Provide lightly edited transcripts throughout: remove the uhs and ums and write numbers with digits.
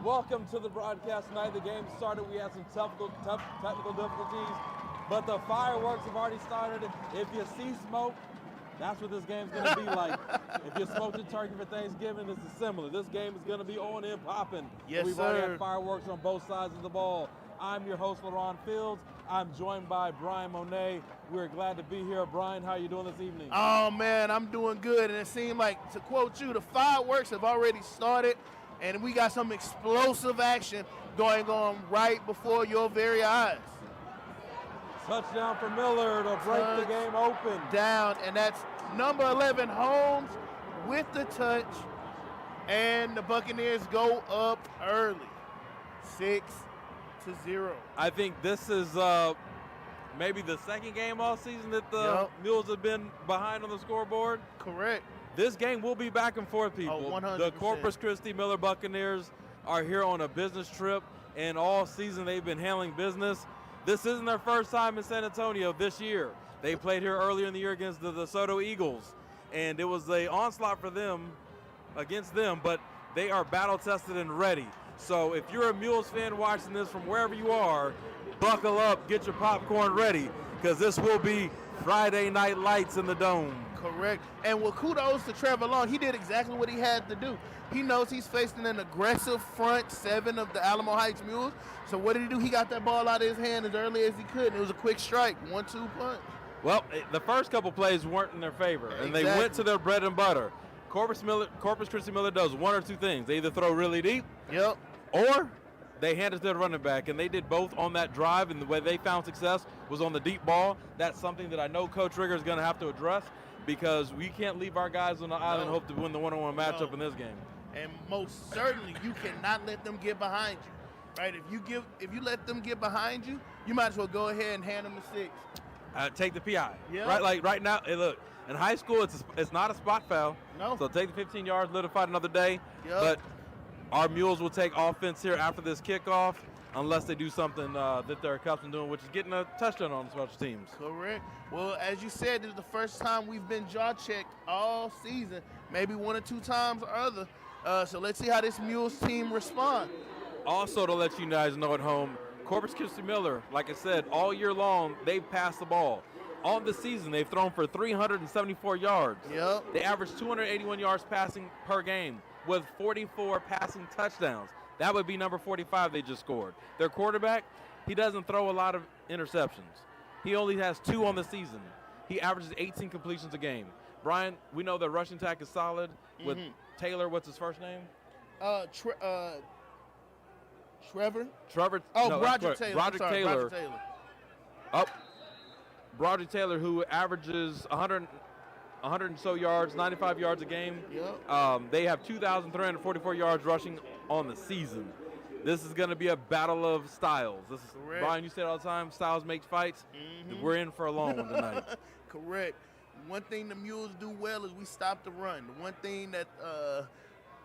Welcome to the broadcast tonight. The game started. We had some technical difficulties, but the fireworks have already started. If you see smoke, that's what this game's going to be like. If you smoked a turkey for Thanksgiving, this is similar. This game is going to be on and popping. Yes, We've sir. already had fireworks on both sides of the ball. I'm your host, LARHON Fields. I'm joined by Brian Monet. We're glad to be here. Brian, how are you doing this evening? Oh, man, I'm doing good. And it seemed like, to quote you, the fireworks have already started, and we got some explosive action going on right before your very eyes. Touchdown for Miller to break the game open. Down, and that's number 11, Holmes, with the touch. And the Buccaneers go up early, 6-0. I think this is maybe the second game all season that the Mules have been behind on the scoreboard. Correct. This game will be back and forth, people. Oh, 100%. The Corpus Christi Miller Buccaneers are here on a business trip, and all season they've been handling business. This isn't their first time in San Antonio this year. They played here earlier in the year against the DeSoto Eagles, and it was an onslaught for them, against them, but they are battle-tested and ready. So if you're a Mules fan watching this from wherever you are, buckle up, get your popcorn ready, because this will be Friday Night Lights in the Dome. Correct. And well, kudos to Trevor Long. He did exactly what he had to do. He knows he's facing an aggressive front seven of the Alamo Heights Mules. So what did he do? He got that ball out of his hand as early as he could, and it was a quick strike, 1-2 punch. Well, the first couple plays weren't in their favor, and they went to their bread and butter. Corpus Christi Miller does one or two things. They either throw really deep, or they hand it to the running back, and they did both on that drive, and the way they found success was on the deep ball. That's something that I know Coach Rigger is going to have to address, because we can't leave our guys on the island and hope to win the one-on-one matchup in this game. And most certainly, you cannot let them get behind you, right? If you let them get behind you, you might as well go ahead and hand them the 6. Take the PI. Yep. Right, like right now, hey, look, in high school, it's not a spot foul. No. So take the 15 yards, let it fight another day. Yep. But our Mules will take offense here after this kickoff, unless they do something that they're accustomed to doing, which is getting a touchdown on special teams. Correct. Well, as you said, this is the first time we've been jaw-checked all season, maybe one or two times or other. So let's see how this Mules team responds. Also, to let you guys know at home, Corpus Christi Miller, like I said, all year long, they've passed the ball. On the season, they've thrown for 374 yards. Yep. They average 281 yards passing per game with 44 passing touchdowns. That would be number 45 they just scored. Their quarterback, he doesn't throw a lot of interceptions. He only has 2 on the season. He averages 18 completions a game. Brian, we know the rushing attack is solid with Taylor. What's his first name? Trevor? Oh, no, Roger Taylor. Roger Taylor. Roger Taylor. Roger Taylor, who averages 100 and so yards, 95 yards a game. Yep. They have 2,344 yards rushing on the season. This is going to be a battle of styles. This is Correct. Brian, you say it all the time, styles make fights. We're in for a long one tonight. Correct. One thing the Mules do well is we stop the run. The one thing that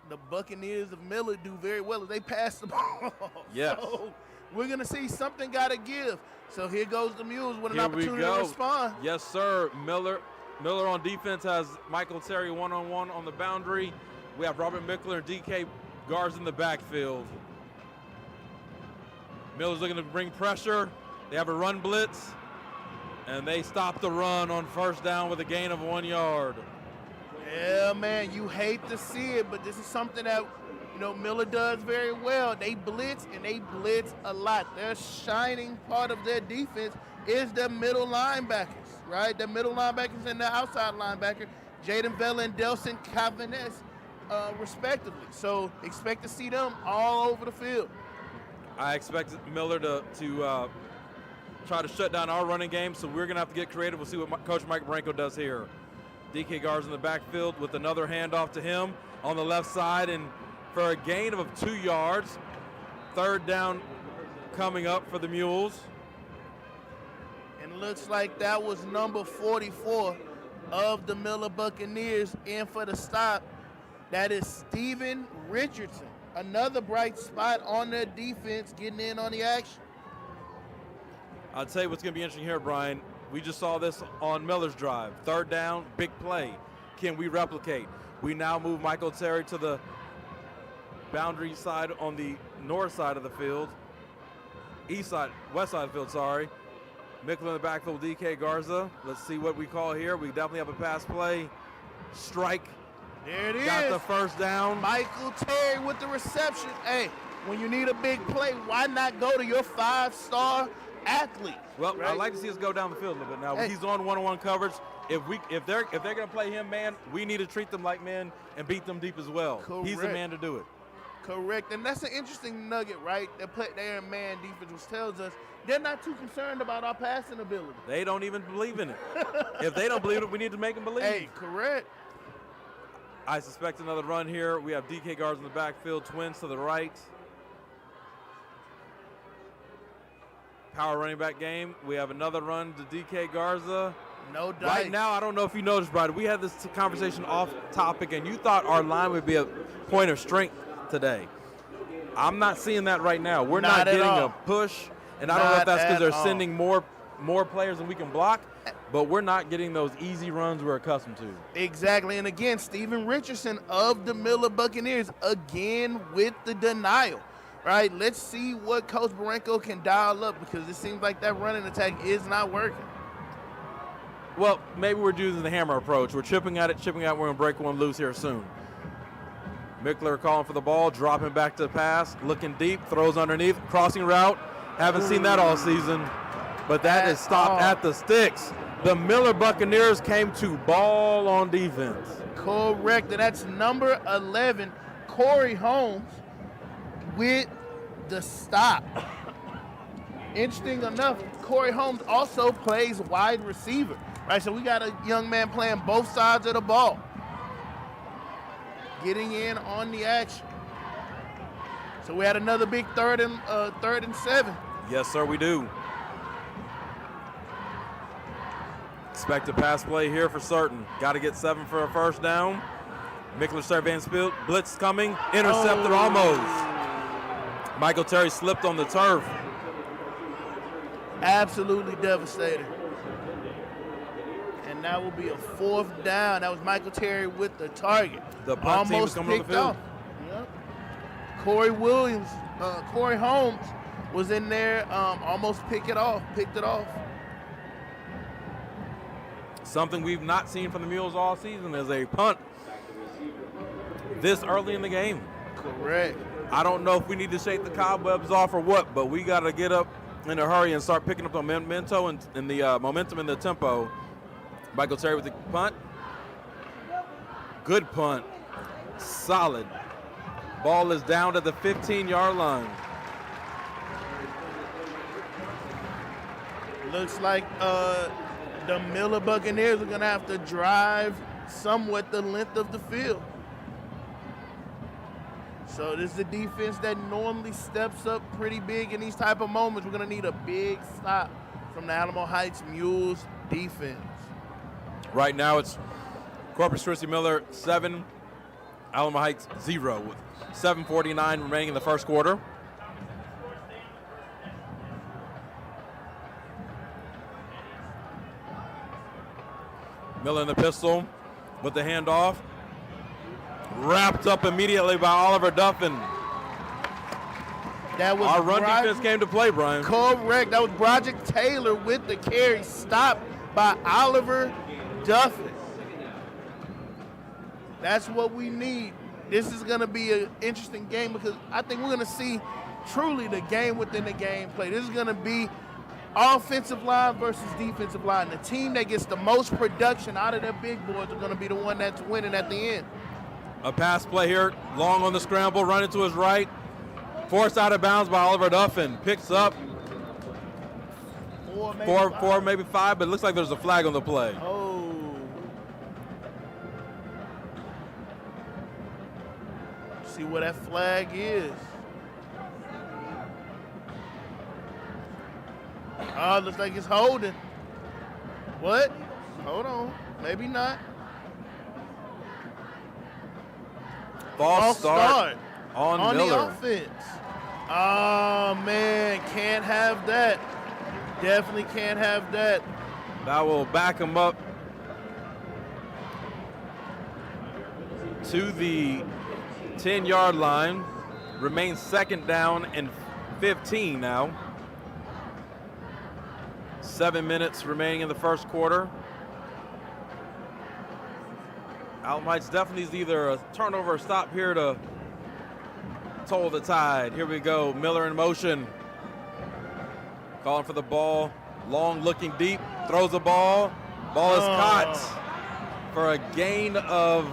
the Buccaneers of Miller do very well is they pass the ball. Yes. So we're going to see something got to give. So here goes the Mules with an opportunity to respond. Yes, sir. Miller on defense has Michael Terry one-on-one on the boundary. We have Robert Mickler and DK guards in the backfield. Miller's looking to bring pressure. They have a run blitz, and they stop the run on first down with a gain of 1 yard. Yeah, man, you hate to see it, but this is something that, Miller does very well. They blitz, and they blitz a lot. Their shining part of their defense is their middle linebackers, right? The middle linebackers and the outside linebacker, Jaden Vela and Delson Cavanes, respectively. So expect to see them all over the field. I expect Miller to try to shut down our running game, so we're going to have to get creative. We'll see what Coach Mike Branco does here. DK guards in the backfield with another handoff to him on the left side, and for a gain of 2 yards, third down coming up for the Mules. And looks like that was number 44 of the Miller Buccaneers in for the stop. That is Steven Richardson. Another bright spot on their defense, getting in on the action. I'll tell you what's going to be interesting here, Brian. We just saw this on Miller's drive. Third down, big play. Can we replicate? We now move Michael Terry to the boundary side on the north side of the field. West side of the field, sorry. Mickler in the backfield, DK Garza. Let's see what we call here. We definitely have a pass play. Strike. There it is. Got the first down. Michael Terry with the reception. Hey, when you need a big play, why not go to your 5-star athlete? Well, right? I'd like to see us go down the field a little bit now. Hey. He's on one-on-one coverage. If they're going to play him man, we need to treat them like men and beat them deep as well. Correct. He's the man to do it. Correct, and that's an interesting nugget, right? They put their man defense, which tells us they're not too concerned about our passing ability. They don't even believe in it. If they don't believe it, we need to make them believe. Hey, correct. I suspect another run here. We have DK guards in the backfield, twins to the right. Power running back game. We have another run to DK Garza. No dice. Right now, I don't know if you noticed, Brad, we had this conversation off topic, and you thought our line would be a point of strength today. I'm not seeing that right now. We're not getting a push, and I don't know if that's because they're sending more players than we can block, but we're not getting those easy runs we're accustomed to. Exactly, and again, Steven Richardson of the Miller Buccaneers, again with the denial. Right, let's see what Coach Barenko can dial up, because it seems like that running attack is not working. Well, maybe we're using the hammer approach. We're chipping at it. We're going to break one loose here soon. Mickler calling for the ball, dropping back to the pass, looking deep, throws underneath, crossing route. Haven't seen that all season, but that is stopped at the sticks. The Miller Buccaneers came to ball on defense. Correct, and that's number 11, Corey Holmes, with the stop. Interesting enough, Corey Holmes also plays wide receiver, right? So we got a young man playing both sides of the ball, getting in on the action. So we had another big third and 7. Yes, sir, we do. Expect a pass play here for certain. Got to get 7 for a first down. Mickler surveying blitz coming, intercepted almost. Michael Terry slipped on the turf. Absolutely devastating. And that will be a 4th down. That was Michael Terry with the target. The punt team is coming on the field. Yep. Corey Holmes was in there, almost picked it off. Something we've not seen from the Mules all season is a punt this early in the game. Correct. I don't know if we need to shake the cobwebs off or what, but we got to get up in a hurry and start picking up the momentum and the momentum and the tempo. Michael Terry with the punt. Good punt. Solid. Ball is down to the 15-yard line. Looks like the Miller Buccaneers are going to have to drive somewhat the length of the field. So this is a defense that normally steps up pretty big in these type of moments. We're going to need a big stop from the Alamo Heights Mules defense. Right now it's Corpus Christi Miller 7, Alamo Heights 0 with 7:49 remaining in the first quarter. Miller in the pistol with the handoff. Wrapped up immediately by Oliver Duffin. That was our run defense came to play, Brian. Correct. That was Broderick Taylor with the carry, stopped by Oliver Duffin. That's what we need. This is going to be an interesting game, because I think we're going to see truly the game within the game play. This is going to be offensive line versus defensive line. The team that gets the most production out of their big boys are going to be the one that's winning at the end. A pass play here, long on the scramble, running to his right. Forced out of bounds by Oliver Duffin. Picks up four, maybe 5, but it looks like there's a flag on the play. Oh. See what that flag is. Oh, looks like it's holding. What? Hold on. Maybe not. False start on Miller. The offense. Oh, man. Can't have that. Definitely can't have that. That will back him up to the 10-yard line. remains second down and 15 now. 7 minutes remaining in the first quarter. Alamites definitely needs either a turnover or stop here to toll the tide. Here we go, Miller in motion. Calling for the ball, long looking deep, throws the ball. Ball is caught for a gain of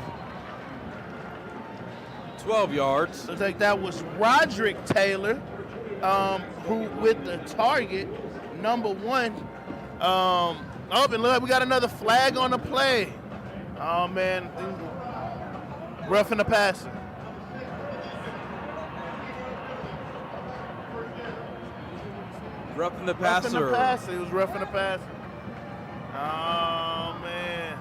12 yards. Looks like that was Roderick Taylor, who with the target, number 1. Oh, and look, we got another flag on the play. Oh, man. Roughing the passer. Roughing the passer. Roughing the passer. He was roughing the passer. Oh, man.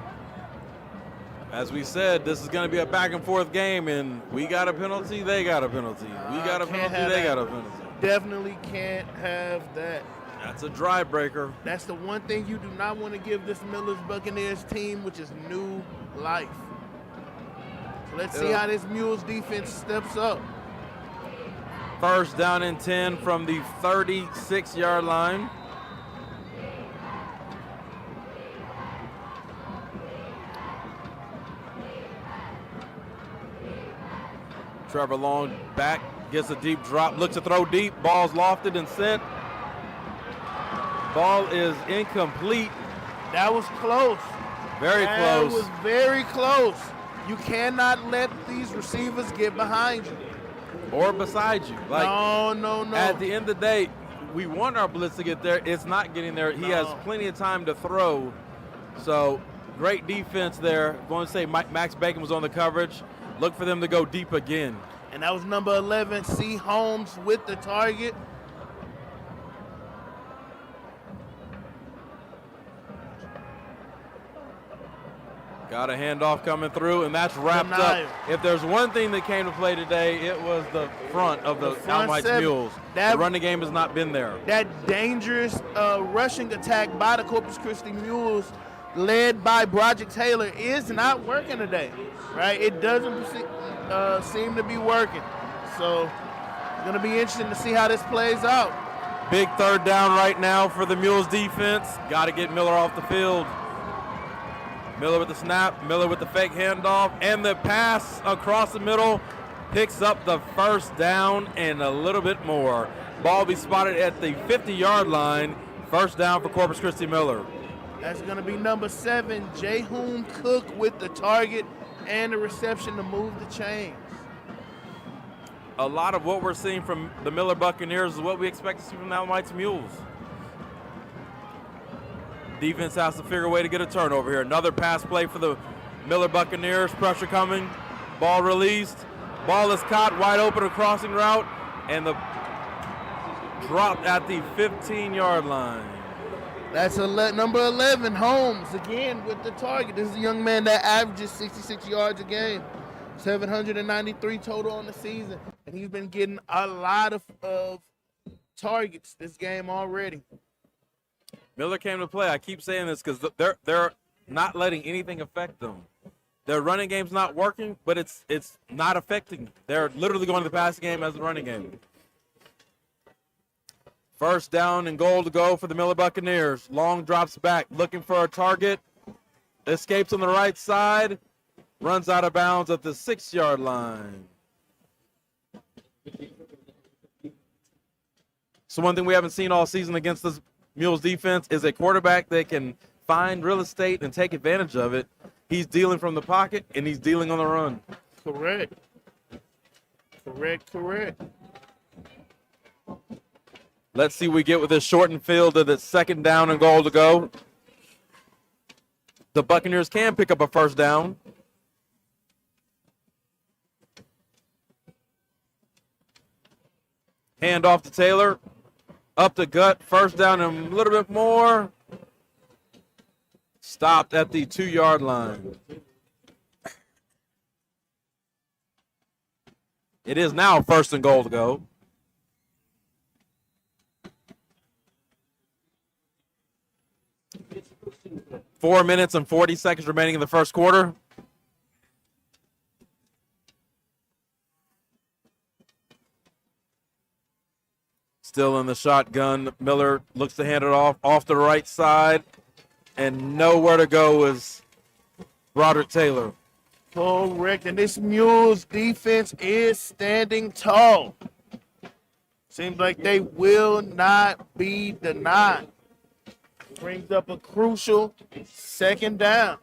As we said, this is going to be a back and forth game, and we got a penalty, they got a penalty. We got a penalty, they got a penalty. Definitely can't have that. That's a dry breaker. That's the one thing you do not want to give this Miller's Buccaneers team, which is new life. So let's see how this Mules defense steps up. First down and 10 from the 36-yard line. Trevor Long back, gets a deep drop, looks to throw deep, ball's lofted and sent. Ball is incomplete. That was close. Very close. That was very close. You cannot let these receivers get behind you. Or beside you. Like, no. At the end of the day, we want our blitz to get there. It's not getting there. He has plenty of time to throw. So, great defense there. I'm going to say Max Bacon was on the coverage. Look for them to go deep again. And that was number 11, C. Holmes with the target. Got a handoff coming through, and that's wrapped up. If there's one thing that came to play today, it was the front of the Alamites Mules. The running game has not been there. That dangerous rushing attack by the Corpus Christi Mules, led by Broderick Taylor, is not working today, right? It doesn't seem to be working. So it's going to be interesting to see how this plays out. Big third down right now for the Mules defense. Got to get Miller off the field. Miller with the snap, Miller with the fake handoff, and the pass across the middle picks up the first down and a little bit more. Ball be spotted at the 50-yard line. First down for Corpus Christi Miller. That's going to be number 7, Jehoon Cook with the target and the reception to move the chains. A lot of what we're seeing from the Miller Buccaneers is what we expect to see from the Alamites Mules. Defense has to figure a way to get a turnover here. Another pass play for the Miller Buccaneers. Pressure coming. Ball released. Ball is caught wide open, a crossing route, and the drop at the 15-yard line. That's number 11, Holmes, again with the target. This is a young man that averages 66 yards a game, 793 total on the season, and he's been getting a lot of targets this game already. Miller came to play. I keep saying this because they're not letting anything affect them. Their running game's not working, but it's not affecting them. They're literally going to the passing game as the running game. First down and goal to go for the Miller Buccaneers. Long drops back, looking for a target. Escapes on the right side. Runs out of bounds at the 6-yard line. So one thing we haven't seen all season against this Mules defense is a quarterback that can find real estate and take advantage of it. He's dealing from the pocket, and he's dealing on the run. Correct. Let's see what we get with this shortened field of the second down and goal to go. The Buccaneers can pick up a first down. Hand off to Taylor. Up the gut, first down and a little bit more. Stopped at the 2-yard line. It is now first and goal to go. Four minutes and 40 seconds remaining in the first quarter. Still in the shotgun. Miller looks to hand it off the right side, and nowhere to go is Roderick Taylor. Correct, and this Mules defense is standing tall. Seems like they will not be denied. Brings up a crucial second down.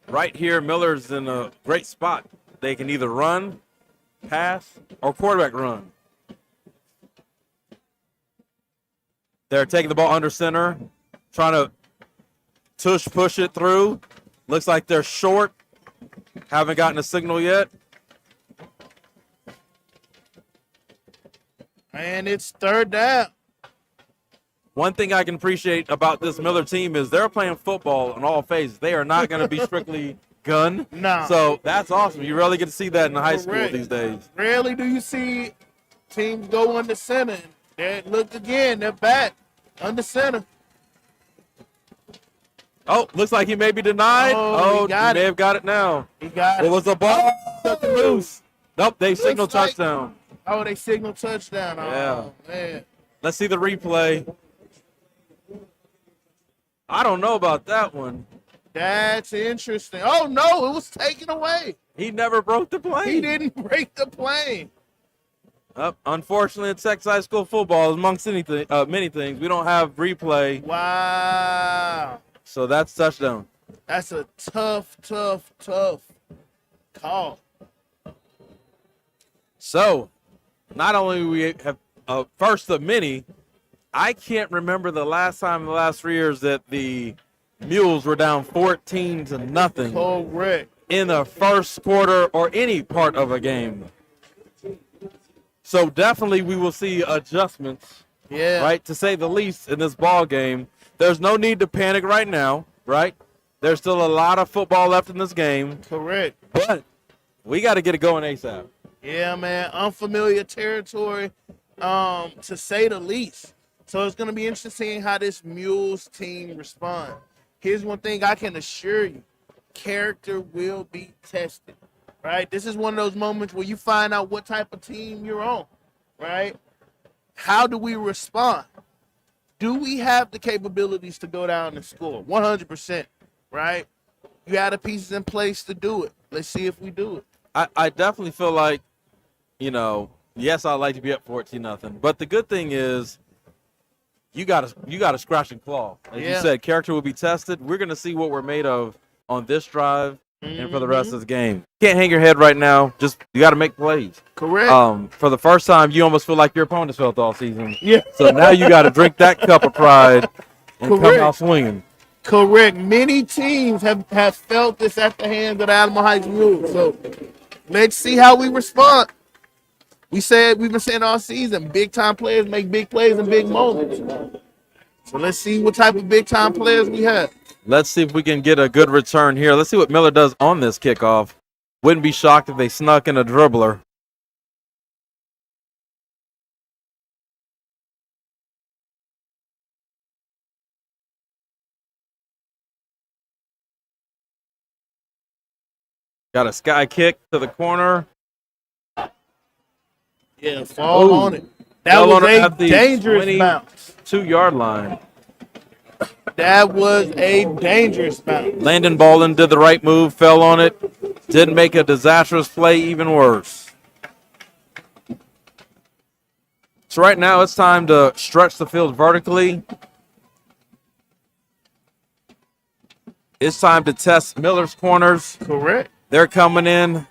Right here, Miller's in a great spot. They can either run, pass, or quarterback run. They're taking the ball under center, trying to push it through. Looks like they're short. Haven't gotten a signal yet. And it's third down. One thing I can appreciate about this Miller team is they're playing football in all phases. They are not going to be strictly gun. No. So that's awesome. You rarely get to see that in high school Correct. these days. Rarely do you see teams go under center. Look again, they're back under center. Oh, looks like he may be denied. Oh, he may have got it now. He got it. It was a ball. Loose. Nope, they signal Looks like- touchdown. Oh, they signal touchdown. Yeah. Oh, man. Let's see the replay. I don't know about that one. That's interesting. Oh, no, it was taken away. He never broke the plane. He didn't break the plane. Unfortunately, in Texas high school football, amongst anything, many things, we don't have replay. Wow. So that's touchdown. That's a tough call. So, not only we have first of many, I can't remember the last time in the last 3 years that the Mules were down 14-0 Correct. in the first quarter or any part of a game. So definitely we will see adjustments, Yeah. right, to say the least, in this ball game. There's no need to panic right now, right? There's still a lot of football left in this game, Correct. but we got to get it going ASAP. Yeah, man. Unfamiliar territory, to say the least. So it's going to be interesting how this Mules team responds. Here's one thing I can assure you. Character will be tested, right? This is one of those moments where you find out what type of team you're on, right? How do we respond? Do we have the capabilities to go down and score? 100%, right? You have the pieces in place to do it. Let's see if we do it. I definitely feel like, yes, I'd like to be up 14-0, but the good thing is you got to scratch and claw. As you said, character will be tested. We're going to see what we're made of on this drive and for the rest of the game. You can't hang your head right now. Just you got to make plays. Correct. For the first time, you almost feel like your opponents felt all season. Yeah. So now you got to drink that cup of pride and come out swinging. Correct. Many teams have felt this at the hands of the Alamo Heights Mules. So let's see how we respond. We've been saying all season, big time players make big plays in big moments. So let's see what type of big time players we have. Let's see if we can get a good return here. Let's see what Miller does on this kickoff. Wouldn't be shocked if they snuck in a dribbler. Got a sky kick to the corner. Yeah, fall on it. That was a dangerous bounce. 2-yard line. That was a dangerous bounce. Landon Bolden did the right move, fell on it. Didn't make a disastrous play even worse. So right now it's time to stretch the field vertically. It's time to test Miller's corners. Correct. They're coming in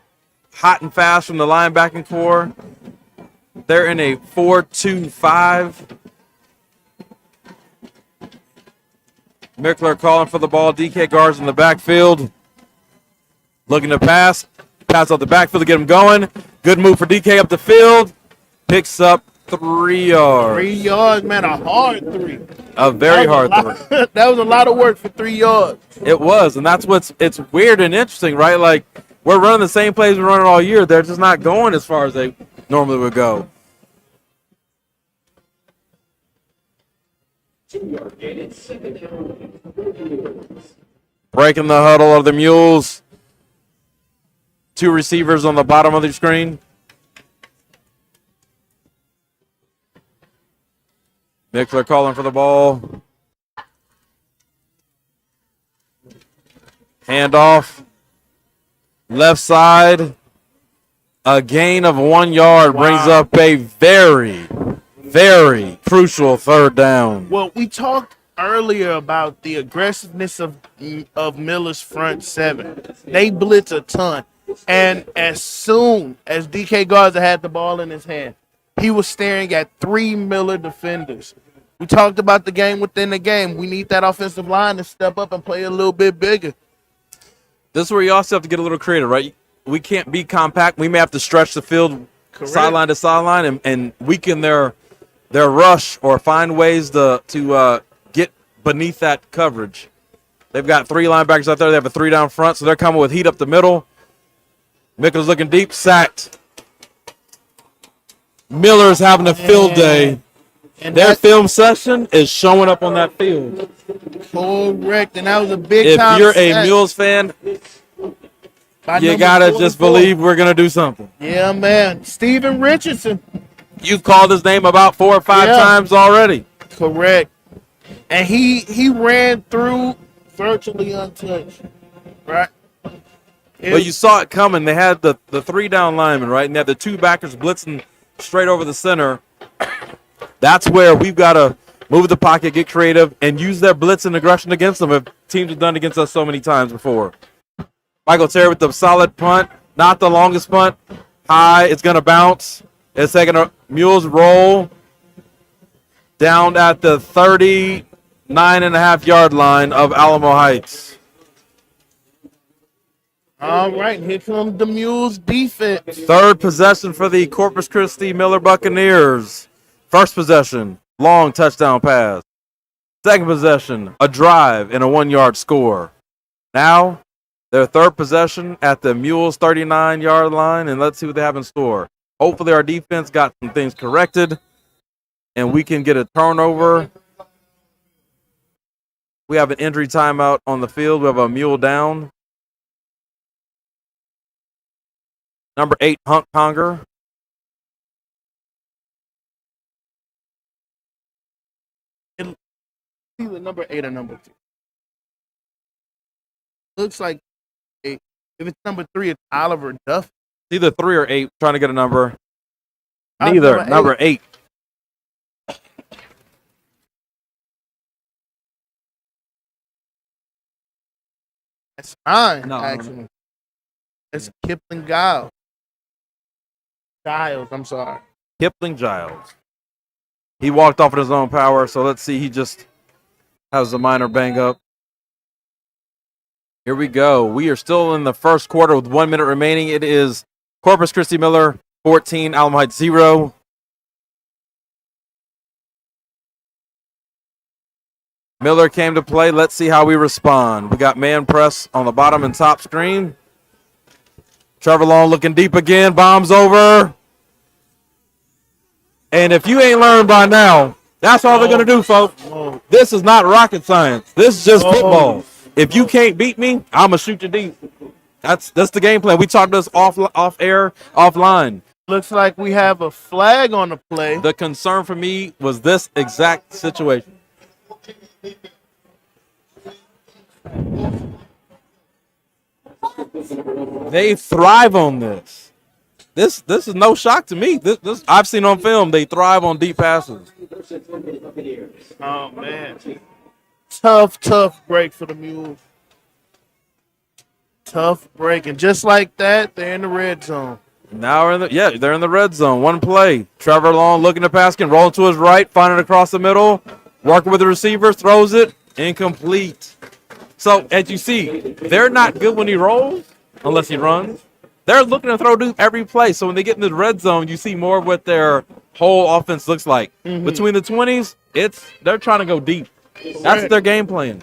hot and fast from the linebacking core. They're in a 4-2-5. Mickler calling for the ball. DK guards in the backfield. Looking to pass. Pass out the backfield to get him going. Good move for DK up the field. Picks up 3 yards. 3 yards, man. A hard 3. A very hard 3. That was a lot of work for 3 yards. It was, and that's it's weird and interesting, right? Like, we're running the same plays we're running all year. They're just not going as far as they normally would go. Breaking the huddle of the Mules. 2 receivers on the bottom of the screen. Mickler calling for the ball. Handoff. Left side. A gain of 1 yard brings up a very, very crucial third down. Well, we talked earlier about the aggressiveness of Miller's front seven. They blitz a ton. And as soon as DK Garza had the ball in his hand, he was staring at 3 Miller defenders. We talked about the game within the game. We need that offensive line to step up and play a little bit bigger. This is where you also have to get a little creative, right? We can't be compact. We may have to stretch the field sideline to sideline and weaken their rush or find ways to get beneath that coverage. They've got 3 linebackers out there. They have a 3 down front, so they're coming with heat up the middle. Mickle's looking deep, sacked. Miller's having a field day. And their film session is showing up on that field. Correct, and that was a big time. If you're a Mules fan, you got to just believe we're going to do something. Yeah, man. Steven Richardson. You've called his name about 4 or 5 times already. Correct. And he ran through virtually untouched, right? But you saw it coming. They had the 3 down linemen, right? And they had the 2 backers blitzing straight over the center. That's where we've got to move the pocket, get creative, and use their blitz and aggression against them. If teams have done it against us so many times before. Michael Terry with the solid punt. Not the longest punt. High. It's going to bounce. It's taking a Mules roll down at the 39.5-yard line of Alamo Heights. All right, here comes the Mules defense. Third possession for the Corpus Christi Miller Buccaneers. First possession, long touchdown pass. Second possession, a drive and a 1-yard score. Now, their third possession at the Mules 39-yard line, and let's see what they have in store. Hopefully our defense got some things corrected, and we can get a turnover. We have an injury timeout on the field. We have a Mule down. Number 8, Hunk Conger. Either number 8 or number 2. Looks like 8. If it's number 3, it's Oliver Duff. Either 3 or 8. Trying to get a number. Neither. Number 8. That's 9, No, actually. no. It's Kipling Giles. I'm sorry. Kipling Giles. He walked off in his own power, so let's see. He just has a minor bang up. Here we go. We are still in the first quarter with 1 minute remaining. It is Corpus Christi Miller 14, Alamo Heights 0. Miller came to play. Let's see how we respond. We got man press on the bottom and top screen. Trevor Long looking deep again. Bombs over. And if you ain't learned by now, that's all they're going to do, folks. This is not rocket science. This is just football. If you can't beat me, I'm going to shoot you deep. That's the game plan. We talked this off air, offline. Looks like we have a flag on the play. The concern for me was this exact situation. They thrive on this. This is no shock to me. This I've seen on film. They thrive on deep passes. Oh, man. Tough break for the Mules. Tough break. And just like that, they're in the red zone. Now they're in the red zone. One play. Trevor Long looking to pass, can roll to his right, find it across the middle, working with the receiver, throws it, incomplete. So as you see, they're not good when he rolls unless he runs. They're looking to throw deep every play. So when they get in the red zone, you see more of what their whole offense looks like. Mm-hmm. Between the 20s, they're trying to go deep. That's their game plan.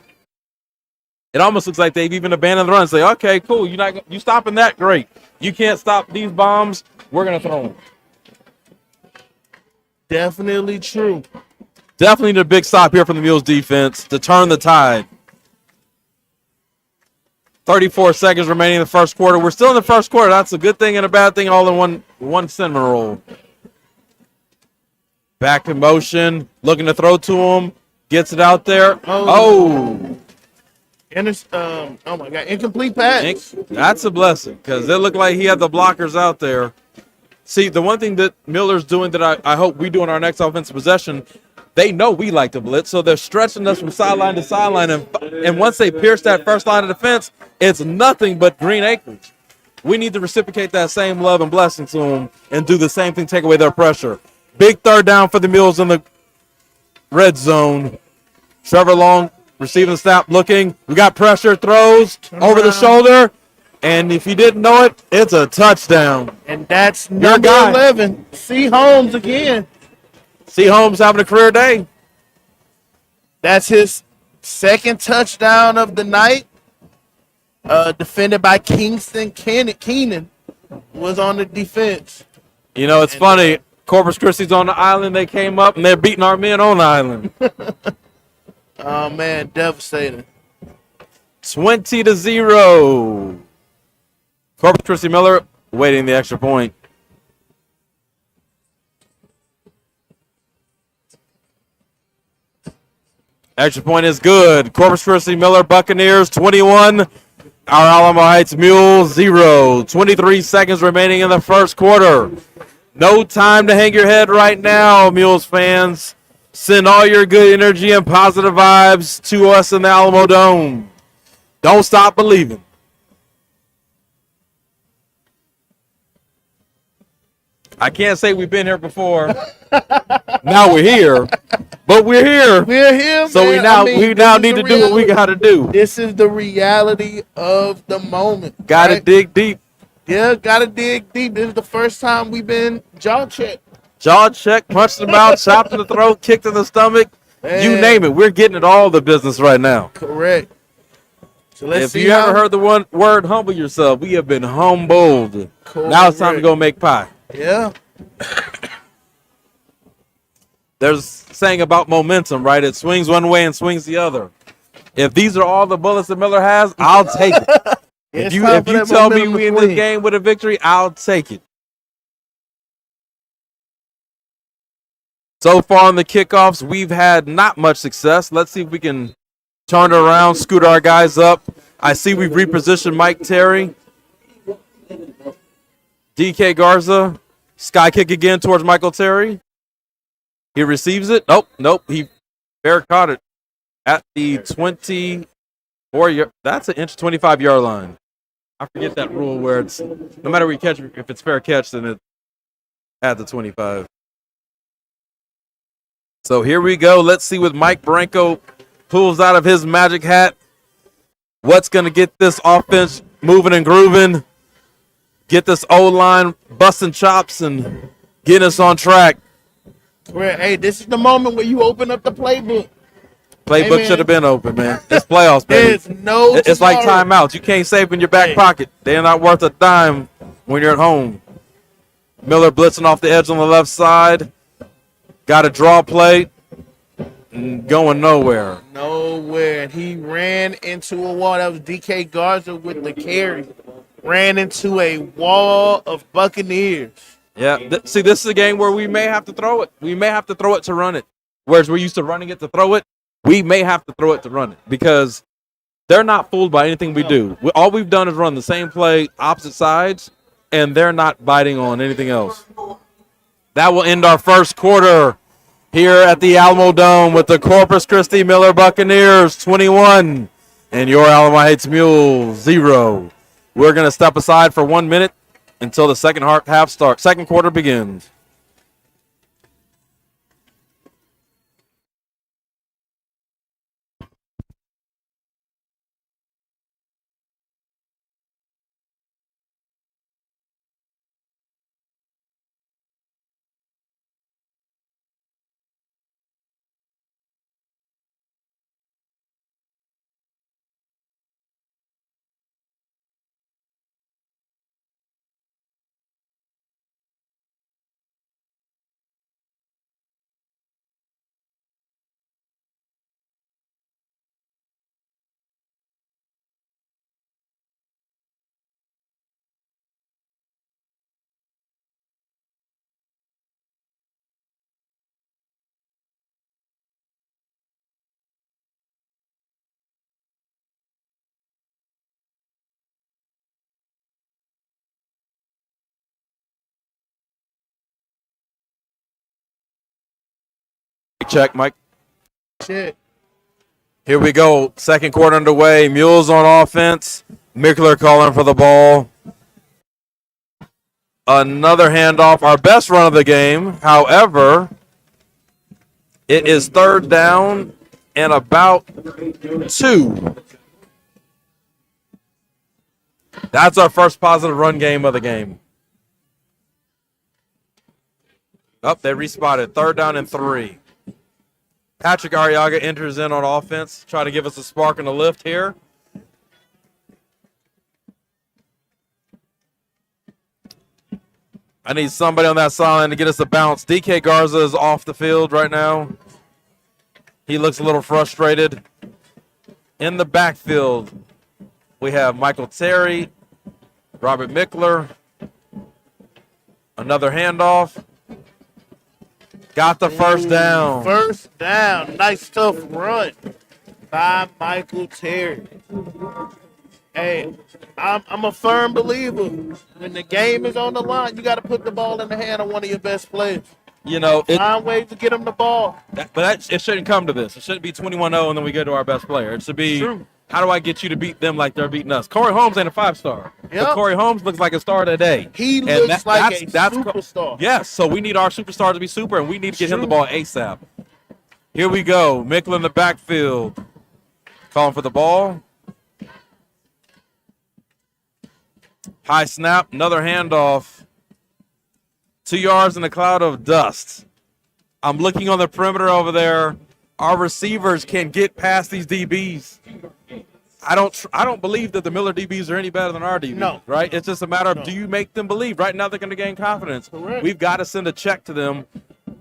It almost looks like they've even abandoned the run. Say, okay, cool, you stopping that? Great. You can't stop these bombs. We're gonna throw them. Definitely true. Definitely the big stop here from the Mules defense to turn the tide. 34 seconds remaining in the first quarter. We're still in the first quarter. That's a good thing and a bad thing all in one cinnamon roll. Back in motion, looking to throw to him. Gets it out there. Oh my God, incomplete pass. That's a blessing because it looked like he had the blockers out there. See, the one thing that Miller's doing that I hope we do in our next offensive possession, they know we like to blitz, so they're stretching us from sideline to sideline, and once they pierce that first line of defense, it's nothing but green acres. We need to reciprocate that same love and blessing to them and do the same thing, take away their pressure. Big third down for the Mules in the red zone. Trevor Long receiving the snap, looking. We got pressure, throws over the shoulder. And if you didn't know it, it's a touchdown. And that's number 11. C. Holmes again. C. Holmes having a career day. That's his second touchdown of the night. Defended by Kingston Keenan was on the defense. You know, it's funny. Corpus Christi's on the island. They came up, and they're beating our men on the island. Oh, man, devastating. 20-0. Corpus Christi Miller waiting the extra point. Extra point is good. Corpus Christi Miller Buccaneers 21. Our Alamo Heights Mules 0. 23 seconds remaining in the first quarter. No time to hang your head right now, Mules fans. Send all your good energy and positive vibes to us in the Alamo Dome. Don't stop believing. I can't say we've been here before. Now we're here, but we're here. We're here, so man. we now need to do what we got to do. This is the reality of the moment. Got to dig deep. Yeah, got to dig deep. This is the first time we've been jaw checked. Jaw check, punched in the mouth, chopped in the throat, kicked in the stomach. Man. You name it. We're getting at all the business right now. Correct. So let's see. If you ever heard the word humble yourself, we have been humbled. Correct. Now it's time to go make pie. Yeah. There's a saying about momentum, right? It swings one way and swings the other. If these are all the bullets that Miller has, I'll take it. If you tell me we in this game with a victory, I'll take it. So far on the kickoffs, we've had not much success. Let's see if we can turn it around, scoot our guys up. I see we've repositioned Mike Terry. DK Garza, sky kick again towards Michael Terry. He receives it. Nope. He fair caught it at the 24-yard. That's an 25-yard line. I forget that rule where it's no matter where you catch, if it's fair catch, then it's at the 25. So here we go. Let's see what Mike Branco pulls out of his magic hat. What's going to get this offense moving and grooving? Get this O-line busting chops and get us on track. Hey, this is the moment where you open up the playbook. Playbook should have been open, man. It's playoffs, baby. It's like timeouts. You can't save in your back pocket. They're not worth a dime when you're at home. Miller blitzing off the edge on the left side. Got a draw play. Going nowhere. Nowhere. And he ran into a wall. That was DK Garza with the carry. Ran into a wall of Buccaneers. Yeah. See, this is a game where we may have to throw it. We may have to throw it to run it. Whereas we're used to running it to throw it, we may have to throw it to run it because they're not fooled by anything we do. All we've done is run the same play, opposite sides, and they're not biting on anything else. That will end our first quarter here at the Alamo Dome with the Corpus Christi Miller Buccaneers 21 and your Alamo Heights Mules 0. We're going to step aside for 1 minute until the second quarter begins. check, Mike. Check. Here we go. Second quarter underway. Mules on offense. Mickler calling for the ball. Another handoff. Our best run of the game. However, it is third down and about 2. That's our first positive run game of the game. Oh, they respotted. Third down and 3. Patrick Arriaga enters in on offense, try to give us a spark and a lift here. I need somebody on that sideline to get us a bounce. DK Garza is off the field right now. He looks a little frustrated. In the backfield, we have Michael Terry, Robert Mickler. Another handoff. Got the first down. First down. Nice tough run by Michael Terry. Hey, I'm a firm believer. When the game is on the line, you got to put the ball in the hand of one of your best players. You know, Find ways to get him the ball. It shouldn't come to this. It shouldn't be 21-0 and then we go to our best player. It should be, True. How do I get you to beat them like they're beating us? Corey Holmes ain't a 5-star. Yep. But Corey Holmes looks like a star today. He And looks like a superstar. Yes, so we need our superstar to be super, and we need to get him the ball ASAP. Here we go. Mickler in the backfield. Calling for the ball. High snap. Another handoff. 2 yards in a cloud of dust. I'm looking on the perimeter over there. Our receivers can get past these DBs. I don't believe that the Miller DBs are any better than our DBs. No. Right? It's just a matter of do you make them believe? Right now they're going to gain confidence. Correct. We've got to send a check to them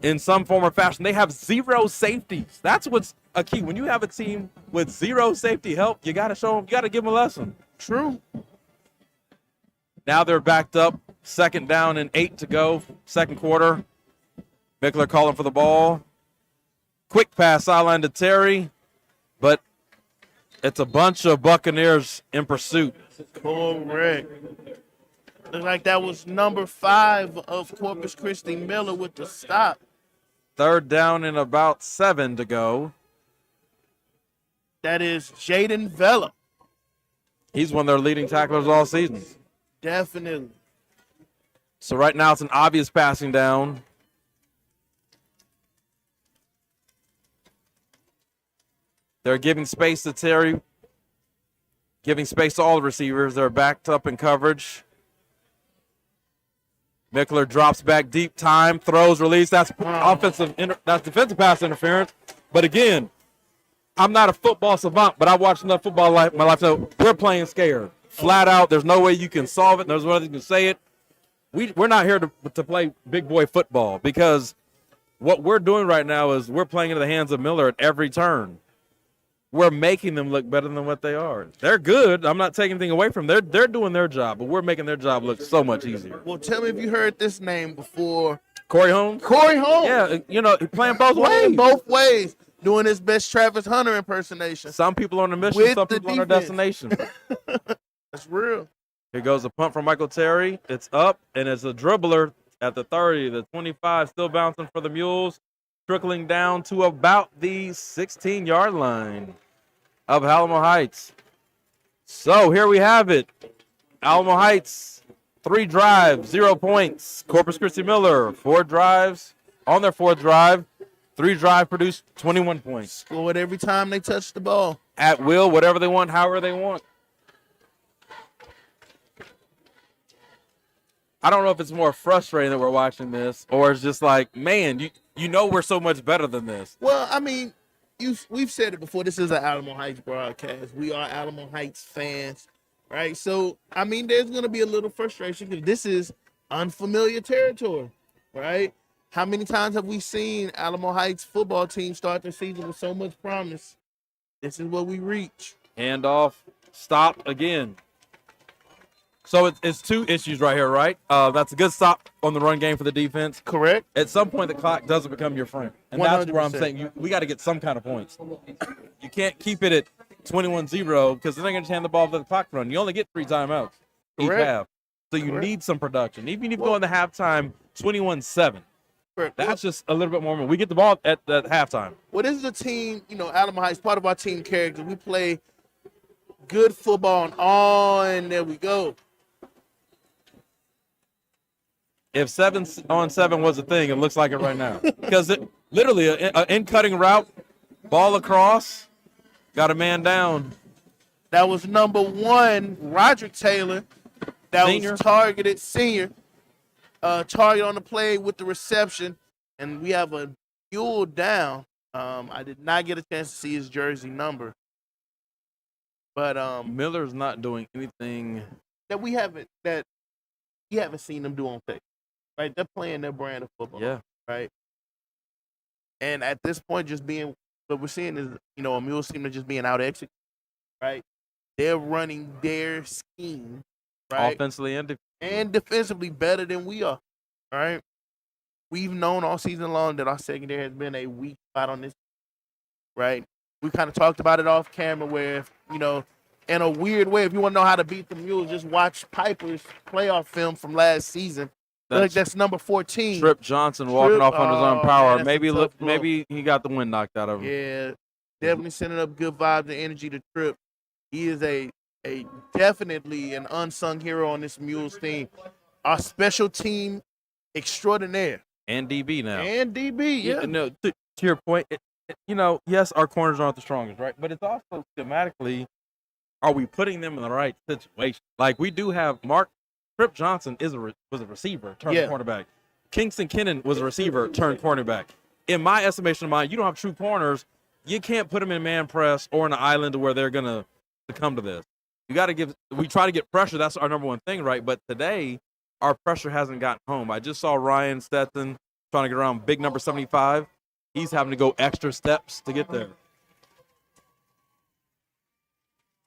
in some form or fashion. They have 0 safeties. That's what's a key. When you have a team with 0 safety help, you got to show them. You got to give them a lesson. True. Now they're backed up. Second down and 8 to go. Second quarter. Mickler calling for the ball. Quick pass sideline to Terry, but it's a bunch of Buccaneers in pursuit. Correct. Looks like that was number 5 of Corpus Christi, Miller, with the stop. Third down and about 7 to go. That is Jaden Vella. He's one of their leading tacklers all season. Definitely. So right now it's an obvious passing down. They're giving space to Terry, giving space to all the receivers. They're backed up in coverage. Mickler drops back deep, time, throws, release. That's that's defensive pass interference. But again, I'm not a football savant, but I watched enough football my life to know we're playing scared. Flat out, there's no way you can solve it. There's no way you can say it. We're not here to play big boy football because what we're doing right now is we're playing into the hands of Miller at every turn. We're making them look better than what they are. They're good. I'm not taking anything away from them. They're doing their job, but we're making their job look so much easier. Well, tell me if you heard this name before. Corey Holmes? Corey Holmes. Yeah, you know, playing both Playing ways. both ways. Doing his best Travis Hunter impersonation. Some people on a mission, With some the people on their defense. destination. That's real. Here goes a punt from Michael Terry. It's up, and it's a dribbler at the 30. The 25 still bouncing for the Mules, trickling down to about the 16-yard line of Alamo Heights. So here we have it. Alamo Heights, 3 drives, 0 points. Corpus Christi Miller, 4 drives. On their 4th drive, 3 drives produced 21 points. Scored every time they touch the ball. At will, whatever they want, however they want. I don't know if it's more frustrating that we're watching this or it's just like, man, you know we're so much better than this. Well, I mean, we've said it before. This is an Alamo Heights broadcast. We are Alamo Heights fans, right? So, I mean, there's going to be a little frustration because this is unfamiliar territory, right? How many times have we seen Alamo Heights football team start their season with so much promise? This is what we reach. Handoff, stop again. So it's 2 issues right here, right? That's a good stop on the run game for the defense. Correct. At some point, the clock doesn't become your friend. And that's where I'm 100%. saying we got to get some kind of points. You can't keep it at 21-0 because then they're going to hand the ball to the clock run. You only get 3 timeouts each Correct. half. So you Correct. need some production. Even if you go in the halftime 21-7, Correct. That's just a little bit more. We get the ball at halftime. Well, this is a team, Alamo Heights, part of our team character. We play good football and there we go. If 7-on-7 was a thing, it looks like it right now. Because it literally an in-cutting route, ball across, got a man down. That was number 1, Roderick Taylor. That Senior. was targeted, senior. Target on the play with the reception. And we have a Mule down. I did not get a chance to see his jersey number. But Miller's not doing anything that we haven't seen them do on tape. Right? They're playing their brand of football. Yeah. Right. And at this point, what we're seeing is, a Mules team that's just being out executed. Right? They're running their scheme, right? Offensively and defensively better than we are. Right? We've known all season long that our secondary has been a weak spot on this. Right? We kind of talked about it off camera where, if, in a weird way, if you want to know how to beat the Mules, just watch Piper's playoff film from last season. That's number 14. Trip Johnson walking off on his own power. Man, maybe he got the wind knocked out of him. Yeah, definitely sending up good vibes and energy to Trip. He is a definitely an unsung hero on this Mules team. Our special team extraordinaire. And DB now. And DB, yeah. No, to your point, yes, our corners aren't the strongest, right? But it's also schematically, are we putting them in the right situation? Like, we do have Trip Johnson was a receiver turned cornerback. Kingston Kennan was a receiver turned cornerback. In my estimation of mine, you don't have true corners. You can't put them in man press or in an island to where they're going to succumb to this. We try to get pressure. That's our number one thing, right? But today, our pressure hasn't gotten home. I just saw Ryan Stetson trying to get around big number 75. He's having to go extra steps to get there.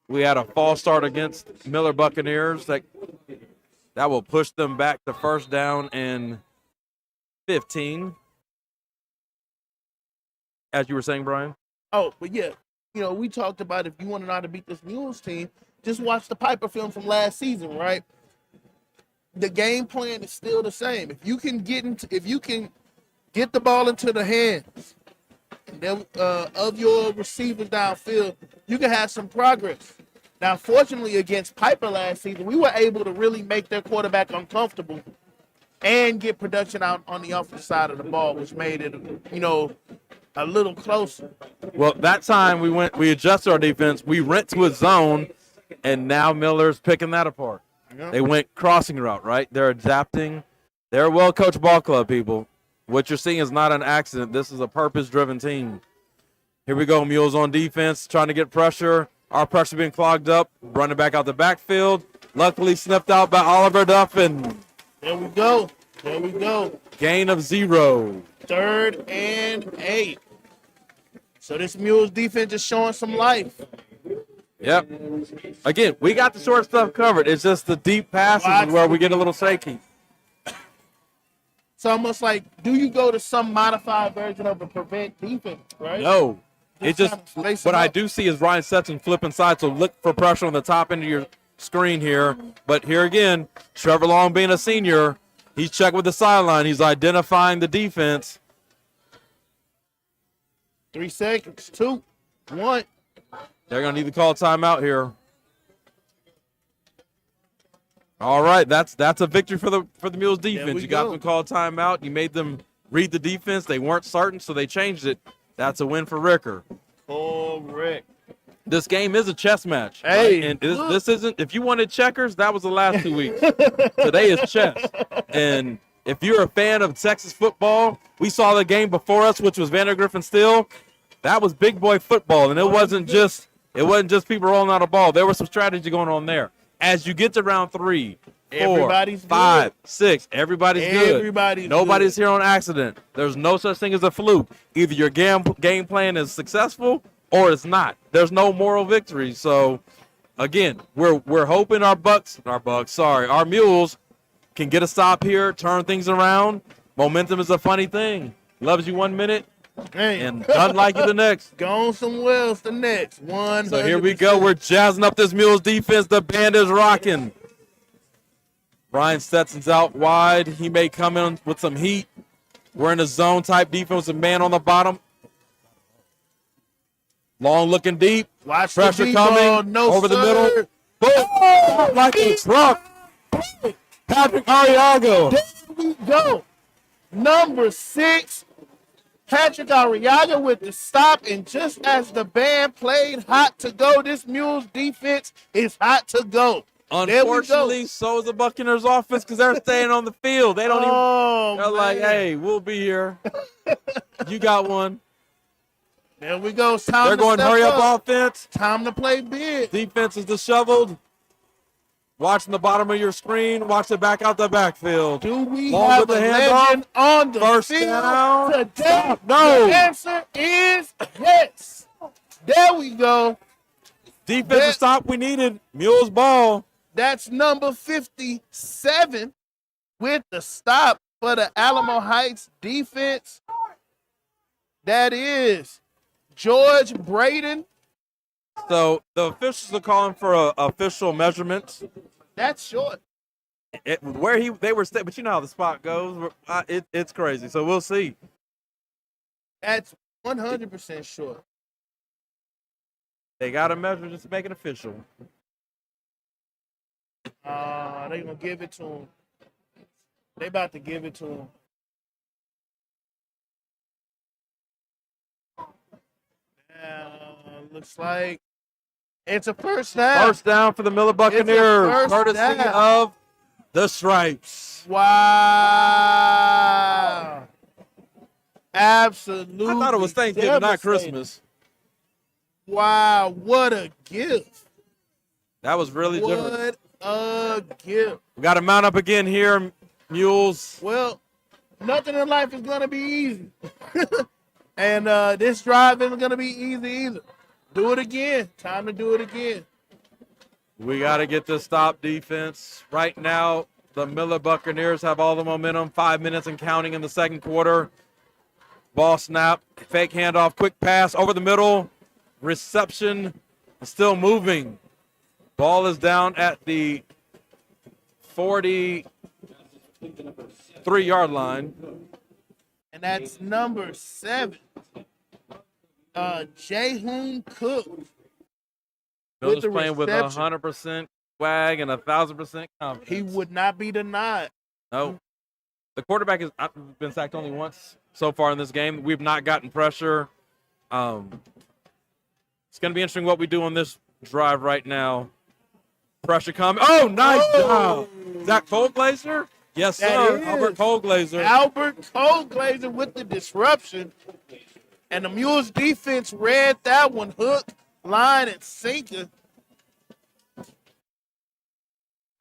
We had a false start against Miller Buccaneers that will push them back to first down and 15. As you were saying, Brian? Oh, but yeah, we talked about if you want to know how to beat this Mules team, just watch the Piper film from last season, right? The game plan is still the same. If you can get the ball into the hands of your receivers downfield, you can have some progress. Now, fortunately, against Piper last season, we were able to really make their quarterback uncomfortable and get production out on the offensive side of the ball, which made it, a little closer. Well, that time we adjusted our defense. We went to a zone, and now Miller's picking that apart. Yeah. They went crossing route, right? They're adapting. They're a well-coached ball club, people. What you're seeing is not an accident. This is a purpose-driven team. Here we go, Mules on defense, trying to get pressure. Our pressure being clogged up, running back out the backfield. Luckily sniffed out by Oliver Duffin. There we go. Gain of 0. 3rd and 8. So this Mules defense is showing some life. Yep. Again, we got the short stuff covered. It's just the deep passes where we get a little shaky. It's almost like, do you go to some modified version of a prevent defense, right? No. What I do see is Ryan Stetson flipping sides, so look for pressure on the top end of your screen here. But here again, Trevor Long being a senior, he's checking with the sideline. He's identifying the defense. 3 seconds, 2, 1. They're going to need to call a timeout here. All right, that's a victory for the Mules defense. You got them to call a timeout. You made them read the defense. They weren't certain, so they changed it. That's a win for Ricker. Correct. This game is a chess match. Hey, right? And this isn't. If you wanted checkers, that was the last 2 weeks. Today is chess. And if you're a fan of Texas football, we saw the game before us, which was Vandergrift and Steele. That was big boy football, and it wasn't just people rolling out a ball. There was some strategy going on there. As you get to round 3, 4, 5, 6, everybody's good. Nobody's here on accident. There's no such thing as a fluke. Either your game plan is successful or it's not. There's no moral victory. So, again, we're hoping our Mules can get a stop here, turn things around. Momentum is a funny thing. Loves you 1 minute and doesn't like you the next. Gone somewhere else the next. 100%. So here we go. We're jazzing up this Mules defense. The band is rocking. Brian Stetson's out wide. He may come in with some heat. We're in a zone type defense with a man on the bottom. Long looking deep. Watch Pressure the coming no, over sir. the middle. Boom! Like a truck. Patrick Arriaga. There we go. Number 6, Patrick Arriaga with the stop. And just as the band played hot to go, this Mules defense is hot to go. Unfortunately, so is the Buccaneers offense because they're staying on the field. They don't even. They're like, hey, we'll be here. You got one. There we go. It's time They're going hurry up offense. Time to play big. Defense is disheveled. Watching the bottom of your screen. Watch it back out the backfield. Do we Long have with a the legend on the First field down. today? No. The answer is yes. There we go. Defensive stop we needed. Mules ball. That's number 57 with the stop for the Alamo Heights defense. That is George Braden. So the officials are calling for official measurements. That's short. Where they were, but you know how the spot goes. It's crazy. So we'll see. That's 100% short. They got to measure just to make it official. They're gonna give it to him. They about to give it to him. Looks like it's a first down. First down for the Miller Buccaneers, courtesy of the Stripes. Wow. Absolutely. I thought it was Thanksgiving, not Christmas. Wow, what a gift. That was really generous. What a gift. We got to mount up again here, Mules. Well, nothing in life is going to be easy. And this drive isn't going to be easy either. Do it again. Time to do it again. We got to get this stop defense. Right now, the Miller Buccaneers have all the momentum. 5 minutes and counting in the second quarter. Ball snap, fake handoff, quick pass over the middle. Reception still moving. Ball is down at the 43-yard line. And that's number 7. Jaehoon Cook. Miller's playing with 100% swag and 1,000% confidence. He would not be denied. No. The quarterback has been sacked only once so far in this game. We've not gotten pressure. It's going to be interesting what we do on this drive right now. Pressure coming. Oh, nice job. Is that Colglazer? Yes, sir. Albert Colglazer. Albert Colglazer with the disruption. And the Mules defense read that one, hook, line, and sinker.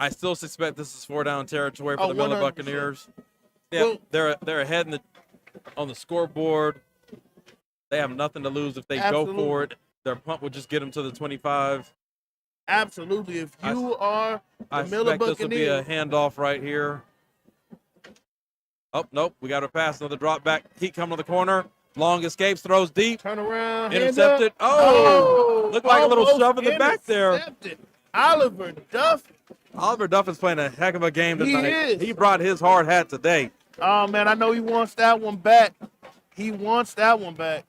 I still suspect this is 4-down territory for the Miller 100%. Buccaneers. Yeah, they're ahead on the scoreboard. They have nothing to lose if they go for it. Their punt will just get them to the 25. Absolutely. If you are the Miller Buccaneers, this will be a Buccaneers. handoff right here. Oh, nope. We got to pass. Another drop back. Heat coming to the corner. Long escapes, throws deep. Turn around. Intercepted. Oh, looked like a little shove in the back there. Oliver Duff. Oliver Duff is playing a heck of a game tonight. He is. He brought his hard hat today. Oh, man, I know he wants that one back. He wants that one back.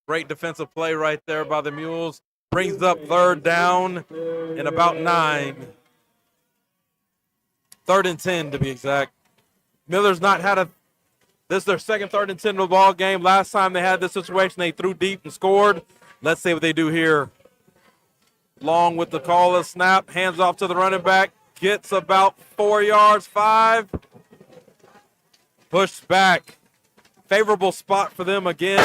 Great defensive play right there by the Mules. Brings up 3rd down and about 9. 3rd and 10 to be exact. Miller's not had this is their second 3rd and 10 of the ball game. Last time they had this situation, they threw deep and scored. Let's see what they do here. Long with the call of snap. Hands off to the running back. Gets about 4 yards, 5. Pushed back. Favorable spot for them again.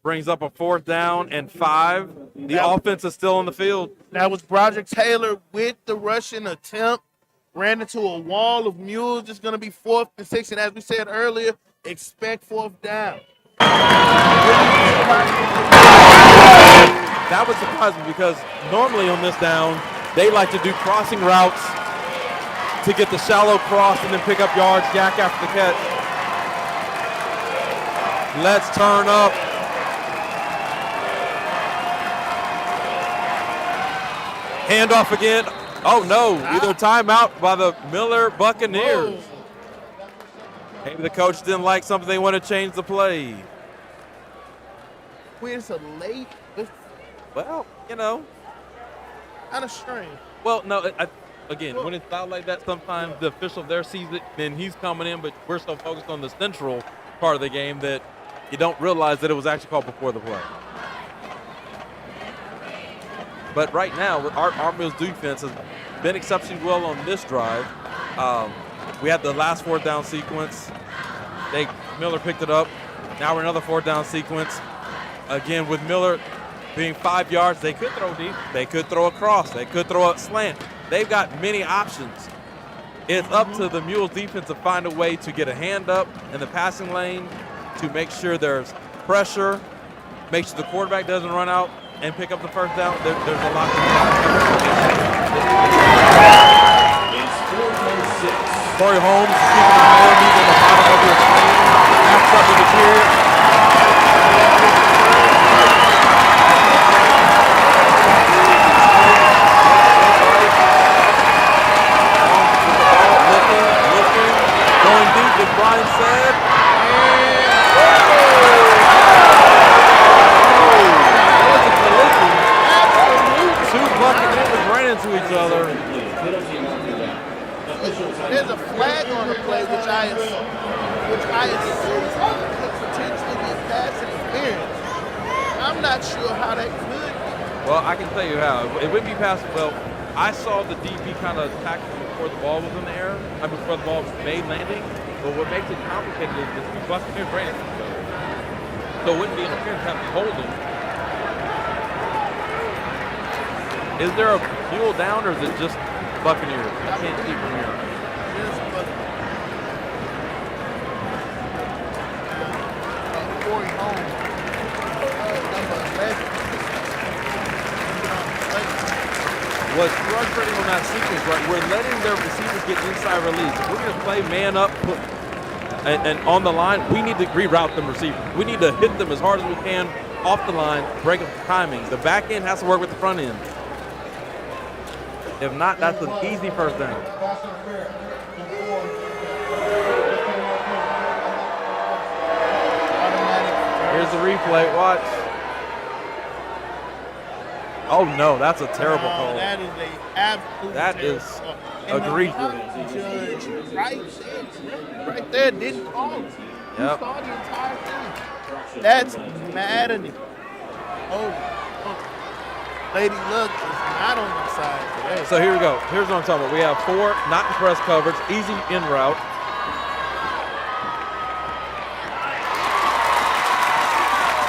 Brings up a 4th down and 5. The offense is still on the field. That was Broderick Taylor with the rushing attempt. Ran into a wall of Mules. It's going to be 4th and 6. And as we said earlier, expect 4th down. That would surprise me because normally on this down, they like to do crossing routes to get the shallow cross and then pick up yards, yak after the catch. Let's turn up. Handoff again. Oh, no. Either timeout by the Miller Buccaneers. Whoa. Maybe the coach didn't like something. They want to change the play. When it's a late, it's Well, you know. kind of strange. Well, no, again, when it's out like that, sometimes the official there sees it, then he's coming in, but we're so focused on the central part of the game that you don't realize that it was actually called before the play. But right now, our Mules defense has been exceptionally well on this drive. We had the last 4th down sequence. Miller picked it up. Now we're another 4th down sequence. Again, with Miller being 5 yards, they could throw deep. They could throw a cross. They could throw a slant. They've got many options. It's up to the Mules defense to find a way to get a hand up in the passing lane to make sure there's pressure, make sure the quarterback doesn't run out and pick up the first down. There's a lot to do. Corey Holmes keeping an eye on these on the bottom of your screen. After up in the period. Going deep, as Brian said. Two Buccaneers ran into each other. There's a flag on the play, which I assume could potentially be pass interference. I'm not sure how that could be. Well, I can tell you how. It would be pass. Well, I saw the DB kind of tackle before the ball was in the air. Before the ball was made landing. But what makes it complicated is the two Buccaneers ran into each other. So it wouldn't be interference, have to be holding. Is there a Mule down or is it just Buccaneers? I can't see from here. Corey Holmes, number 11. What's frustrating on that sequence, right? We're letting their receivers get inside release. If we're going to play man up and on the line, we need to reroute them receivers. We need to hit them as hard as we can off the line, break up the timing. The back end has to work with the front end. If not, that's an easy first down. Here's the replay. Watch. Oh no, that's a terrible call. That is a absolute. That is egregious. Judge right there didn't call it. He Yep. saw the entire thing. That's maddening. Oh. Lady Luck is not on the side today. So here we go. Here's what I'm talking about. We have 4 not in press coverage, easy in route.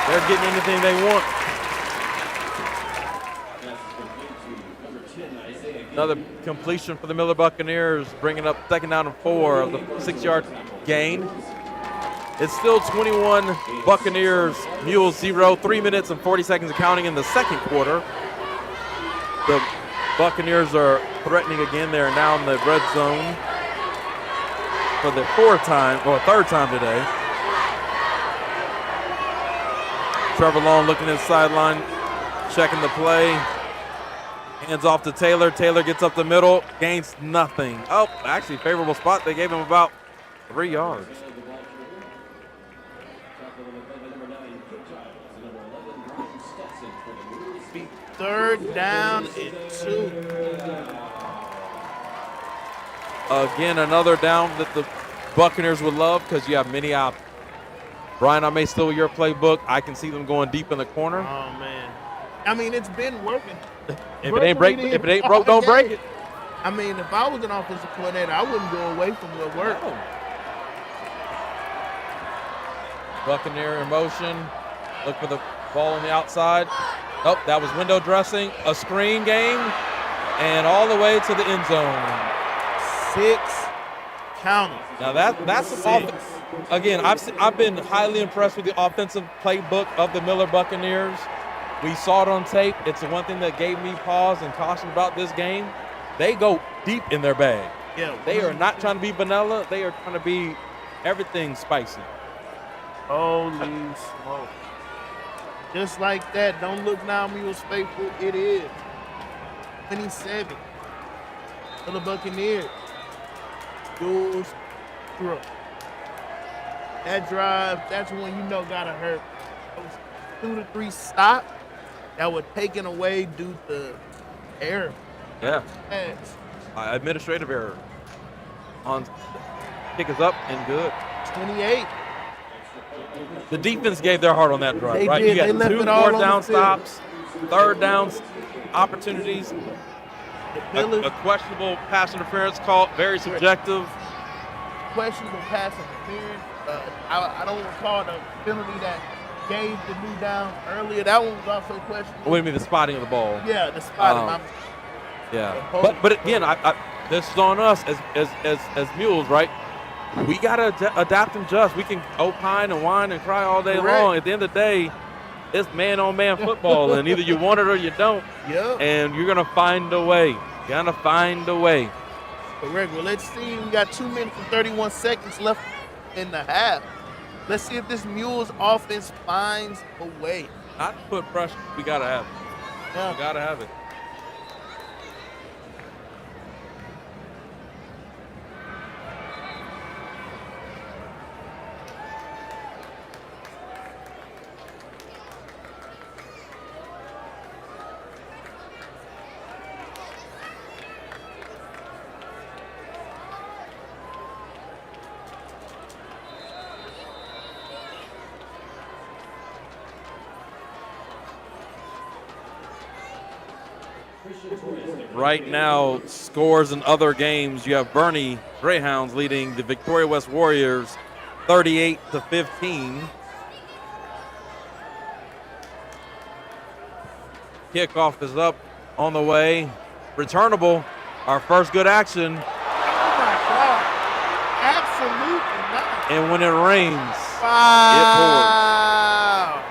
They're getting anything they want. Another completion for the Miller Buccaneers, bringing up 2nd down and 4 of the 6-yard gain. It's still 21 Buccaneers, Mules 0, 3 minutes and 40 seconds of counting in the second quarter. The Buccaneers are threatening again. They're now in the red zone for the 3rd time today. Trevor Long looking at the sideline, checking the play. Hands off to Taylor. Taylor gets up the middle, gains nothing. Oh, actually, favorable spot. They gave him about 3 yards. Third down and 2. Again, another down that the Buccaneers would love because you have many options. Brian, I may steal your playbook. I can see them going deep in the corner. Oh man, I mean it's been working. If it ain't broke, don't break it. I mean, if I was an offensive coordinator, I wouldn't go away from what worked. Oh. Buccaneer in motion. Look for the ball on the outside. Nope, that was window dressing. A screen game, and all the way to the end zone. 6 counting. Now that's some offense. Again, I've been highly impressed with the offensive playbook of the Miller Buccaneers. We saw it on tape. It's the one thing that gave me pause and caution about this game. They go deep in their bag. Yeah, They are not trying to be vanilla. They are trying to be everything spicy. Holy smoke. Just like that. Don't look now, Mules faithful. It is 27. for the Buccaneers. Mules through. That drive, that's when you know gotta hurt. It was 2 to 3 stops that were taken away due to error. Yeah. Pass. Administrative error. On kick is up and good. 28. The defense gave their heart on that drive, They right? did. You They got left 2 it all fourth on the down field. stops, third down opportunities. The Bills, A questionable pass interference call, very subjective. questionable pass interference. I don't recall the penalty that gave the new down earlier. That one was also questionable. What do you mean, the spotting of the ball? Yeah, the spot. Yeah, but again, this is on us as Mules, right? We gotta adapt and adjust. We can opine and whine and cry all day Correct. long. At the end of the day, it's man-on-man football, and either you want it or you don't. Yeah. And you're gonna find a way. Gonna find a way. Correct. Well, let's see. We got 2 minutes and 31 seconds left in the half. Let's see if this Mules offense finds a way. Not to put pressure. We gotta have it. Yeah. We gotta have it. Right now, scores in other games, you have Bernie Greyhounds leading the Victoria West Warriors 38-15. Kickoff is up on the way. Returnable, our first good action. Oh my God. Absolutely not. And when it rains, Wow.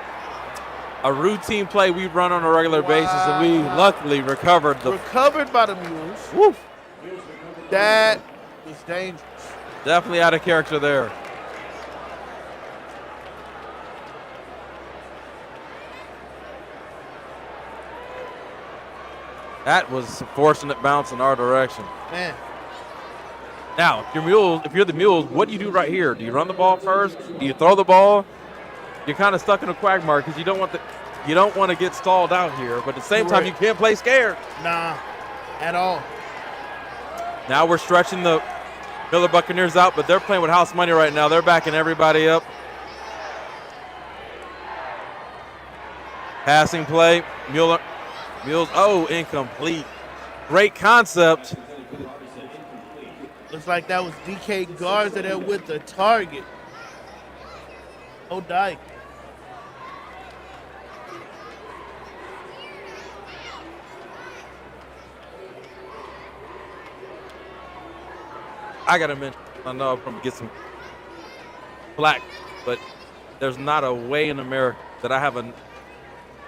a routine play we run on a regular basis, and we luckily recovered the. Recovered by the Mules. Woo, That is dangerous. definitely out of character there. That was a fortunate bounce in our direction. Man. Now, if you're the Mules, what do you do right here? Do you run the ball first? Do you throw the ball? You're kind of stuck in a quagmire because you don't want to get stalled out here, but at the same time you can't play scared. Nah, at all. Now we're stretching the Miller Buccaneers out, but they're playing with house money right now. They're backing everybody up. Passing play, Mules, incomplete. Great concept. Looks like that was DK Garza there with the target. No Dyke. I gotta mention, I know I'm gonna get some flack, but there's not a way in America that I have a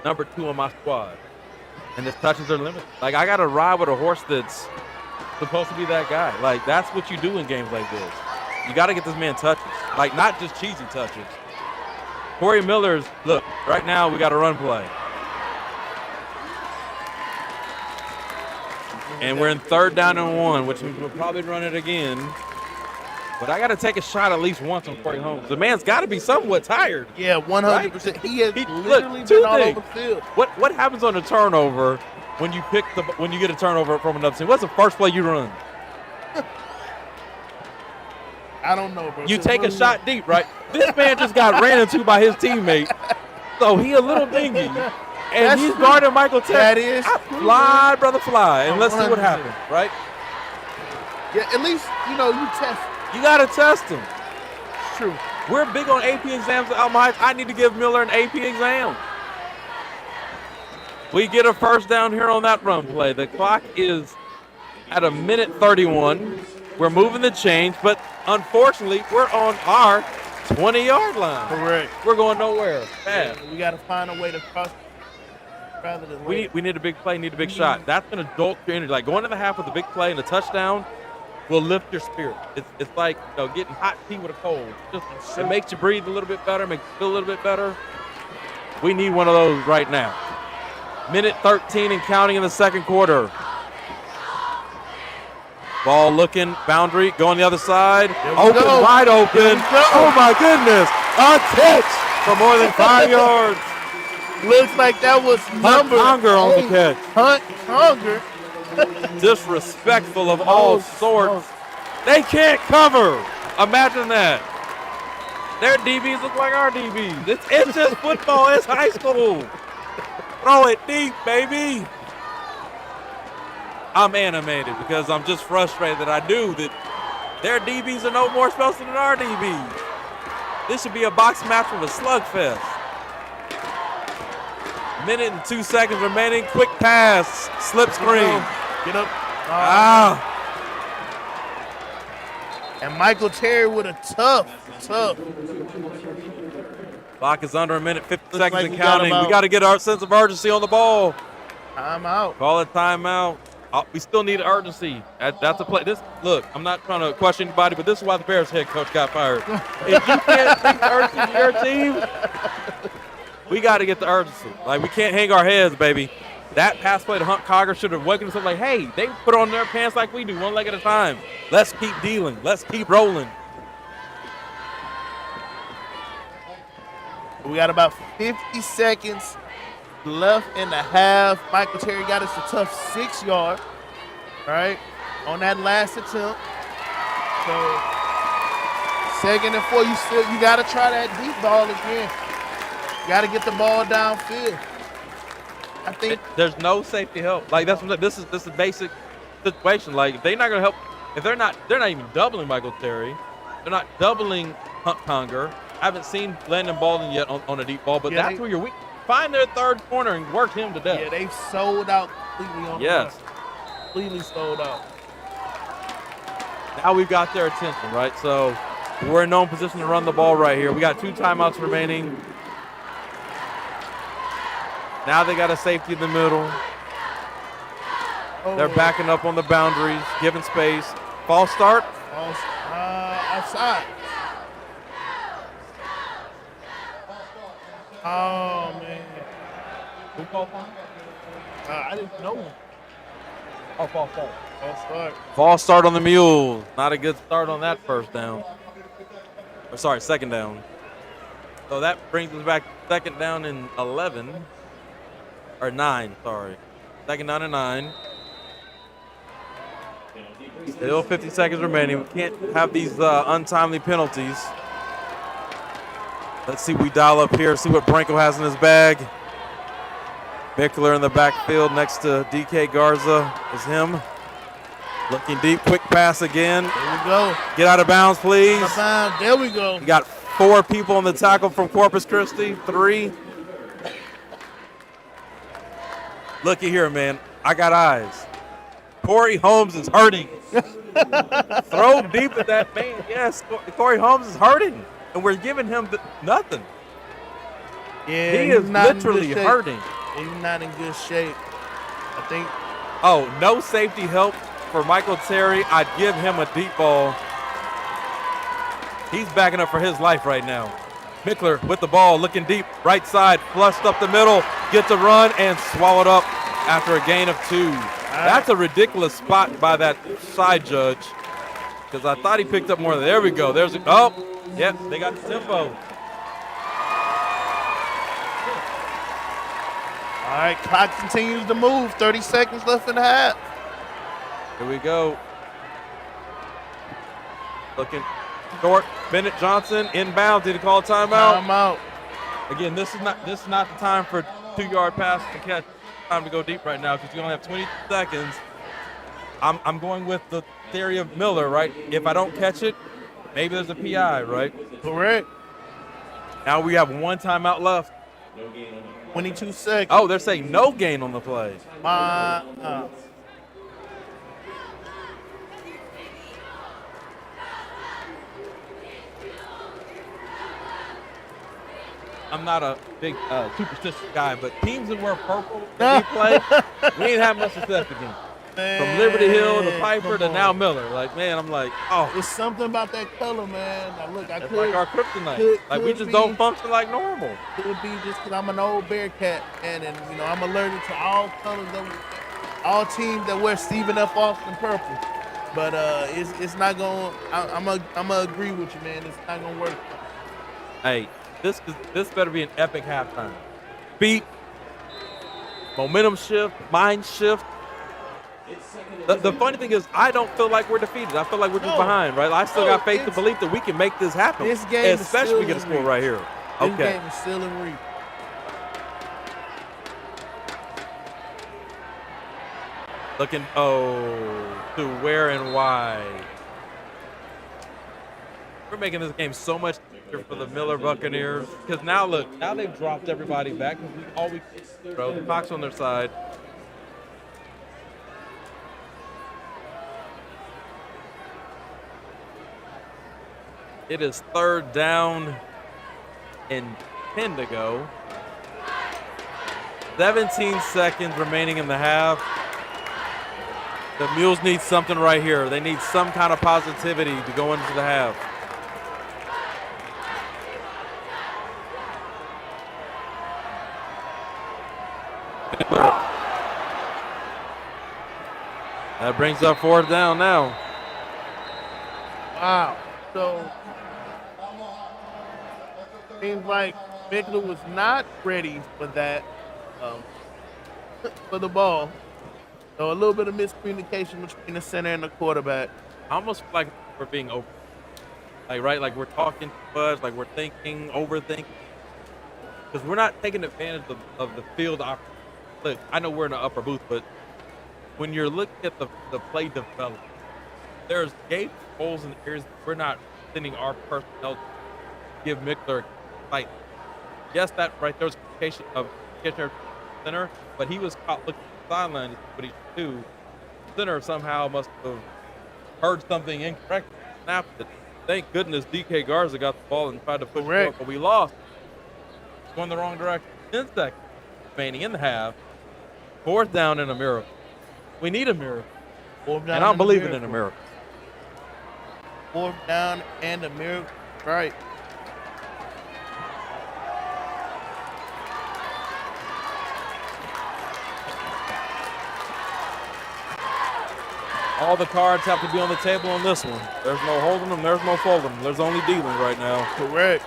number 2 on my squad, and his touches are limited. Like, I gotta ride with a horse that's supposed to be that guy. Like, that's what you do in games like this. You gotta get this man touches, like not just cheesy touches. Corey Miller's, look, right now we got a run play. And we're in 3rd down and 1, which means we'll probably run it again. But I got to take a shot at least once on Corey Holmes. The man's got to be somewhat tired. Yeah, 100%. Right? He has literally look, been all over the field. What happens on a turnover when you get a turnover from another team? What's the first play you run? I don't know, bro. You take a shot deep, right? This man just got ran into by his teammate, so he a little dingy. And That's he's true. guarding Michael Tech. That is true, Fly, brother, fly. And let's see what 100%. happens, right? Yeah, at least, you know, you test. You got to test him. It's true. We're big on AP exams at Alma Heights. I need to give Miller an AP exam. We get a first down here on that run play. The clock is at 1:31. We're moving the chains, but unfortunately, we're on our 20-yard line. Correct. We're going nowhere. Fast. We got to find a way to cross rather than We need a big play, need a big shot. That's going to jolt your energy. Like, going to the half with a big play and a touchdown will lift your spirit. It's like, you know, getting hot tea with a cold. It makes you breathe a little bit better, makes you feel a little bit better. We need one of those right now. 1:13 and counting in the second quarter. Ball looking, boundary, going the other side. There we Open, go. wide There open. we go. Oh my goodness. A catch for more than 5 yards. Looks like that was number Conger on the 8. catch. Hunt Conger. Disrespectful of all sorts. They can't cover. Imagine that. Their DBs look like our DBs. It's just football. It's high school. Throw it deep, baby. I'm animated because I'm just frustrated that I knew that their DBs are no more special than our DBs. This should be a box match with a slugfest. Minute and 2 seconds remaining. Quick pass. Slip screen. Get up. And Michael Terry with a tough. Clock is under a minute, 50 Looks seconds like and we got counting. about- We got to get our sense of urgency on the ball. Timeout. Call it timeout. We still need urgency. That's a play. Look, I'm not trying to question anybody, but this is why the Bears head coach got fired. If you can't bring urgency to your team, we got to get the urgency. Like, we can't hang our heads, baby. That pass play to Hunt Conger should have woken us up like, hey, they put on their pants like we do, one leg at a time. Let's keep dealing. Let's keep rolling. We got about 50 seconds left in the half. Michael Terry got us a tough 6 yard, right, on that last attempt. So 2nd and 4, you got to try that deep ball again. You got to get the ball downfield. I think there's no safety help. Like this is a basic situation. Like if they're not gonna help, if they're not even doubling Michael Terry, they're not doubling Hunt Conger. I haven't seen Landon Baldwin yet on a deep ball, but that's where you're weak. Find their third corner and work him to death. Yeah, they've sold out completely on the run. Completely sold out. Now we've got their attention, right? So we're in no position to run the ball right here. We got 2 timeouts remaining. Now they got a safety in the middle. They're backing up on the boundaries, giving space. False start. Outside. Oh, man. Who called I didn't know. Oh, false start. False start. False start on the Mules. Not a good start on that first down. Or sorry, second down. So that brings us back 2nd down and 11. Or 9, sorry. 2nd down and 9. Still 50 seconds remaining. We can't have these untimely penalties. Let's see, we dial up here, see what Branko has in his bag. Bickler in the backfield next to DK Garza is him. Looking deep, quick pass again. There we go. Get out of bounds, please. Out of bounds. There we go. We got 4 people on the tackle from Corpus Christi, 3. Looky here, man. I got eyes. Corey Holmes is hurting. Throw deep at that man. Yes, Corey Holmes is hurting, and we're giving him nothing. Yeah, he is literally hurting. He's not in good shape. I think. Oh, no safety help for Michael Terry. I'd give him a deep ball. He's backing up for his life right now. Mickler with the ball, looking deep, right side, flushed up the middle, gets a run and swallowed up after a gain of 2. That's a ridiculous spot by that side judge because I thought he picked up more. There we go. There's oh, yep, they got the tempo. All right, clock continues to move. 30 seconds left in the half. Here we go. Looking short. Bennett Johnson inbound. Did he call a timeout? Timeout. Again, this is not the time for 2-yard pass to catch. Time to go deep right now because you only have 20 seconds. I'm going with the theory of Miller, right? If I don't catch it, maybe there's a PI, right? Correct. Now we have 1 timeout left. 22 seconds. Oh, they're saying no gain on the play. I'm not a big superstitious guy, but teams that wear purple that we play, we ain't have much success against. From Liberty Hill to Piper to now Miller. Like, man, I'm like, oh. It's something about that color, man. Now, look, It's like our kryptonite. Like, we just don't function like normal. Could be just because I'm an old Bearcat, and you know, I'm allergic to all colors, all teams that wear Stephen F. Austin purple. But it's not going. I'm gonna agree with you, man. It's not gonna work. Hey, this better be an epic halftime. Beat, momentum shift, mind shift. The funny thing is, I don't feel like we're defeated. I feel like we're just behind, right? I still got faith and belief that we can make this happen. This game especially if we get a score right here. This game is still in reach. Looking, to where and why. We're making this game so much easier for the Miller Buccaneers. Because now, look, now they've dropped everybody back. The clock's on their side. It is 3rd down and 10 to go. 17 seconds remaining in the half. The Mules need something right here. They need some kind of positivity to go into the half. That brings up 4th down now. Wow. So, seems like Bickler was not ready for that, for the ball. So a little bit of miscommunication between the center and the quarterback. I almost feel like we're being over. Like we're talking too much, like we're thinking, overthinking. Because we're not taking advantage of the field opportunity. Look, I know we're in the upper booth, but when you're looking at the play development, there's gaping holes in areas we're not sending our personnel to give Mickler fight. Yes, that right there was communication of Kitchener center, but he was caught looking at the sideline, but he too. Center somehow must have heard something incorrect, snapped it. Thank goodness DK Garza got the ball and tried to push it, but we lost. It's going the wrong direction. 10 seconds remaining in the half. 4th down and a miracle. We need a miracle. And I'm believing in a miracle. 4th down and a miracle. Right. All the cards have to be on the table on this one. There's no holding them. There's no folding them. There's only dealing right now. Correct.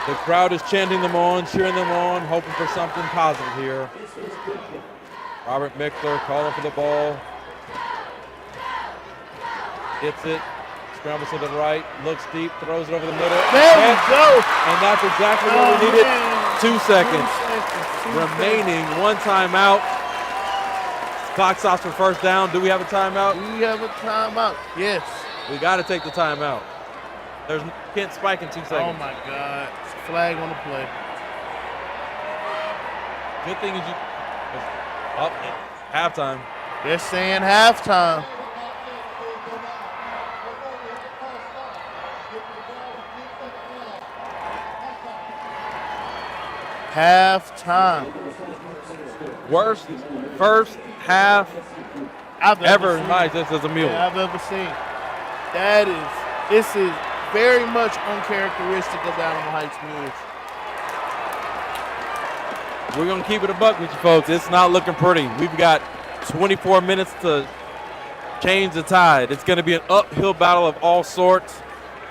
The crowd is chanting them on, cheering them on, hoping for something positive here. Robert Mickler calling for the ball. Gets it. Scrambles to the right. Looks deep. Throws it over the middle. There we go. And that's exactly what we needed. 2 seconds remaining. 1 timeout. Clock stops for 1st down. Do we have a timeout? We have a timeout. Yes. We got to take the timeout. There's can't spike in 2 seconds. Oh my God. Flag on the play. Good thing is you up halftime. They're saying halftime. Halftime. Worst first half ever in my existence as a Mule. I've ever seen. This is very much uncharacteristic of the Alamo Heights Mules. We're going to keep it a buck with you folks. It's not looking pretty. We've got 24 minutes to change the tide. It's going to be an uphill battle of all sorts.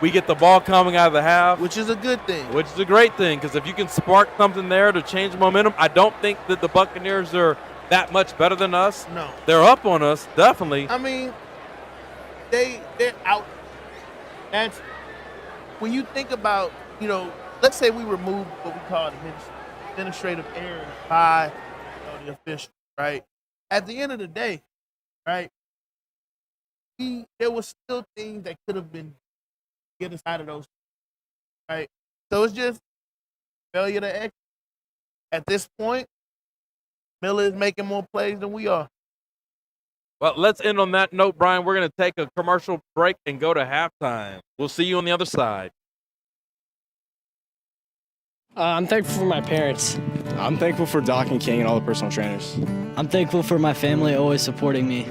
We get the ball coming out of the half. Which is a good thing. Which is a great thing, because if you can spark something there to change momentum, I don't think that the Buccaneers are that much better than us. No. They're up on us, definitely. I mean, they're out. That's when you think about, let's say we remove what we call administrative errors by the official, right? At the end of the day, right, there was still things that could have been get us out of those, right? So it's just failure to execute. At this point, Miller is making more plays than we are. Well, let's end on that note, Brian. We're going to take a commercial break and go to halftime. We'll see you on the other side. I'm thankful for my parents. I'm thankful for Doc and King and all the personal trainers. I'm thankful for my family always supporting me.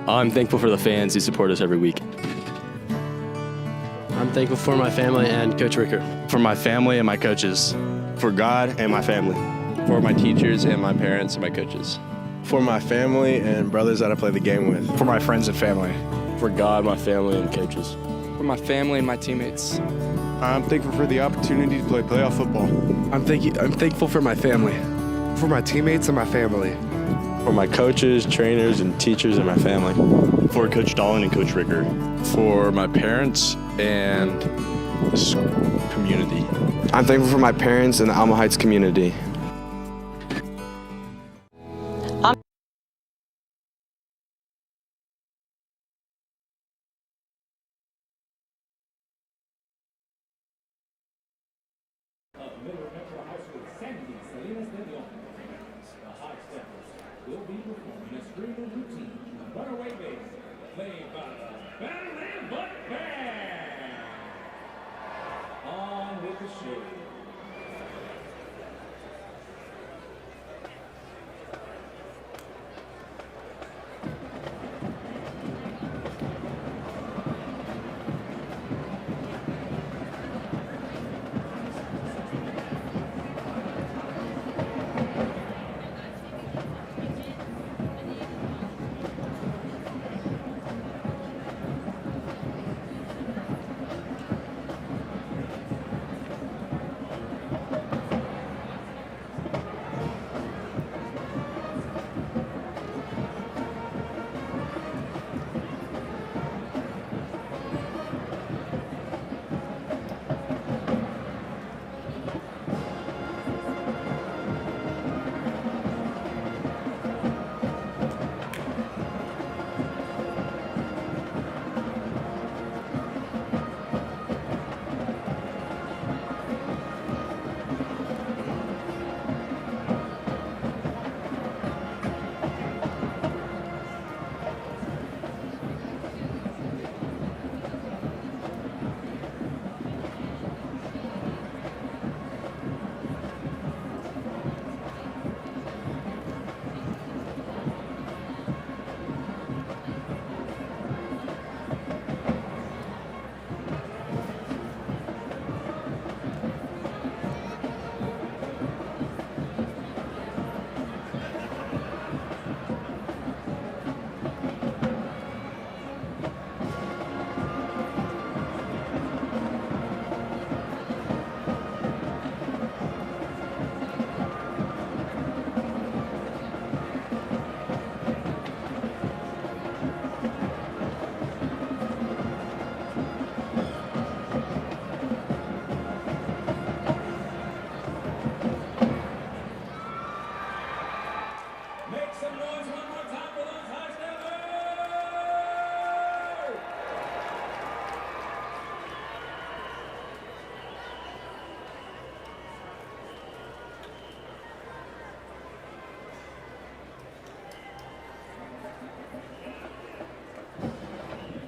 I'm thankful for the fans who support us every week. I'm thankful for my family and Coach Ricker. For my family and my coaches. For God and my family. For my teachers and my parents and my coaches. For my family and brothers that I play the game with. For my friends and family. For God, my family, and coaches. For my family and my teammates. I'm thankful for the opportunity to play playoff football. I'm thankful for my family. For my teammates and my family. For my coaches, trainers, and teachers and my family. For Coach Dahlin and Coach Ricker. For my parents and the school community. I'm thankful for my parents and the Alamo Heights community. Will be performing a screamer routine, runaway base, played by the Battling Butt Band. On with the show.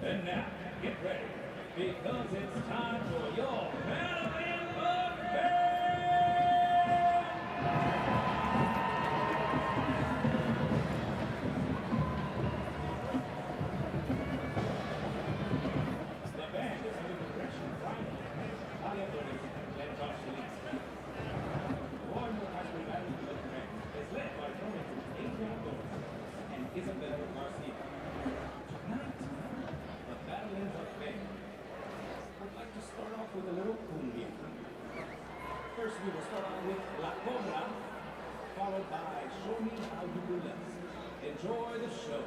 And now, get ready, because it's time for your Battling Butt Band! The band is under direction Friday. Led by Shalice. The Royal High School Battling Butt Band is led by Commentators Adrian Dorris and Isabella Garcia. Tonight, the Battling Butt Band. I'd like to start off with a little cumbia. First, we will start off with La Cobra, followed by Show Me How You Do This. Enjoy the show.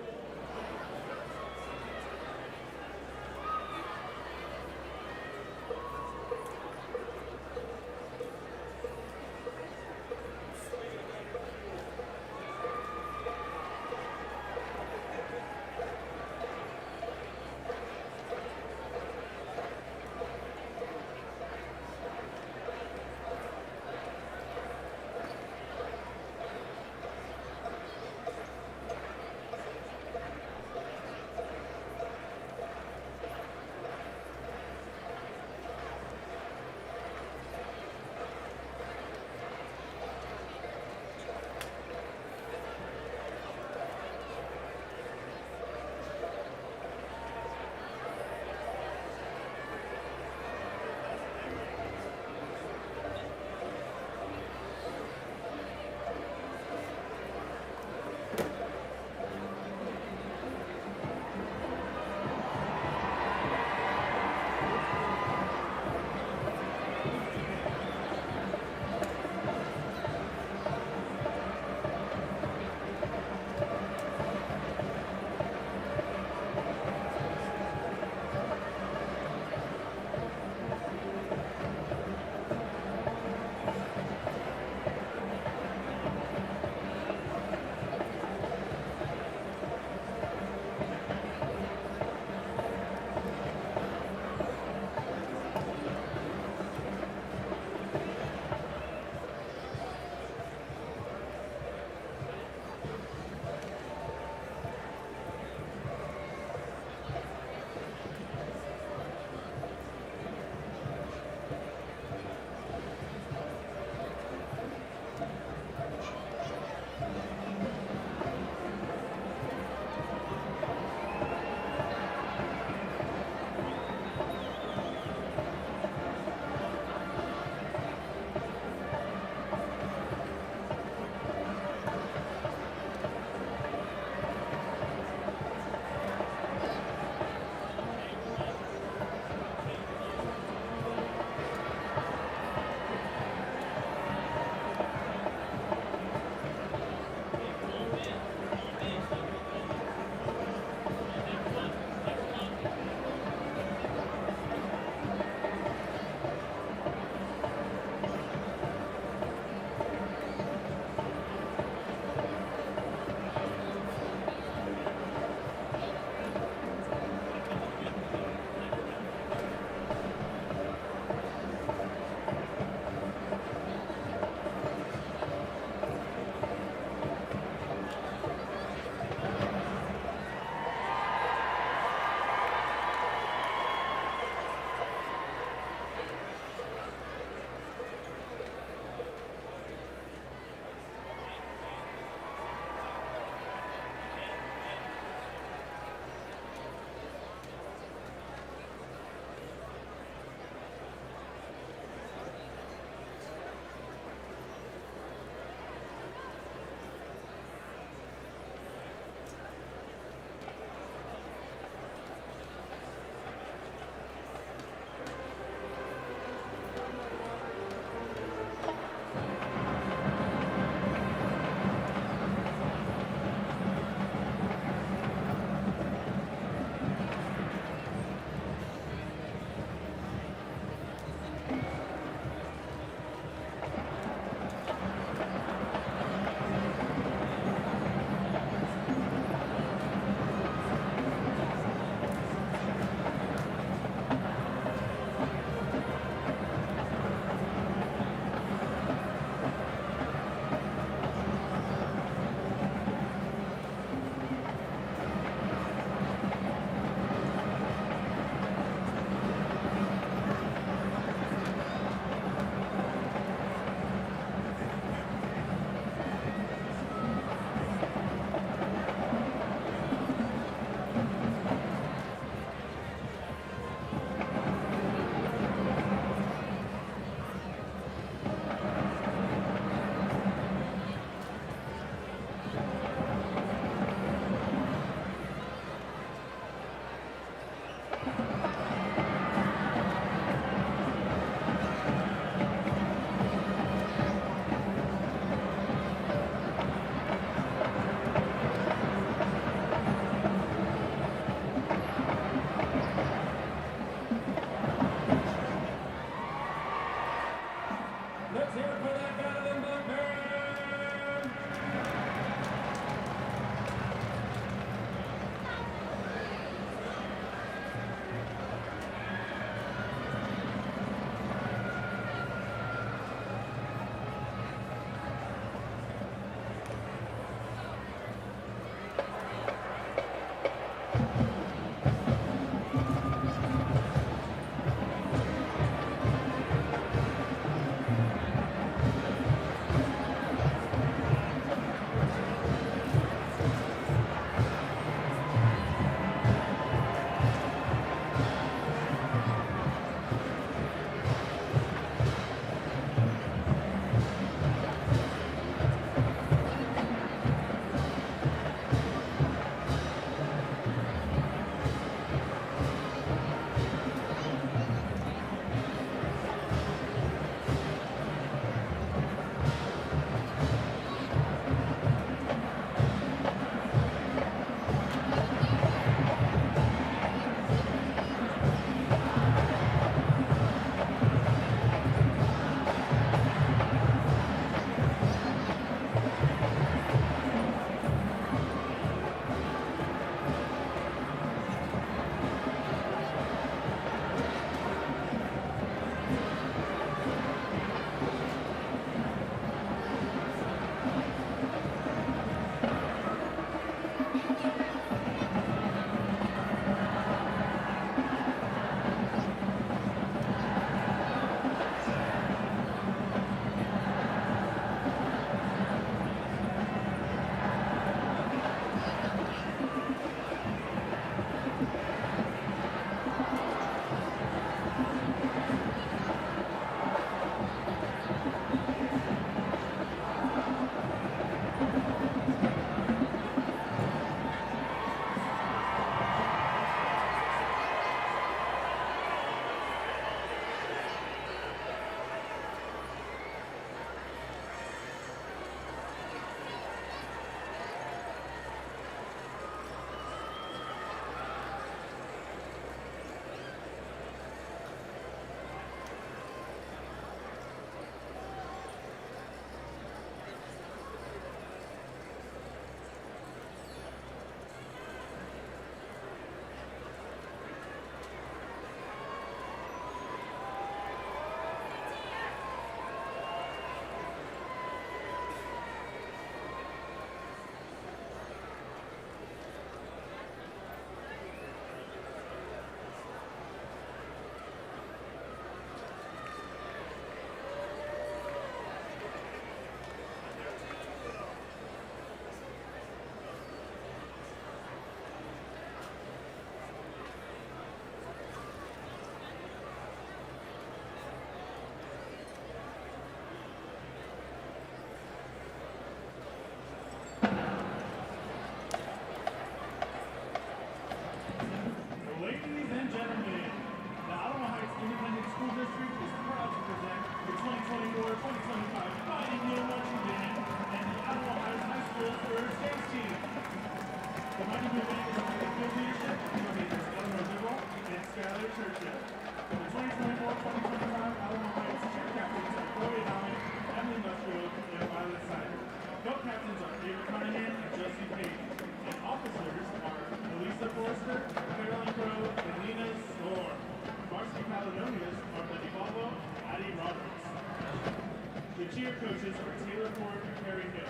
cheer coaches are Taylor Ford and Carrie Hill.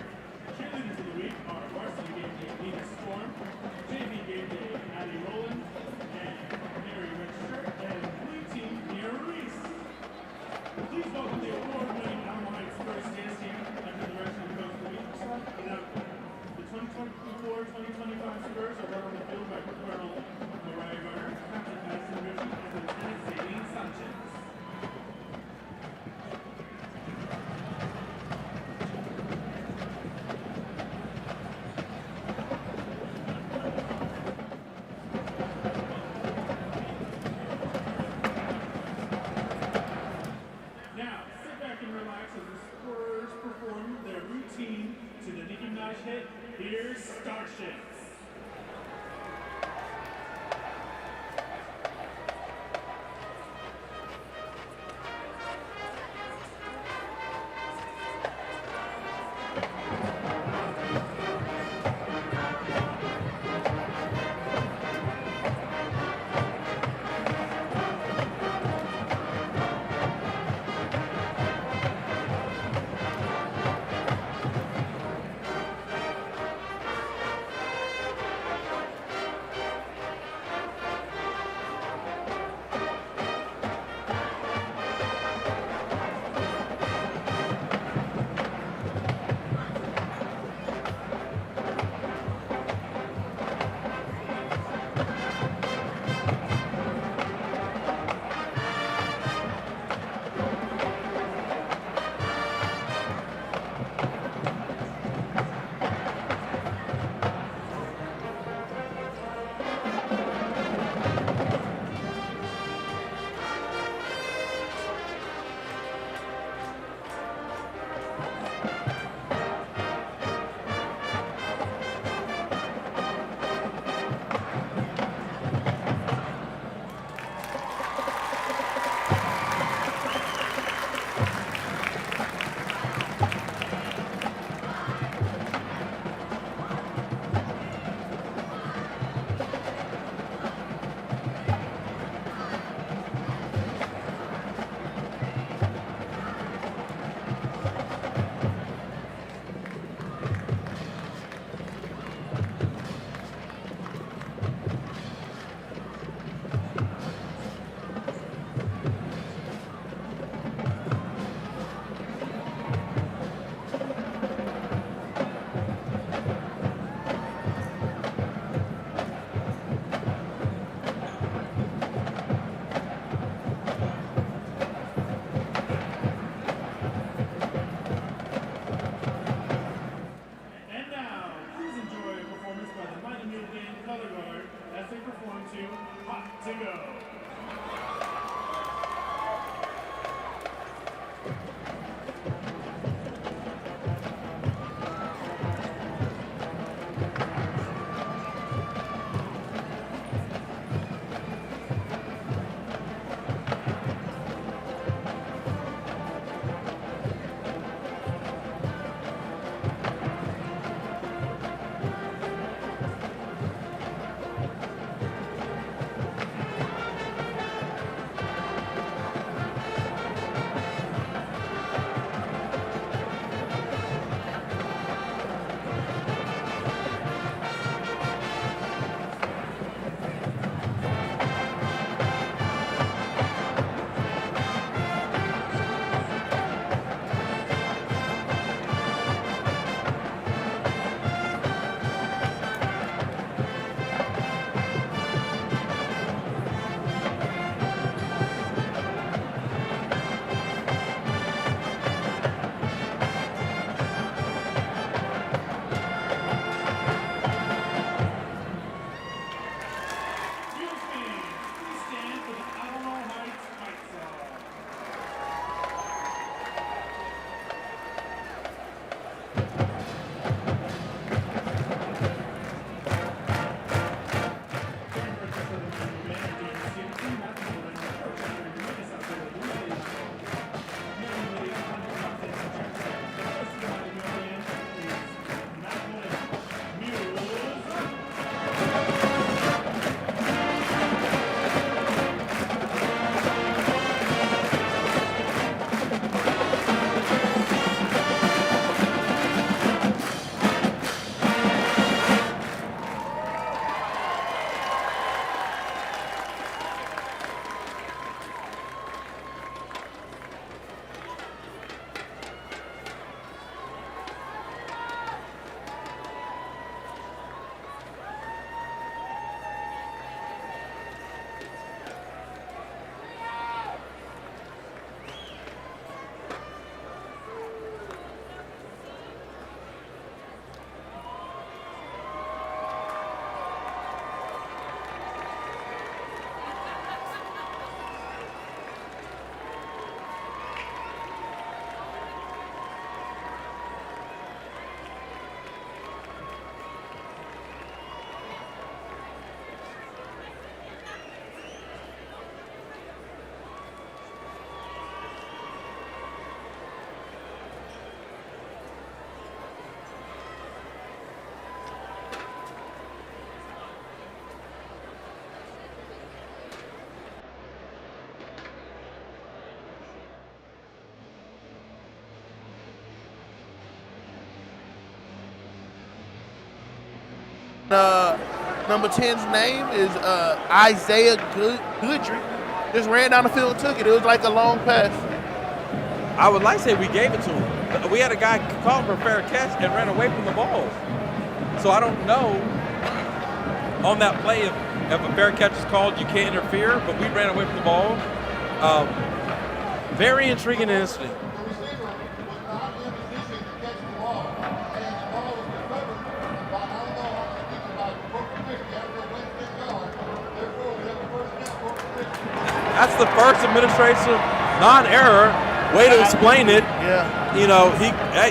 Cheerleaders of the week are varsity game day Nina Storm, JV game day Addie Rowland, and Mary Redshirt, and blue team Mia Reese. Please welcome the award-winning Alamo Heights first dance team under the direction of Coach Louise. The 2024-2025 Spurs are run on the field by Colonel Mariah Garner, Captain Madison Ritchie, and Lieutenant Zaylene Sanchez. Now, sit back and relax as the Spurs perform their routine to the Nicki Minaj hit, Here's Starships. Number 10's name is Isaiah Goodrick. Just ran down the field and took it. It was like a long pass. I would like to say we gave it to him. We had a guy called for a fair catch and ran away from the ball. So I don't know on that play if a fair catch is called, you can't interfere, but we ran away from the ball. Very intriguing and interesting. That's the first administration non-error. Way to explain it. Yeah. You know,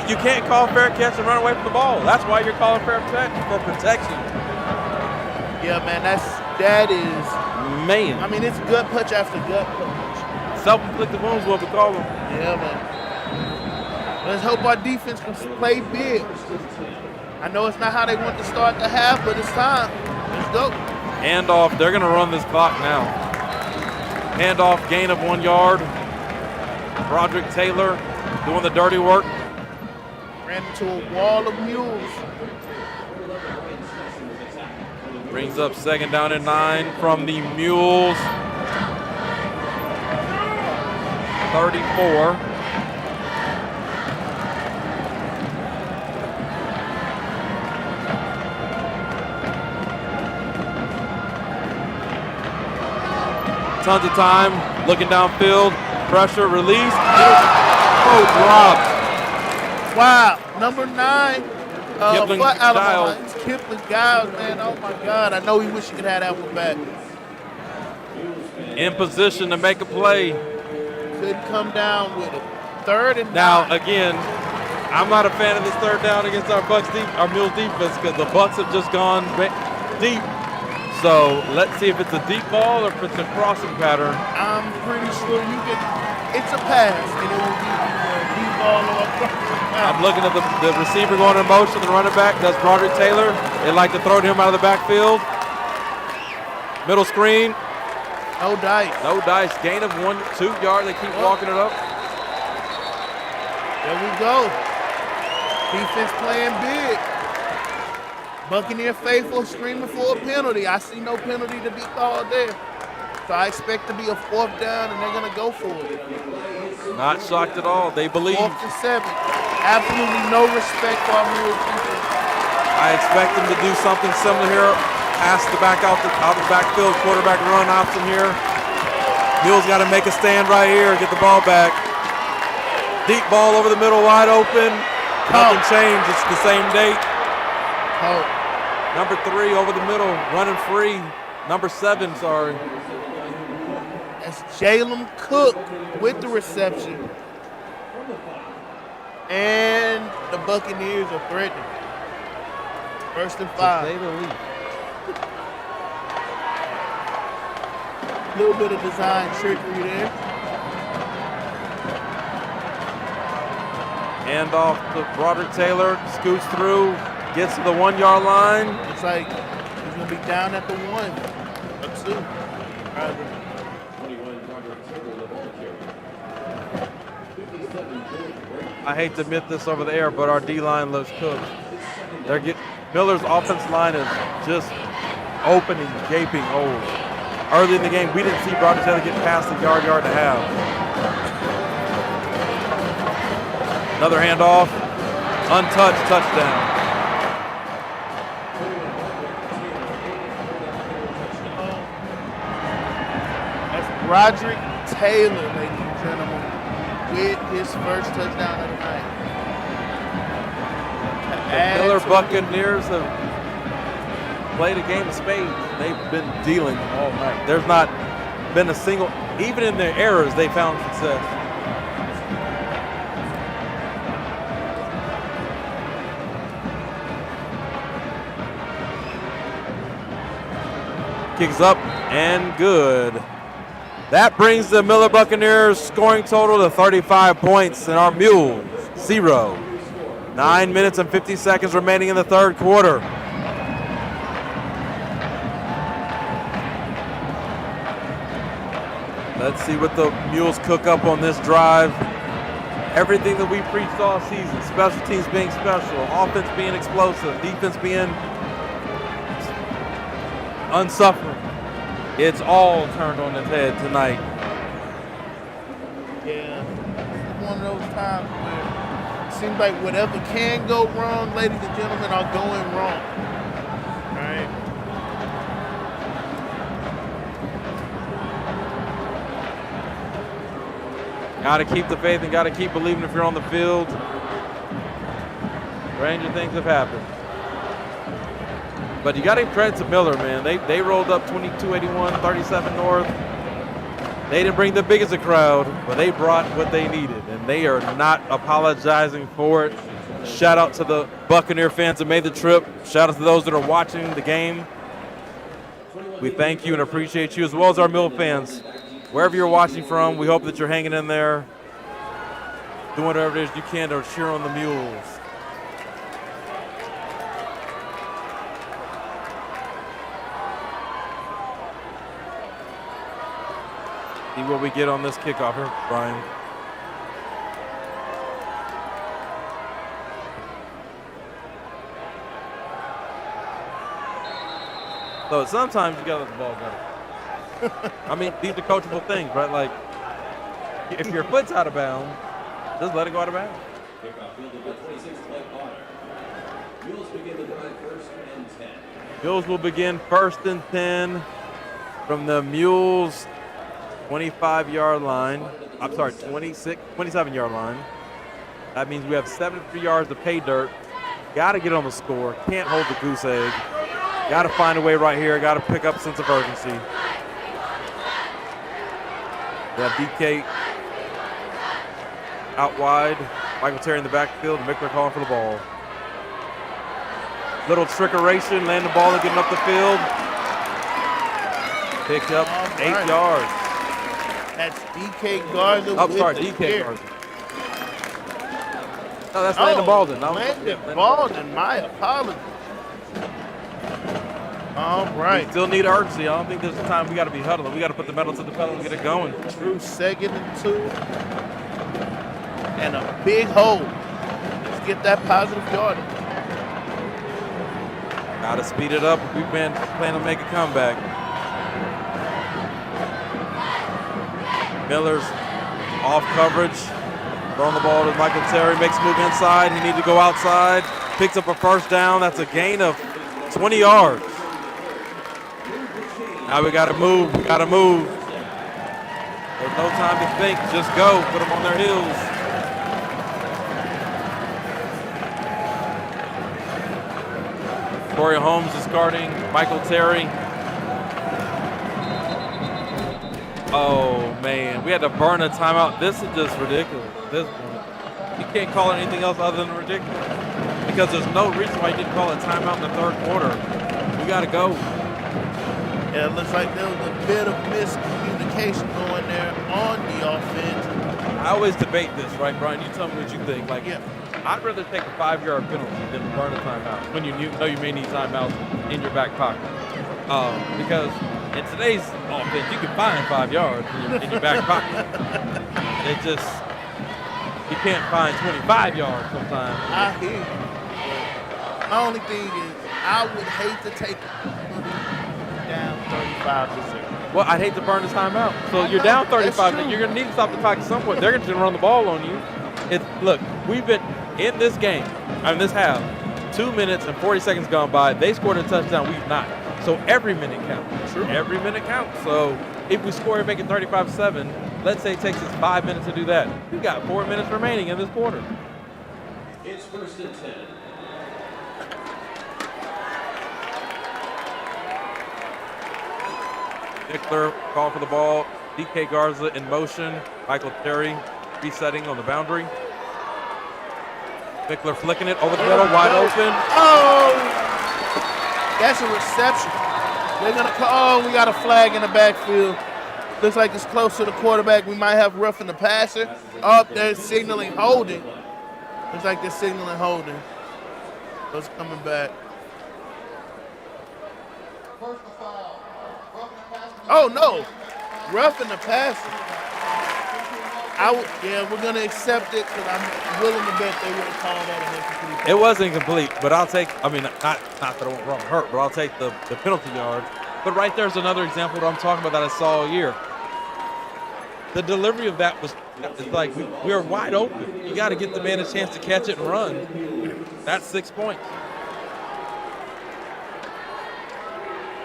you can't call fair catch and run away from the ball. That's why you're calling fair catch, for protection. Yeah, man, that is. Man. I mean, it's gut punch after gut punch. Self-inflicted wounds, what we call them. Yeah, man. Let's hope our defense can play big. I know it's not how they want to start the half, but it's time. Let's go. Handoff. They're going to run this clock now. Handoff, gain of 1 yard. Broderick Taylor doing the dirty work. Ran into a wall of Mules. Brings up 2nd down and 9 from the Mules. 34. Tons of time, looking downfield, pressure, release. Oh, dropped. Wow, number 9 Kipling for Alamo Giles. Heights. Kipling Giles, man, oh my God. I know he wish he could have that one back. In position to make a play. Couldn't come down with it. 3rd and 9. Now, again, I'm not a fan of this 3rd down against our Mules defense because the Bucks have just gone deep. So let's see if it's a deep ball or if it's a crossing pattern. I'm pretty sure it's a pass, and it will be a deep ball or a crossing pass. I'm looking at the receiver going in motion, the running back, that's Broderick Taylor. They like to throw to him out of the backfield. Middle screen. No dice. No dice. Gain of 2 yards. They keep walking it up. There we go. Defense playing big. Buccaneer faithful screaming for a penalty. I see no penalty to be called there. So I expect to be a 4th down, and they're going to go for it. Not shocked at all. They believe. 4th and 7. Absolutely no respect for our Mules defense. I expect them to do something similar here. Pass the back out the backfield, quarterback run option here. Mules got to make a stand right here, get the ball back. Deep ball over the middle, wide open. Nothing changed. It's the same date. Number 3 over the middle, running free. Number 7, sorry. That's Jalen Cook with the reception. And the Buccaneers are threatening. 1st and 5. A little bit of design trickery there. Hand off to Broderick Taylor, scoots through, gets to the 1 yard line. Looks like he's going to be down at the 1 or 2. I hate to admit this over the air, but our D-line looks cooked. Miller's offense line is just opening, gaping holes. Early in the game, we didn't see Broderick Taylor get past the yard and a half. Another handoff, untouched touchdown. That's Broderick Taylor, ladies and gentlemen, with his first touchdown of the night. The Miller Buccaneers have played a game of spades. They've been dealing all night. There's not been a single, even in their errors, they found success. Kicks up and good. That brings the Miller Buccaneers scoring total to 35 points and our Mules 0. 9 minutes and 50 seconds remaining in the 3rd quarter. Let's see what the Mules cook up on this drive. Everything that we preached all season, special teams being special, offense being explosive, defense being unsuffering. It's all turned on its head tonight. Yeah, it's one of those times where it seems like whatever can go wrong, ladies and gentlemen, are going wrong. All right. Got to keep the faith and got to keep believing if you're on the field. Stranger things have happened. But you got to give credit to Miller, man. They rolled up 22-81, 37 North. They didn't bring the biggest of crowd, but they brought what they needed, and they are not apologizing for it. Shout out to the Buccaneer fans that made the trip. Shout out to those that are watching the game. We thank you and appreciate you, as well as our Mule fans. Wherever you're watching from, we hope that you're hanging in there, doing whatever it is you can to cheer on the Mules. See what we get on this kickoff here, Brian. So sometimes you gotta let the ball go. I mean, these are coachable things, right? Like, if your foot's out of bounds, just let it go out of bounds. Kickoff fielded by 26 play clock. Mules begin the drive first and 10. Mules will begin 1st and 10 from the Mules 25-yard line. I'm sorry, 27-yard line. That means we have 73 yards to pay dirt. Got to get on the score. Can't hold the goose egg. Got to find a way right here. Got to pick up a sense of urgency. We have DK out wide. Michael Terry in the backfield. Mickler calling for the ball. Little trickeration, landing the ball and getting up the field. Picked up 8 yards. That's DK Garza. Oh, sorry, DK Garza. No, that's Landon Baldwin. No, Landon Baldwin, my apologies. All right. We still need urgency. I don't think there's a time we got to be huddling. We got to put the metal to the pedal and get it going. True 2nd and 2. And a big hole. Let's get that positive yardage. Got to speed it up. We've been planning to make a comeback. Miller's off coverage. Throwing the ball to Michael Terry. Makes a move inside. He needs to go outside. Picks up a 1st down. That's a gain of 20 yards. Now we got to move. We got to move. There's no time to think. Just go. Put them on their heels. Corey Holmes is guarding Michael Terry. Oh, man. We had to burn a timeout. This is just ridiculous. This point. You can't call it anything else other than ridiculous. Because there's no reason why you didn't call a timeout in the 3rd quarter. We got to go. Yeah, it looks like there was a bit of miscommunication going there on the offense. I always debate this, right, Brian? You tell me what you think. Like, yeah. I'd rather take a 5-yard penalty than burn a timeout when you know you may need timeouts in your back pocket. Because in today's offense, you can find 5 yards in your back pocket. It just, you can't find 25 yards sometimes. I hear you. My only thing is, I would hate to take down 35%. Well, I'd hate to burn the timeout. So you're down 35. You're going to need to stop the clock at some point. They're going to run the ball on you. Look, we've been in this game, in this half, 2 minutes and 40 seconds gone by. They scored a touchdown. We've not. So every minute counts. True. Every minute counts. So if we score and make it 35-7, let's say it takes us 5 minutes to do that. We've got 4 minutes remaining in this quarter. It's 1st and 10. Mickler call for the ball. DK Garza in motion. Michael Terry resetting on the boundary. Mickler flicking it over the middle, wide open. Oh! That's a reception. They're going to call, we got a flag in the backfield. Looks like it's close to the quarterback. We might have roughing the passer. Up there signaling holding. Looks like they're signaling holding. So it's coming back. Oh, no. Roughing the passer. Yeah, we're going to accept it because I'm willing to bet they would have called that an incomplete. It was incomplete, but I'll take, I mean, not that it won't hurt, but I'll take the penalty yard But right there's another example of what I'm talking about that I saw all year. The delivery of that was like we were wide open. You got to get the man a chance to catch it and run. That's 6 points.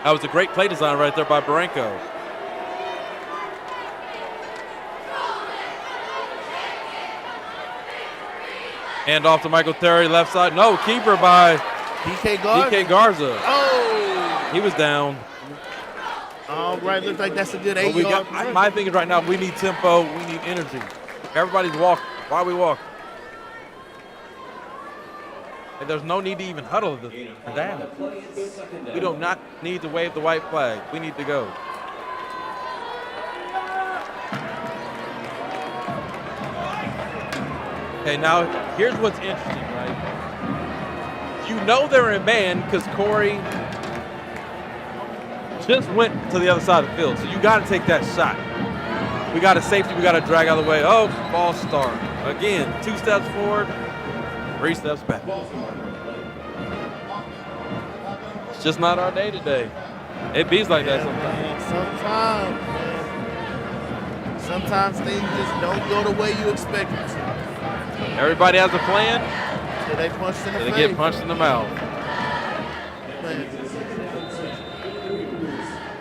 That was a great play design right there by Baranko. Hand off to Michael Terry, left side. No, keeper by DK Garza. Oh! He was down. All right, looks like that's a good 8-yard. My thing is right now, we need tempo, we need energy. Everybody's walking. Why are we walking? And there's no need to even huddle this down. We do not need to wave the white flag. We need to go. Okay, now here's what's interesting, right? You know they're in man because Corey just went to the other side of the field, so you got to take that shot. We got a safety, we got to drag out of the way. Oh, false start. Again, 2 steps forward, 3 steps back. It's just not our day today. It beats like that sometimes. Sometimes, man. Sometimes things just don't go the way you expect it to. Everybody has a plan. So they punched in the face. They get punched in the mouth.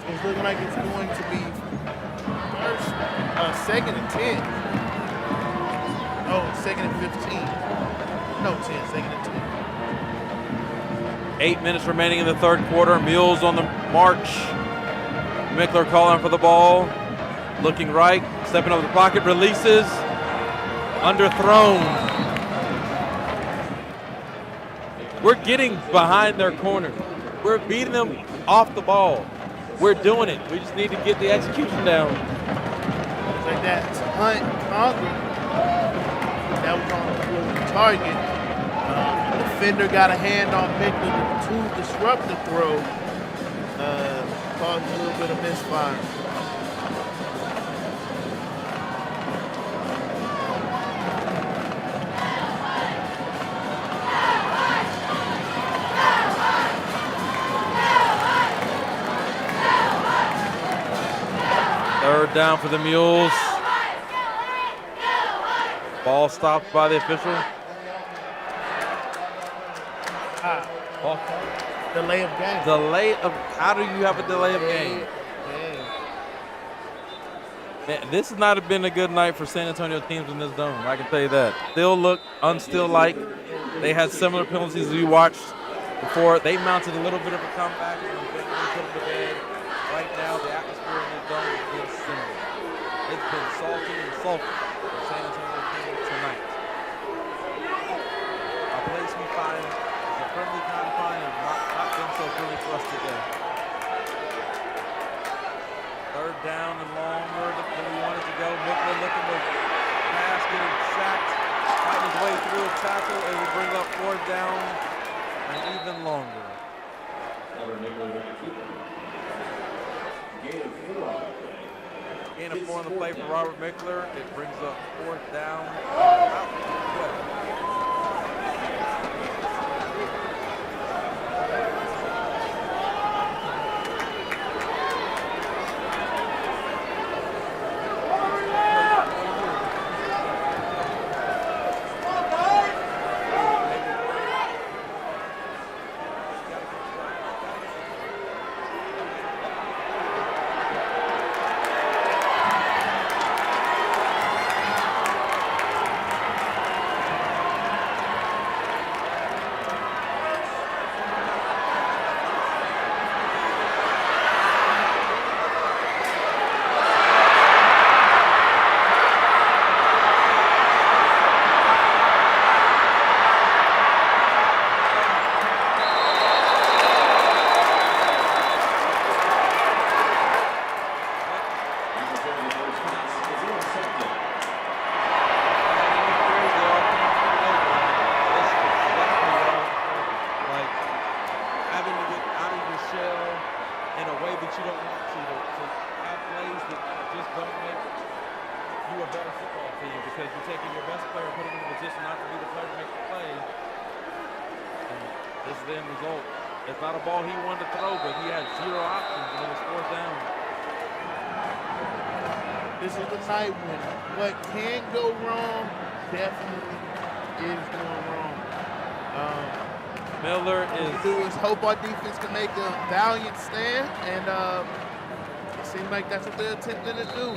It's looking like it's going to be second and 10. Oh, second and 15. No, 10, second and 10. 8 minutes remaining in the third quarter. Mules on the march. Mickler calling for the ball. Looking right, stepping over the pocket, releases. Underthrown. We're getting behind their corner. We're beating them off the ball. We're doing it. We just need to get the execution down. Like that, punt, Congress. That was on the target. The defender got a hand on Mickler to disrupt the throw. Caused a little bit of misfire. Third down for the Mules. Ball stopped by the official. Delay of game. Delay of, how do you have a delay of game? Man, this has not been a good night for San Antonio teams in this dome, I can tell you that. Still look unstill-like. They had similar penalties as we watched before. They mounted a little bit of a comeback and put them to bed. Right now, the atmosphere in this dome has been similar. It's been salty and sulky for San Antonio teams tonight. A place we find is a friendly confine and not been so friendly for us today. Third down and longer than we wanted to go. Mickler looking to pass, getting sacked, fighting his way through a tackle, and we bring up fourth down and even longer. Gain of 4 on the play for Robert Mickler. It brings up fourth down. This is the end result. It's not a ball he wanted to throw, but he had 0 options, and it was 4th down. This is the night when what can go wrong definitely is going wrong. Miller What we do is hope our defense can make a valiant stand, and it seems like that's what they're attempting to do.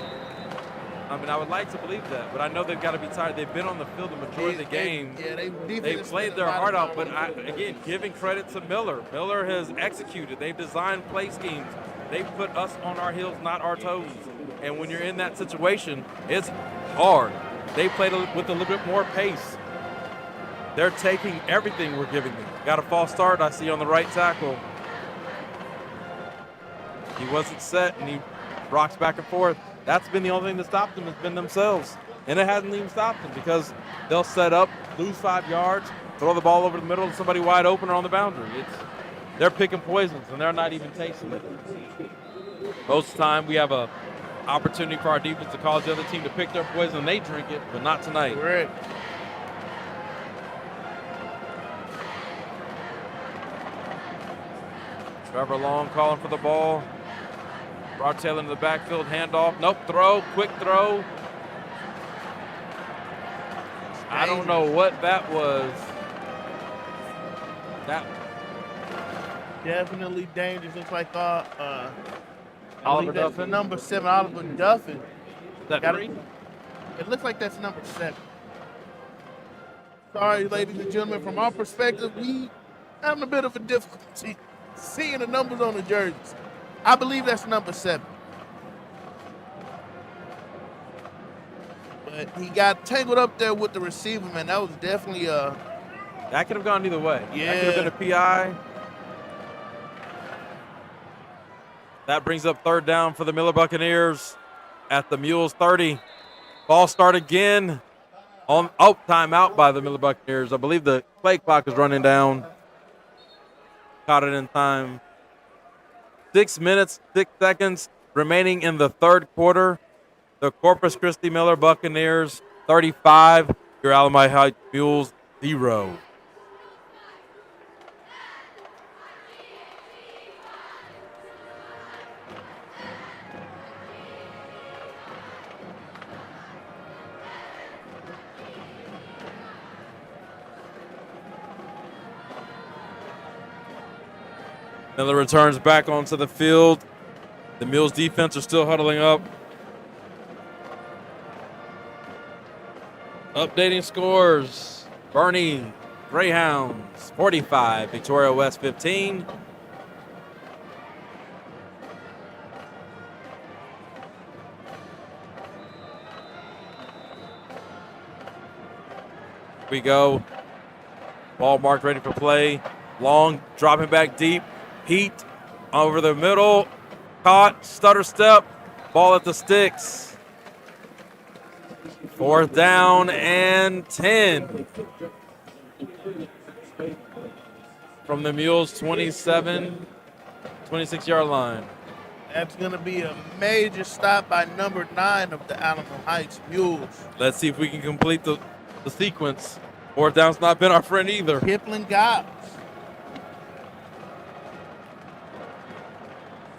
I mean, I would like to believe that, but I know they've got to be tired. They've been on the field the majority of the game. They played their heart out, but again, giving credit to Miller. Miller has executed. They've designed play schemes. They've put us on our heels, not our toes. And when you're in that situation, it's hard. They played with a little bit more pace. They're taking everything we're giving them. Got a false start, I see on the right tackle. He wasn't set, and he rocks back and forth. That's been the only thing that stopped them, has been themselves. And it hasn't even stopped them because they'll set up, lose 5 yards, throw the ball over the middle to somebody wide open or on the boundary. They're picking poisons, and they're not even tasting it. Most of the time, we have a opportunity for our defense to cause the other team to pick their poison, and they drink it, but not tonight. Correct. Trevor Long calling for the ball. Rod Taylor in the backfield, handoff. Nope, throw, quick throw. I don't know what that was. That definitely dangerous. Looks like Oliver Duffin. Number 7, Oliver Duffin. That three? It looks like that's number 7. Sorry, ladies and gentlemen. From our perspective, we having a bit of a difficulty seeing the numbers on the jerseys. I believe that's number 7. But he got tangled up there with the receiver, man. That was definitely that could have gone either way. Yeah. That could have been a PI. That brings up 3rd down for the Miller Buccaneers at the Mules 30. Ball start again. Timeout by the Miller Buccaneers. I believe the play clock is running down. Caught it in time. 6 minutes, 6 seconds remaining in the 3rd quarter. The Corpus Christi Miller Buccaneers 35, your Alamo Heights Mules 0. Miller returns back onto the field. The Mules defense are still huddling up. Updating scores. Bernie Greyhounds 45, Victoria West 15. Here we go. Ball marked, ready for play. Long, dropping back deep. Heat over the middle. Caught, stutter step. Ball at the sticks. 4th down and 10. From the Mules 26-yard line. That's going to be a major stop by number 9 of the Alamo Heights Mules. Let's see if we can complete the sequence. 4th down's not been our friend either. Kipling Giles.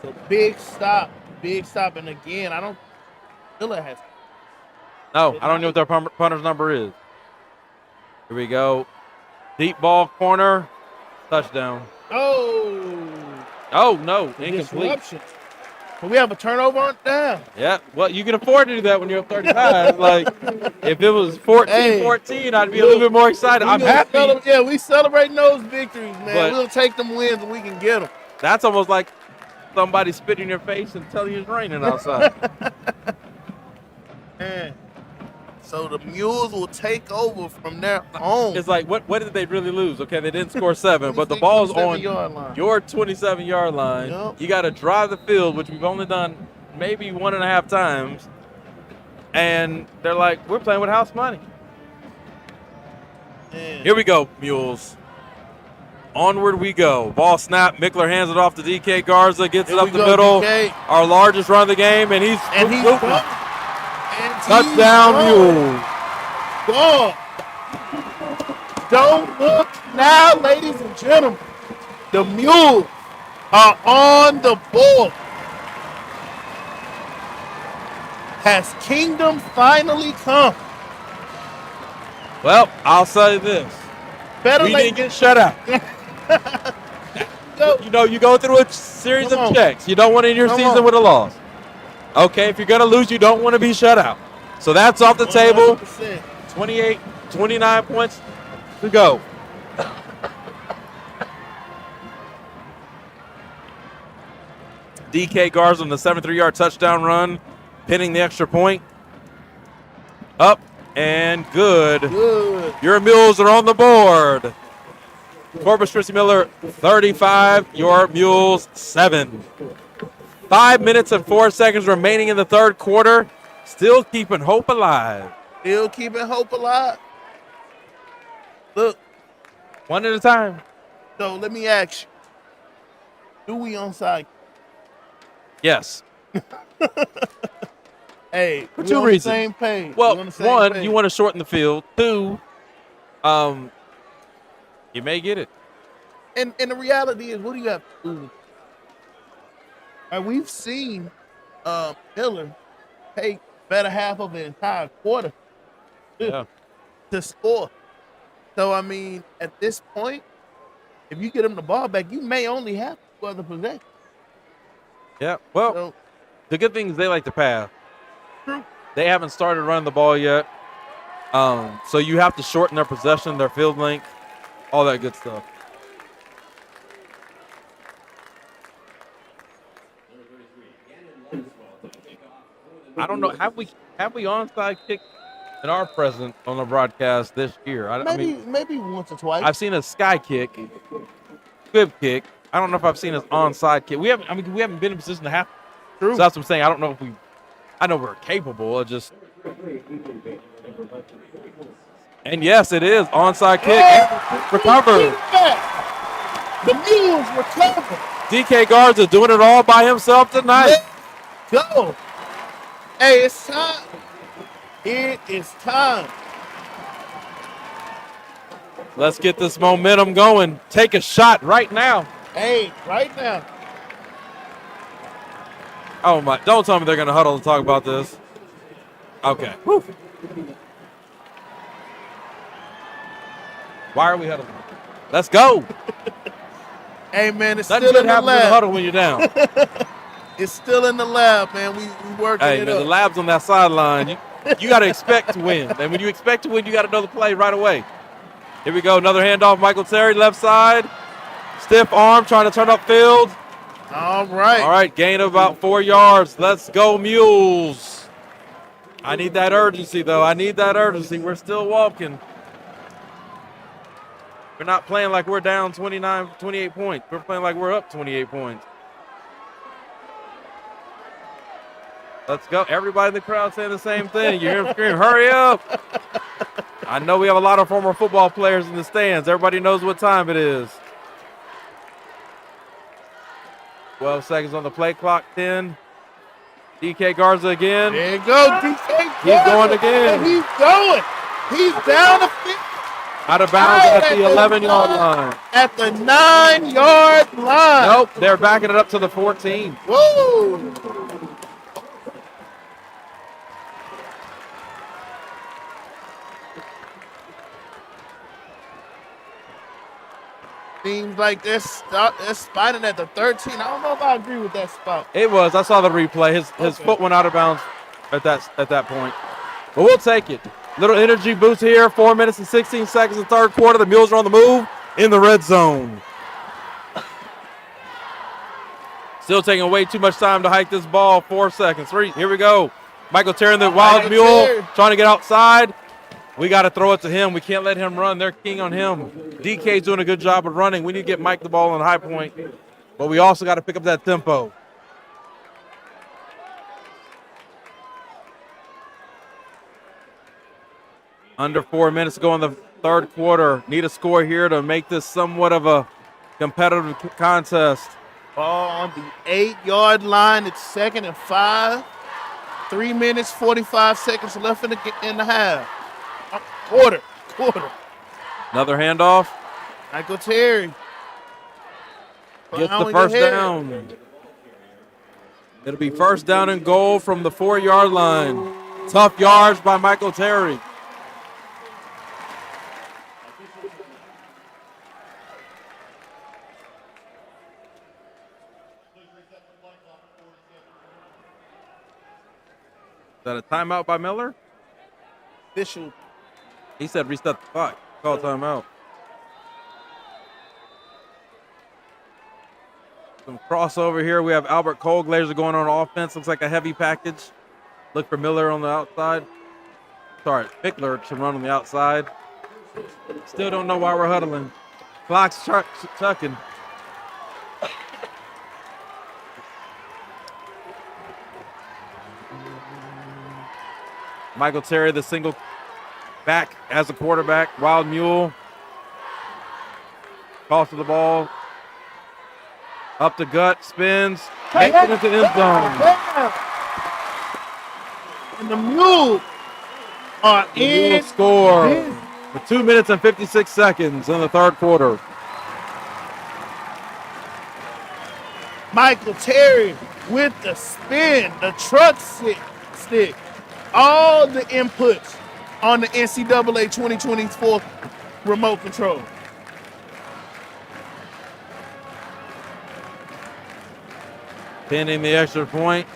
So big stop. And again, I don't feel it has. No, I don't know what their punter's number is. Here we go. Deep ball, corner, touchdown. Oh, no, incomplete. Disruption. But we have a turnover on down. Yeah, well, you can afford to do that when you're up 35. Like, if it was 14-14, I'd be a little bit more excited. I'm happy. We celebrating those victories, man. But we'll take them wins when we can get them. That's almost like somebody spitting in your face and telling you it's raining outside. Man. So the Mules will take over from their own. It's like, what did they really lose? Okay, they didn't score 7, but the ball's on your 27-yard line. Yep. You got to drive the field, which we've only done maybe 1.5 times. And they're like, we're playing with house money. Man. Here we go, Mules. Onward we go. Ball snap. Mickler hands it off to DK Garza. Gets it up the middle. DK. Our largest run of the game, and he's touchdown, Mules. Gone. Don't look now, ladies and gentlemen. The Mules are on the board. Has kingdom finally come? Well, I'll say this. Better We late didn't get shut out. You know, you go through a series Come of on. checks. You don't want to end your Come season on. with a loss. Okay, if you're going to lose, you don't want to be shut out. So that's off the table. 100%. 28, 29 points to go. DK Garza on the 73-yard touchdown run, pinning the extra point. Up and good. Good. Your Mules are on the board. Corpus Christi Miller 35, your Mules 7. 5 minutes and 4 seconds remaining in the third quarter. Still keeping hope alive. Still keeping hope alive. Look, One at a time. so let me ask you. Do we onside? Yes. Hey, For we two on reasons. the same page. Well, We on the same one, page. you want to shorten the field. Two, you may get it. And the reality is, what do you have to do? And we've seen Miller take better half of the entire quarter Yeah. to score. So, I mean, at this point, if you get him the ball back, you may only have 2 other possessions. Yeah. Well, So, the good thing is they like to pass. True. They haven't started running the ball yet. So you have to shorten their possession, their field length, all that good stuff. I don't know. Have we onside kicked in our present on the broadcast this year? I mean, maybe once or twice. I've seen a sky kick, squib kick. I don't know if I've seen an onside kick. We haven't been in position to have. True. So that's what I'm saying. I don't know if I know we're capable of just. And yes, it is onside kick. Recovered. The Mules recover. DK Garza doing it all by himself tonight. Let's go. Hey, it's time. It is time. Let's get this momentum going. Take a shot right now. Hey, right now. Oh my! Don't tell me they're gonna huddle to talk about this. Okay. Whew. Why are we huddling? Let's go. Hey, man, it's Nothing still good in the happens in the lab. huddle when you're down. It's still in the lab, man. We working Hey, it man, up. the lab's on that sideline. You got to expect to win. And when you expect to win, you got to know the play right away. Here we go. Another handoff. Michael Terry, left side. Stiff arm, trying to turn up field. All right. All right, gain of about 4 yards. Let's go, Mules. I need that urgency, though. I need that urgency. We're still walking. We're not playing like we're down 28 points. We're playing like we're up 28 points. Let's go. Everybody in the crowd saying the same thing. You hear them scream, hurry up. I know we have a lot of former football players in the stands. Everybody knows what time it is. 12 seconds on the play clock, 10. DK Garza again. There you go, DK. He's going again. He's going. He's down the field. Out of bounds at the 11-yard line. At the 9-yard line. Nope, they're backing it up to the 14. Woo! Seems like they're spotting at the 13. I don't know if I agree with that spot. It was. I saw the replay. His foot went out of bounds at that point. But we'll take it. Little energy boost here. 4 minutes and 16 seconds in the third quarter. The Mules are on the move in the red zone. Still taking way too much time to hike this ball. 4 seconds. 3. Here we go. Michael Terry, the wild mule, trying to get outside. We got to throw it to him. We can't let him run. They're king on him. DK's doing a good job of running. We need to get Mike the ball on the high point. But we also got to pick up that tempo. Under 4 minutes to go in the third quarter. Need a score here to make this somewhat of a competitive contest. Ball on the 8-yard line. It's 2nd and 5. 3 minutes, 45 seconds left in the half. Quarter. Another handoff. Michael Terry. Gets the Plowing first ahead. down. It'll be first down and goal from the 4-yard line. Tough yards by Michael Terry. Is that a timeout by Miller? Official. He said reset the clock. Call timeout. Some crossover here. We have Albert Colglazer going on offense. Looks like a heavy package. Look for Miller on the outside. Sorry, Pickler should run on the outside. Still don't know why we're huddling. Clock's chucking. Michael Terry, the single back as a quarterback. Wild Mule. Toss to the ball. Up the gut, spins. Makes it into the end zone. And the Mules are The Mules score with 2 minutes and 56 seconds in the third quarter. Michael Terry with the spin, the truck stick, all the inputs on the NCAA 2024 remote control. Pinning the extra point.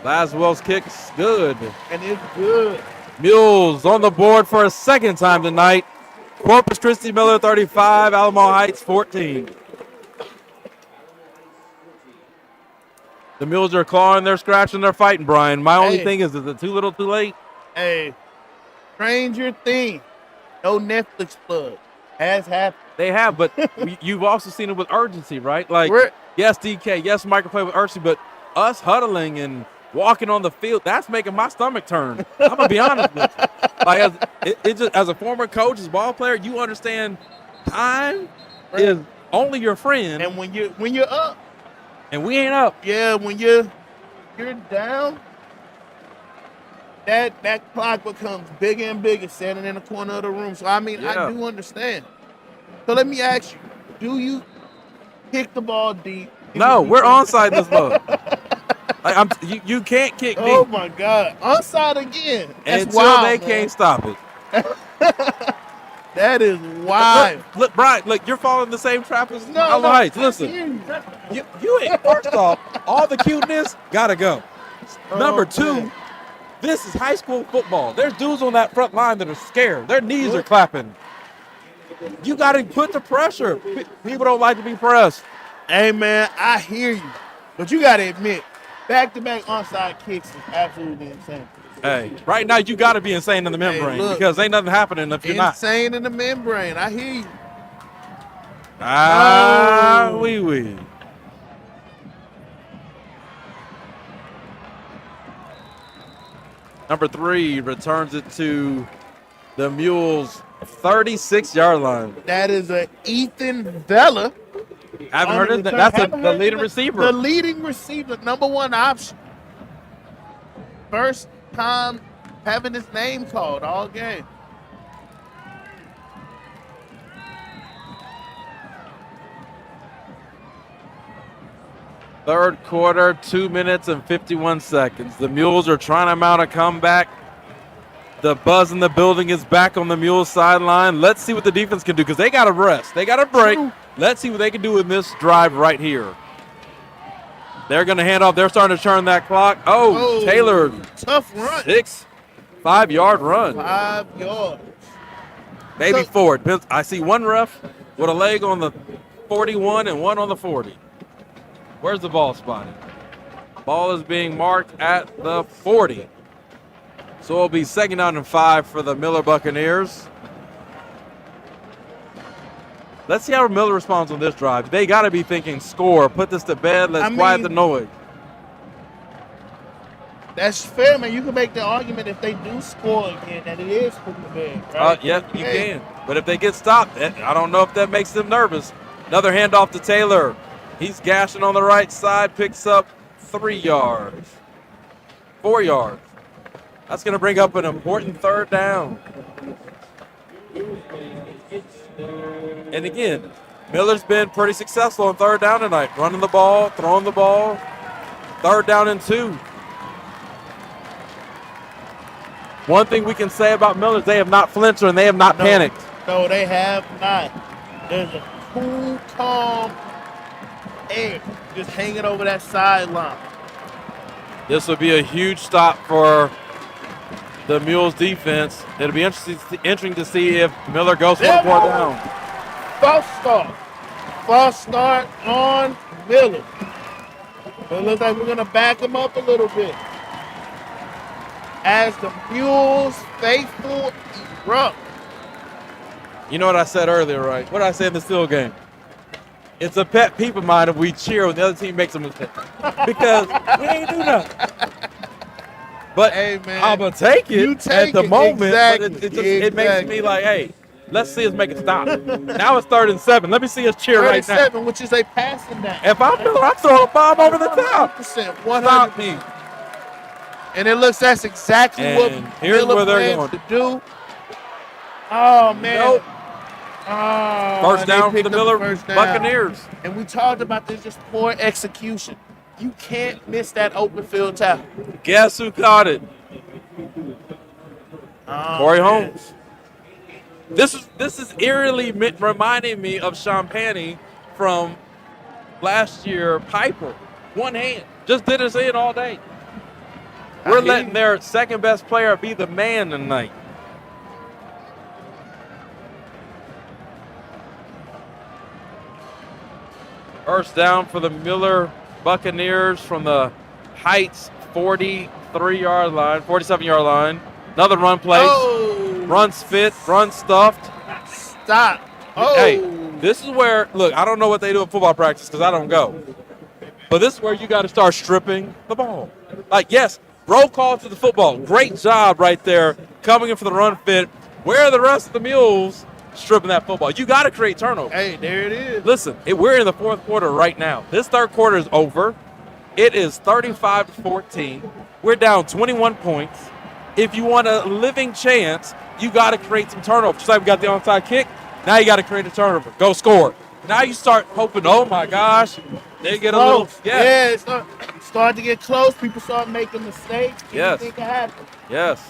Laswell's kick's good. And it's good. Mules on the board for a second time tonight. Corpus Christi Miller 35, Alamo Heights 14. The Mules are clawing, they're scratching, they're fighting, Brian. My only thing is it too little too late? Hey, Stranger Things, no Netflix plug. Has happened. They have, but you've also seen it with urgency, right? Like, yes, DK, yes, Michael play with urgency, but us huddling and walking on the field, that's making my stomach turn. I'm going to be honest with you. Like, as a former coach, as a ball player, you understand time is only your friend. And when you're up. And we ain't up. Yeah, when you're down, that clock becomes bigger and bigger standing in the corner of the room. So, I mean, I do understand. So, let me ask you, do you kick the ball deep? No, we're onside this mode. Like, you can't kick deep. Oh, my God. Onside again. That's until wild, they man. can't stop it. That is wild. Look, Brian, look, you're following the same trap as Alamo Heights. Listen, you ain't, first off, all the cuteness got to go. Number two, this is high school football. There's dudes on that front line that are scared. Their knees are clapping. You got to put the pressure. People don't like to be pressed. Hey, man, I hear you. But you got to admit, back-to-back onside kicks is absolutely insane. Hey, right now you got to be insane in the membrane because ain't nothing happening if you're not. Insane in the membrane. I hear you. Wee. Number 3 returns it to the Mules' 36-yard line. That is a Ethan Vela. Haven't heard of that. That's the leading receiver. The leading receiver, number 1 option. First time having his name called all game. Third quarter, 2 minutes and 51 seconds. The Mules are trying to mount a comeback. The buzz in the building is back on the Mules sideline. Let's see what the defense can do because they got to rest. They got to break. Let's see what they can do in this drive right here. They're going to hand off. They're starting to turn that clock. Oh, Taylor. Tough run. 5-yard run. 5 yards. Maybe 4. I see one ref with a leg on the 41 and one on the 40. Where's the ball spotted? Ball is being marked at the 40. So it'll be 2nd down and 5 for the Miller Buccaneers. Let's see how Miller responds on this drive. They got to be thinking score, put this to bed, let's quiet the noise. That's fair, man. You can make the argument if they do score again that it is put to bed, right? Yeah, you can. But if they get stopped, I don't know if that makes them nervous. Another handoff to Taylor. He's gashing on the right side, picks up 3 yards. 4 yards. That's going to bring up an important 3rd down. And again, Miller's been pretty successful on third down tonight, running the ball, throwing the ball. Third down and 2. One thing we can say about Miller is they have not flinched and they have not panicked. No, they have not. There's a cool, calm air just hanging over that sideline. This would be a huge stop for the Mules defense. It'll be interesting to see if Miller goes one more down. False start. False start on Miller. It looks like we're going to back him up a little bit. As the Mules faithful erupt. You know what I said earlier, right? What did I say in the Steel game? It's a pet peeve of mine if we cheer when the other team makes a mistake. Because we ain't do nothing. But hey, man, I'm going to take it at the moment. Exactly. But it makes me like, hey, let's see us make it stop. Now it's 3rd and 7. Let me see us cheer right now. 7, which is a passing down. If I'm Miller, I'm throwing a bomb over the top. 100%. Stop me. And it looks that's exactly what here's Miller where they're plans going to do. Oh, man. Nope. Oh, First down for the Miller Buccaneers. And we talked about this, just poor execution. You can't miss that open field tackle. Guess who caught it? Corey Holmes. This is eerily reminding me of Champagne from last year, Piper. One hand. Just did his hand all day. We're letting their second best player be the man tonight. First down for the Miller Buccaneers from the Heights 43-yard line, 47-yard line. Another run play. Oh. Runs fit, runs stuffed. Stop. Oh. Hey, this is where, look, I don't know what they do at football practice because I don't go. But this is where you got to start stripping the ball. Like, yes, roll call to the football. Great job right there coming in for the run fit. Where are the rest of the Mules stripping that football? You got to create turnover. Hey, there it is. Listen, we're in the 4th quarter right now. This 3rd quarter is over. It is 35-14. We're down 21 points. If you want a living chance, you got to create some turnover. Just like we got the onside kick, now you got to create a turnover. Go score. Now you start hoping, oh, my gosh, they get a little. Yeah, it start to get close. People start making mistakes. Yes. Anything can happen. Yes.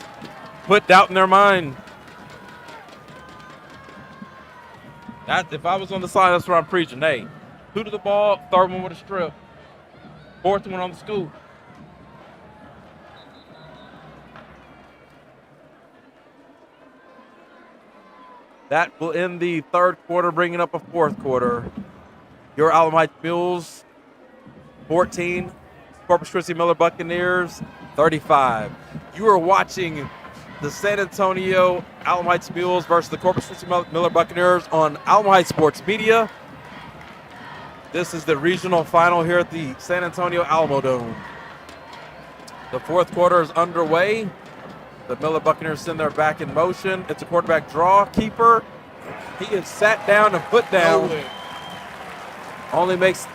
Put doubt in their mind. If I was on the side, that's what I'm preaching. Hey, 2 to the ball, 3rd one with a strip, 4th one on the scoop. That will end the 3rd quarter, bringing up a 4th quarter. Your Alamo Heights Mules, 14. Corpus Christi Miller Buccaneers, 35. You are watching the San Antonio Alamo Heights Mules versus the Corpus Christi Miller Buccaneers on Alamo Heights Sports Media. This is the regional final here at the San Antonio Alamo Dome. The 4th quarter is underway. The Miller Buccaneers send their back in motion. It's a quarterback draw. Keeper, he is sat down and put down. Only makes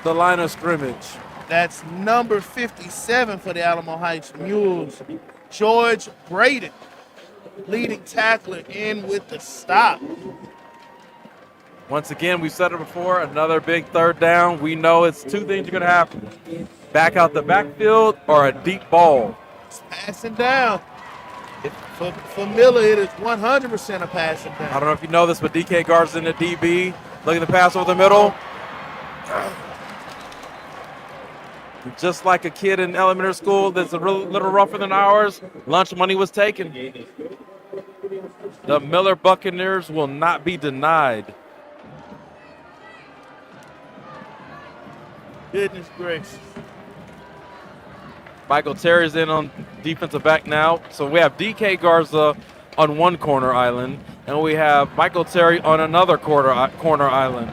the line of scrimmage. That's number 57 for the Alamo Heights Mules. George Braden, leading tackler, in with the stop. Once again, we've said it before, another big 3rd down. We know it's 2 things are going to happen. Back out the backfield or a deep ball. It's passing down. For Miller, it is 100% a passing down. I don't know if you know this, but DK Garza's in the DB. Looking to pass over the middle. Just like a kid in elementary school that's a little rougher than ours, lunch money was taken. The Miller Buccaneers will not be denied. Goodness gracious. Michael Terry's in on defensive back now. So we have DK Garza on one corner island, and we have Michael Terry on another corner island.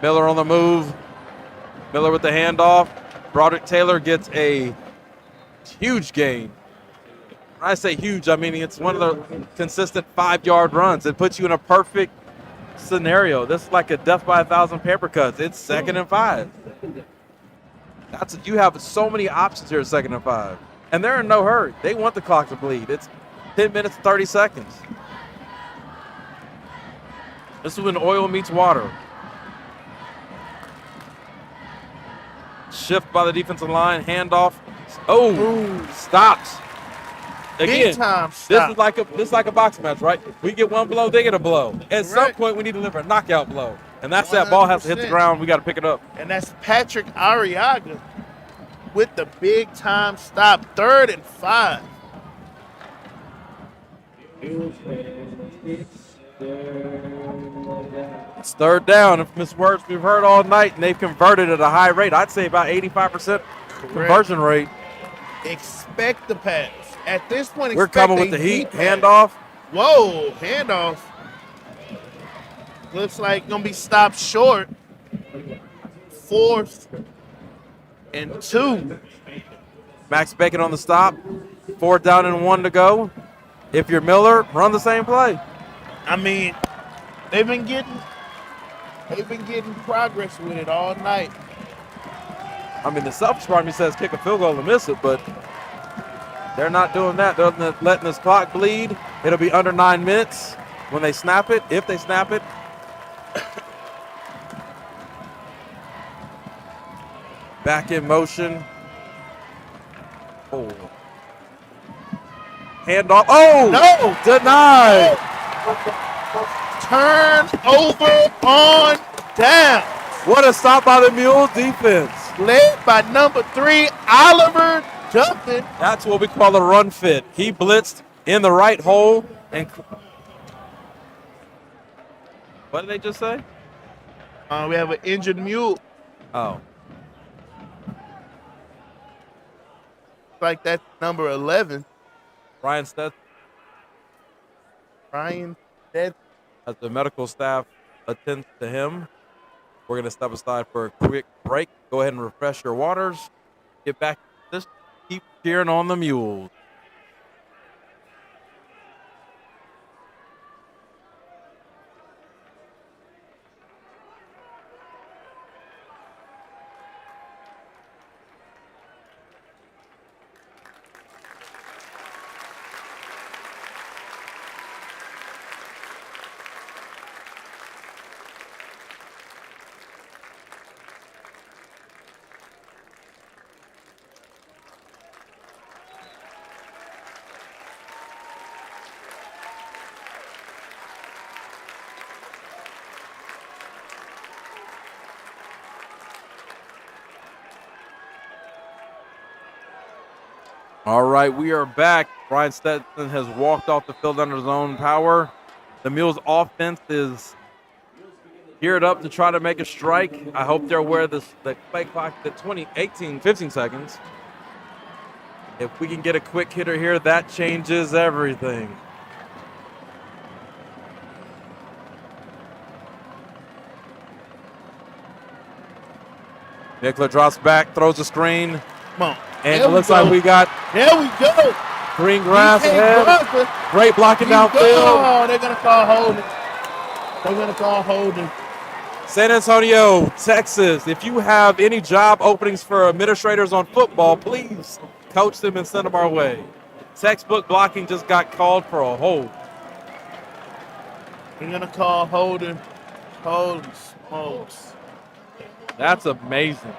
Miller on the move. Miller with the handoff. Broderick Taylor gets a huge gain. When I say huge, I mean it's one of the consistent 5-yard runs. It puts you in a perfect scenario. This is like a death by 1,000 paper cuts. It's 2nd and 5. You have so many options here at 2nd and 5. And they're in no hurry. They want the clock to bleed. It's 10 minutes, 30 seconds. This is when oil meets water. Shift by the defensive line, handoff. Oh, stops. Again, Big time this stop. is like a boxing match, right? We get one blow, they get a blow. At some Correct. point, we need to deliver a knockout blow. And that's that ball has to hit the 100%. ground. We got to pick it up. And that's Patrick Arriaga with the big time stop. 3rd and 5. It's 3rd down. Infamous words we've heard all night, and they've converted at a high rate. I'd say about 85% conversion rate. Expect the pass. At this point, We're expect coming a with the heat. pass. Handoff. Whoa, handoff. Looks like gonna be stopped short. 4th and 2. Max Bacon on the stop. 4th down and 1 to go. If you're Miller, run the same play. I mean, they've been getting progress with it all night. I mean, the selfish part of me says kick a field goal and miss it, but they're not doing that. They're letting this clock bleed. It'll be under 9 minutes when they snap it, if they snap it. Back in motion. Oh. Handoff. Oh! No! Denied! Turnover on down. What a stop by the Mules defense. Led by number 3, Oliver Dumpton. That's what we call a run fit. He blitzed in the right hole. And what did they just say? We have an injured Mule. Oh. Like that's number 11. Ryan Stetson, Ryan Stetson. as the medical staff attends to him. We're going to step aside for a quick break. Go ahead and refresh your waters. Get back. Just keep cheering on the Mules. All right, we are back. Brian Stetson has walked off the field under his own power. The Mules offense is geared up to try to make a strike. I hope they're aware of the play clock at 15 seconds. If we can get a quick hitter here, that changes everything. Nicola drops back, throws the screen. Come on. And There it looks we like go. we got There we go. green grass DK ahead. Brunson. Great blocking downfield. Oh, they're going to call holding. They're going to call holding. San Antonio, Texas, if you have any job openings for administrators on football, please coach them and send them our way. Textbook blocking just got called for a hold. They're going to call holding. Holy smokes. That's amazing.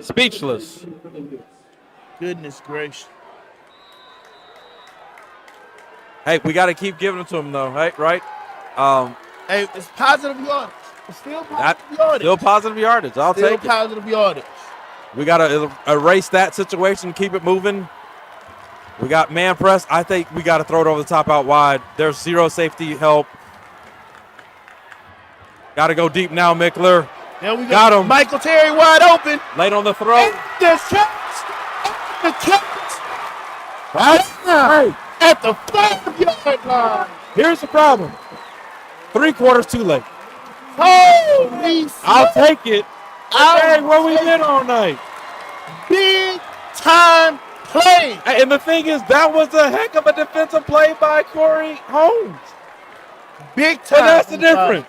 Speechless. Goodness gracious. Hey, we got to keep giving it to them, though, right? Hey, it's positive yardage. It's still positive yardage. Still positive yardage. I'll Still take it. positive yardage. We got to erase that situation, keep it moving. We got man press. I think we got to throw it over the top out wide. There's zero safety help. Got to go deep now, Mickler. There we go. Got him. Michael Terry wide open. Late on the throw. And the catch. The catch. Hey, At the 5-yard line. here's the problem. 3 quarters too late. Holy I'll take it. I'll Hey, where we take been all night? big time play. And the thing is, that was a heck of a defensive play by Corey Holmes. Big time. And that's the difference.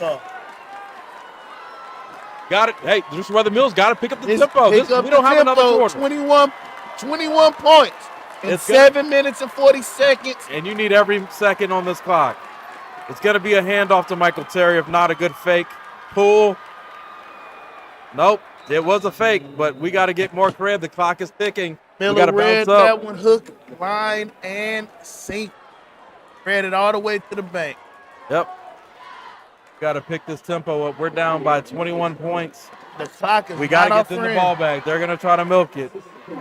Got it. Hey, this is where the Mules got to pick up the tempo. We don't have another quarter. 21 points in It's 7 minutes and 40 seconds. And you need every second on this clock. It's going to be a handoff to Michael Terry, if not a good fake pull. Nope, it was a fake, but we got to get more credit. The clock is ticking. We got Miller to read bounce up. that one hook, line, and sink. Read it all the way to the bank. Yep. Got to pick this tempo up. We're down by 21 points. The clock is We got to not get our them the friend. ball back. They're going to try to milk it.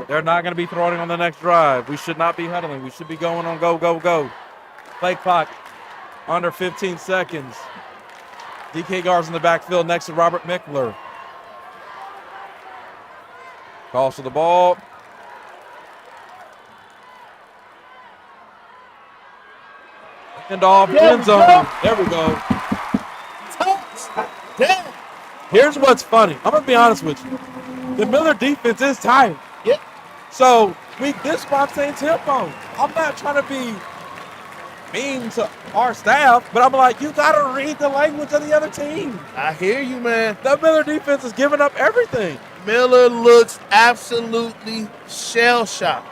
They're not going to be throwing it on the next drive. We should not be huddling. We should be going on go, go, go. Play clock under 15 seconds. DK Gar's in the backfield next to Robert Mickler. Calls for the ball. And off end zone. There we go. Touchdown. Here's what's funny. I'm going to be honest with you. The Miller defense is tired. Yep. So this is why I'm saying tempo. I'm not trying to be mean to our staff, but I'm like, you got to read the language of the other team. I hear you, man. The Miller defense is giving up everything. Miller looks absolutely shell-shocked.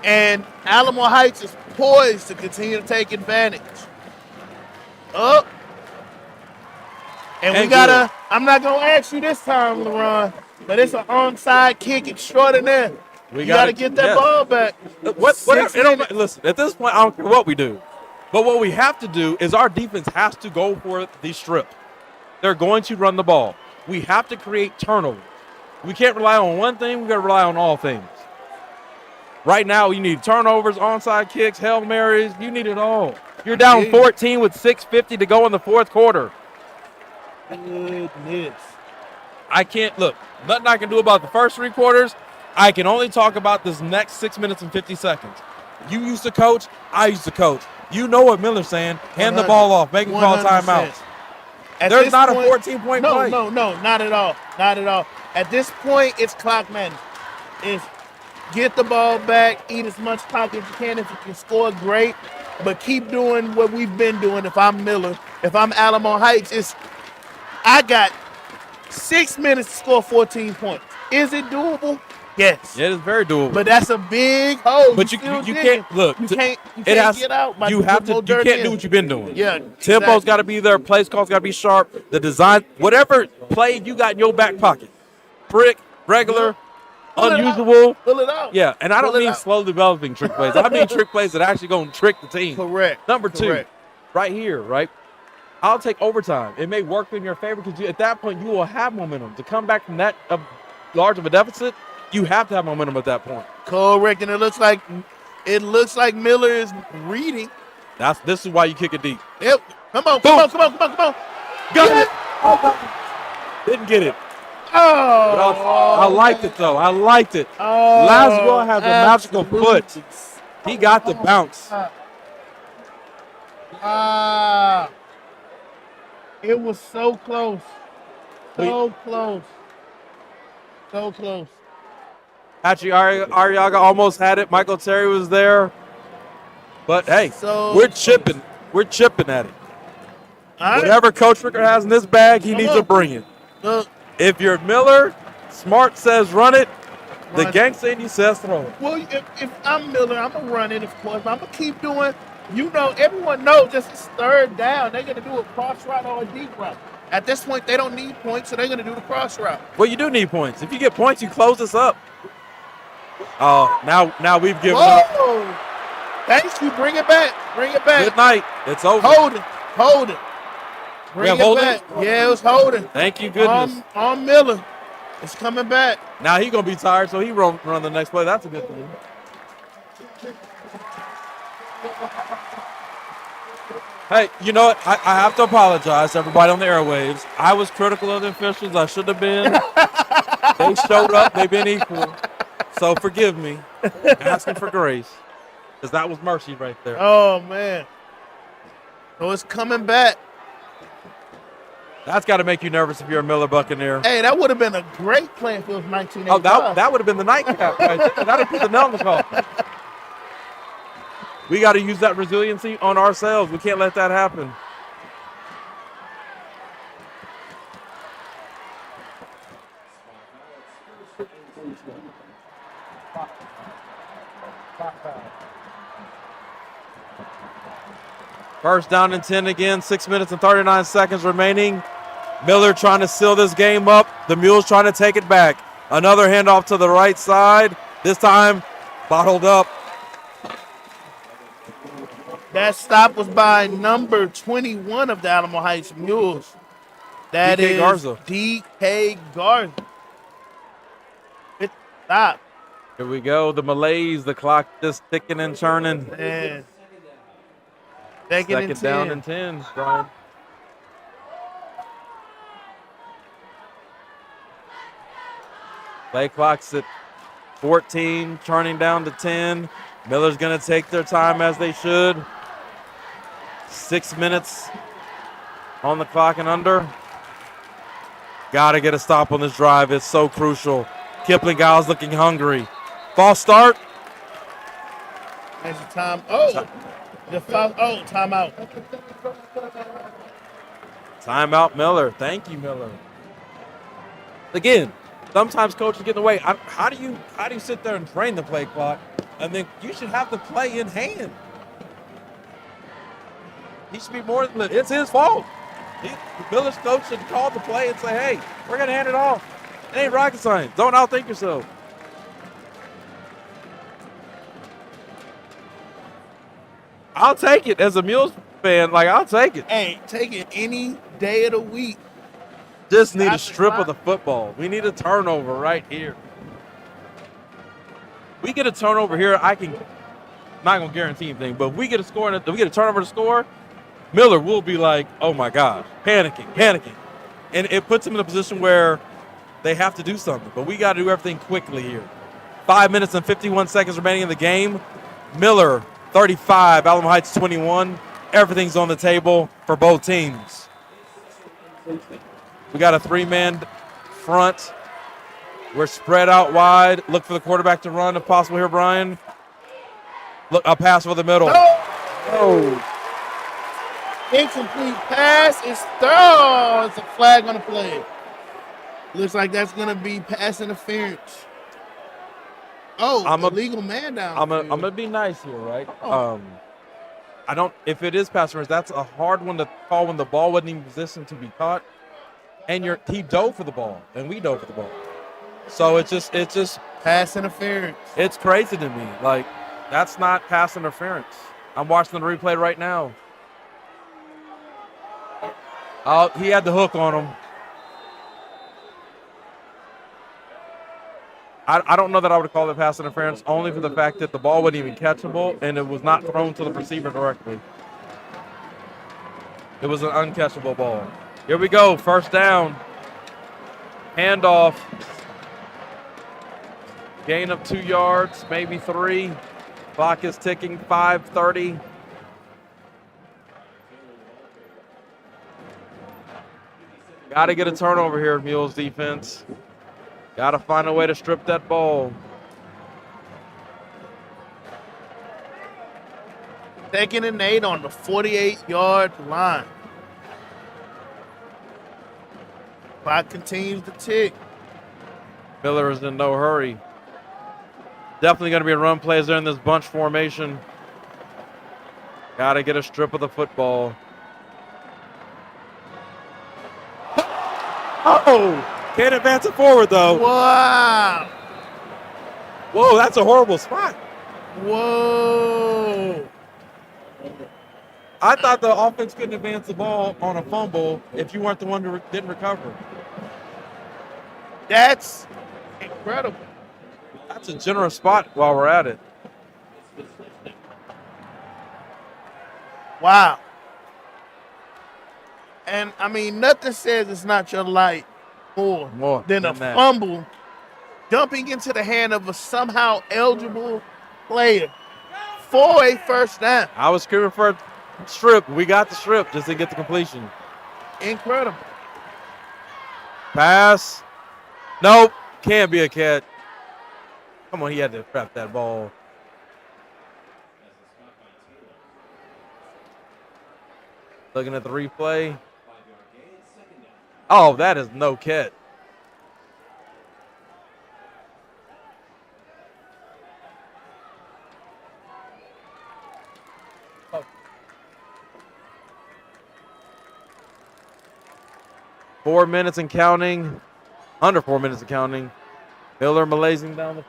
And Alamo Heights is poised to continue to take advantage. Up. And we And gotta, I'm not gonna ask you this time, LaRhon, but it's an onside kick extraordinaire. We You gotta get that yes. ball back. Listen, at this point, I don't care what we do. But what we have to do is our defense has to go for the strip. They're going to run the ball. We have to create turnovers. We can't rely on one thing. We got to rely on all things. Right now, you need turnovers, onside kicks, Hail Marys. You need it all. You're down 14 with 6:50 to go in the fourth quarter. Goodness. I can't, look, nothing I can do about the first three quarters. I can only talk about this next 6 minutes and 50 seconds. You used to coach. I used to coach. You know what Miller's saying. Hand the ball off. Make him call 100%. timeouts. At There's this not a point- 14-point play. No, not at all. Not at all. At this point, it's clock management. It's get the ball back, eat as much clock as you can. If you can score, great. But keep doing what we've been doing. If I'm Miller, if I'm Alamo Heights, I got 6 minutes to score 14 points. Is it doable? Yes. Yeah, it is very doable. But that's a big hole. But you can't look. You can't it has, get out. By you have to. putting more You dirt can't in. do what you've been doing. Yeah. Tempo's exactly. got to be there. Play call's got to be sharp. The design, whatever play you got in your back pocket, brick, regular, Pull it unusual. out. Pull it out. Yeah, and I don't Pull it mean out. slow developing trick plays. I mean trick plays that actually going to trick the team. Correct. Number two, Correct. right here, right? I'll take overtime. It may work in your favor because at that point you will have momentum to come back from that large of a deficit. You have to have momentum at that point. Correct, and it looks like Miller is reading. This is why you kick it deep. Yep. Come on. Got it. Didn't get it. Oh. I liked it though. I liked it. Oh, Laswell has a magical foot. He got the bounce. It was so close. So close. Actually, Arriaga almost had it. Michael Terry was there. But hey, So we're chipping. We're chipping at it. All right. Whatever Coach Ricker has in this bag, he needs to bring it. Look, If you're Miller, Smart says run it. The Run it. gangster in you says throw it. well, if I'm Miller, I'm going to run it, of course. But I'm going to keep doing, everyone knows this is third down. They're going to do a cross route or a deep route. At this point, they don't need points, so they're going to do the cross route. Well, you do need points. If you get points, you close this up. Oh, now we've given up. Whoa! Thanks you. Bring it back. Good night. It's over. Hold it. We Bring have it holding? back. Yeah, it was holding. Thank you, goodness. On Miller. It's coming back. Now he's going to be tired, so he run the next play. That's a good thing. Hey, you know what? I have to apologize to everybody on the airwaves. I was critical of the officials. I should have been. They showed up. They've been equal. So forgive me. Asking for grace. Because that was mercy right there. Oh, man. So it's coming back. That's got to make you nervous if you're a Miller Buccaneer. Hey, that would have been a great play if it was 1985. Oh, that would have been the nightcap. Right? That would have put the nail in the coffin. We got to use that resiliency on ourselves. We can't let that happen. First down and 10 again, 6 minutes and 39 seconds remaining. Miller trying to seal this game up. The Mules trying to take it back. Another handoff to the right side. This time, bottled up. That stop was by number 21 of the Alamo Heights Mules. That DK is Garza. DK Garza. Good stop. Here we go, the malaise, the clock just ticking and churning. Man. Second down and 10, Brian. Play clock's at 14, turning down to 10. Miller's going to take their time as they should. 6 minutes on the clock and under. Got to get a stop on this drive. It's so crucial. Kipling Giles looking hungry. False start. There's the time. Oh, timeout. Timeout, Miller. Thank you, Miller. Again, sometimes coaches get in the way. How do you sit there and train the play clock, and then you should have the play in hand? He should be more than it's his fault. Miller's coach should call the play and say, "Hey, we're gonna hand it off. It ain't rocket science. Don't outthink yourself." I'll take it as a Mules fan. Like, I'll take it. Hey, take it any day of the week. Just need a strip of the football. We need a turnover right here. We get a turnover here, not gonna guarantee anything, but if we get a score, we get a turnover to score, Miller will be like, oh my gosh, panicking. And it puts them in a position where they have to do something, but we got to do everything quickly here. 5 minutes and 51 seconds remaining in the game. Miller, 35, Alamo Heights 21. Everything's on the table for both teams. We got a three-man front. We're spread out wide. Look for the quarterback to run if possible here, Brian. Look, a pass for the middle. Oh. Incomplete pass is thrown. It's a flag on the play. Looks like that's going to be pass interference. Oh, illegal man down. I'm going to be nice here, right? If it is pass interference, that's a hard one to call when the ball wasn't even positioned to be caught. And he dove for the ball, and we dove for the ball. So it's just pass interference. It's crazy to me. Like, that's not pass interference. I'm watching the replay right now. Oh, he had the hook on him. I don't know that I would call it pass interference, only for the fact that the ball wasn't even catchable and it was not thrown to the receiver directly. It was an uncatchable ball. Here we go, first down. Handoff. Gain of 2 yards, maybe 3. Clock is ticking, 5:30. Got to get a turnover here, Mules defense. Got to find a way to strip that ball. Second and 8 on the 48-yard line. Clock continues to tick. Miller is in no hurry. Definitely going to be a run plays there in this bunch formation. Got to get a strip of the football. Oh! Can't advance it forward, though. Wow. Whoa, that's a horrible spot. Whoa. I thought the offense couldn't advance the ball on a fumble if you weren't the one who didn't recover. That's incredible. That's a generous spot while we're at it. Wow. And, I mean, nothing says it's not your light more than a fumble dumping into the hand of a somehow eligible player for a first down. I was screaming for strip. We got the strip. Just didn't get the completion. Incredible. Pass. Nope. Can't be a catch. Come on, he had to trap that ball. Looking at the replay. Oh, that is no catch. Oh. 4 minutes and counting. Under 4 minutes and counting. Miller Malaysian down the.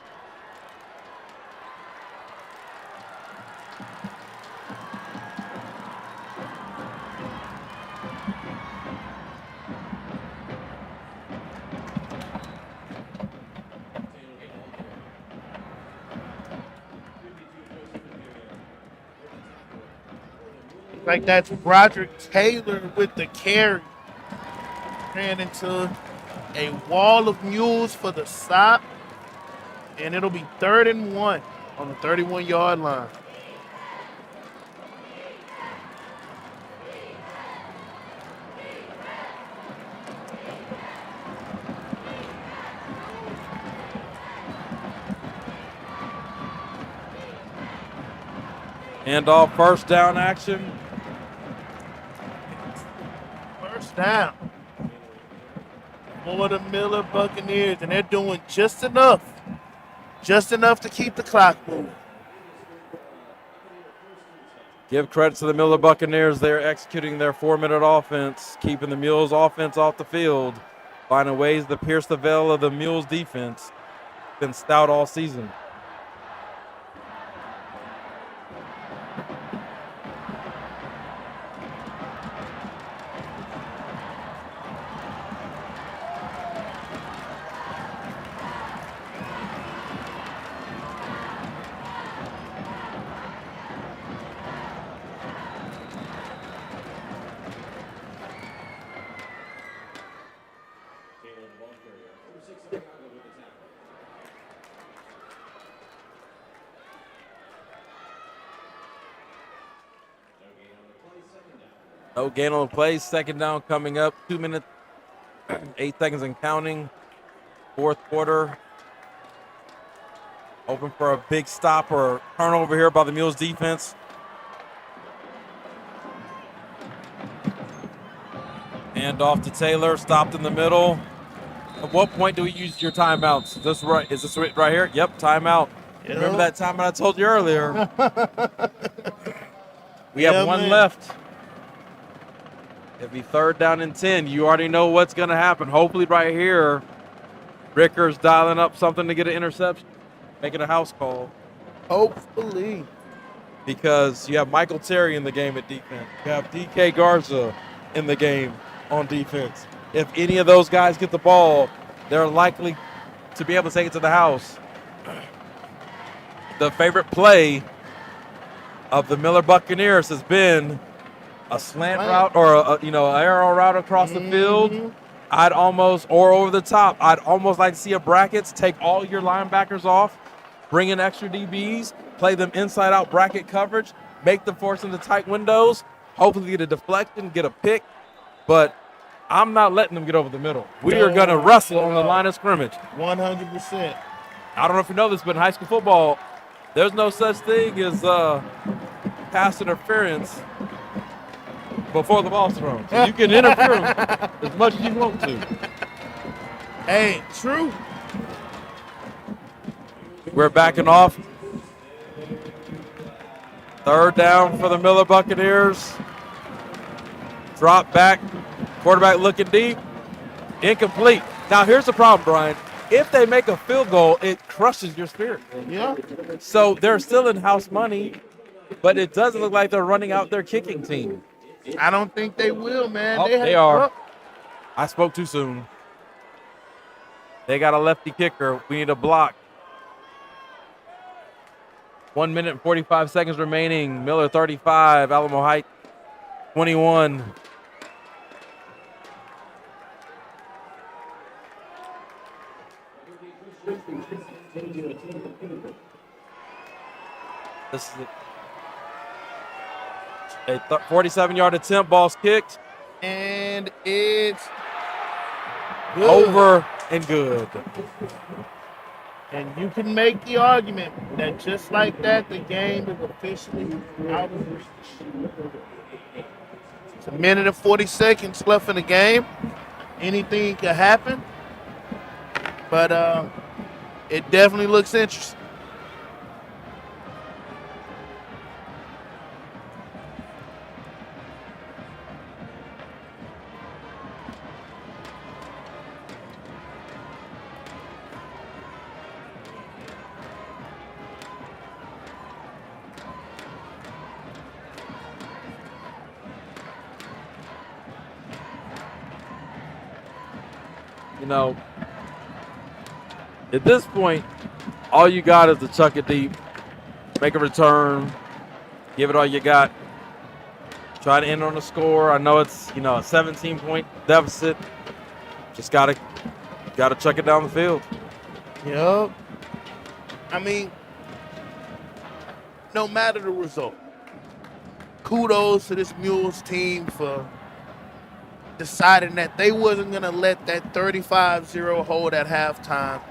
Like that's Broderick Taylor with the carry. Ran into a wall of Mules for the stop. And it'll be 3rd and 1 on the 31-yard line. And off first down action. First down for the Miller Buccaneers, and they're doing just enough to keep the clock moving. Give credit to the Miller Buccaneers. They're executing their 4-minute offense, keeping the Mules offense off the field, finding ways to pierce the veil of the Mules defense. Been stout all season. No gain on the play. Second down coming up. 2 minutes, 8 seconds and counting. Fourth quarter. Open for a big stop or turnover here by the Mules defense. Hand off to Taylor. Stopped in the middle. At what point do we use your timeouts? Is this right? Is this right here? Yep, timeout. Yep. Remember that timeout I told you earlier? We have one left. It'll be 3rd down and 10. You already know what's going to happen. Hopefully right here, Ricker's dialing up something to get an interception, making a house call. Hopefully. Because you have Michael Terry in the game at defense. You have DK Garza in the game on defense. If any of those guys get the ball, they're likely to be able to take it to the house. The favorite play of the Miller Buccaneers has been a slant route or an arrow route across the field. I'd almost, or over the top, I'd almost like to see a brackets, take all your linebackers off, bring in extra DBs, play them inside out bracket coverage, make them force into tight windows, hopefully get a deflection, get a pick. But I'm not letting them get over the middle. We are going to wrestle on the line of scrimmage. 100%. I don't know if you know this, but in high school football, there's no such thing as pass interference before the ball's thrown. So you can interfere as much as you want to. Hey, true. We're backing off. 3rd down for the Miller Buccaneers. Drop back. Quarterback looking deep. Incomplete. Now, here's the problem, Brian. If they make a field goal, it crushes your spirit. Yeah. So they're still in house money, but it doesn't look like they're running out their kicking team. I don't think they will, man. Oh, they are. I spoke too soon. They got a lefty kicker. We need a block. 1 minute and 45 seconds remaining. Miller 35, Alamo Heights 21. This is A 47-yard attempt, ball's kicked. And it's good. Over and good. And you can make the argument that just like that, the game is officially out of reach. It's 1 minute and 40 seconds left in the game. Anything could happen. But it definitely looks interesting. You know, at this point, all you got is to chuck it deep, make a return, give it all you got, try to end on a score. I know it's, a 17-point deficit. Just gotta chuck it down the field. Yep. I mean, no matter the result, kudos to this Mules team for deciding that they wasn't going to let that 35-0 hold at halftime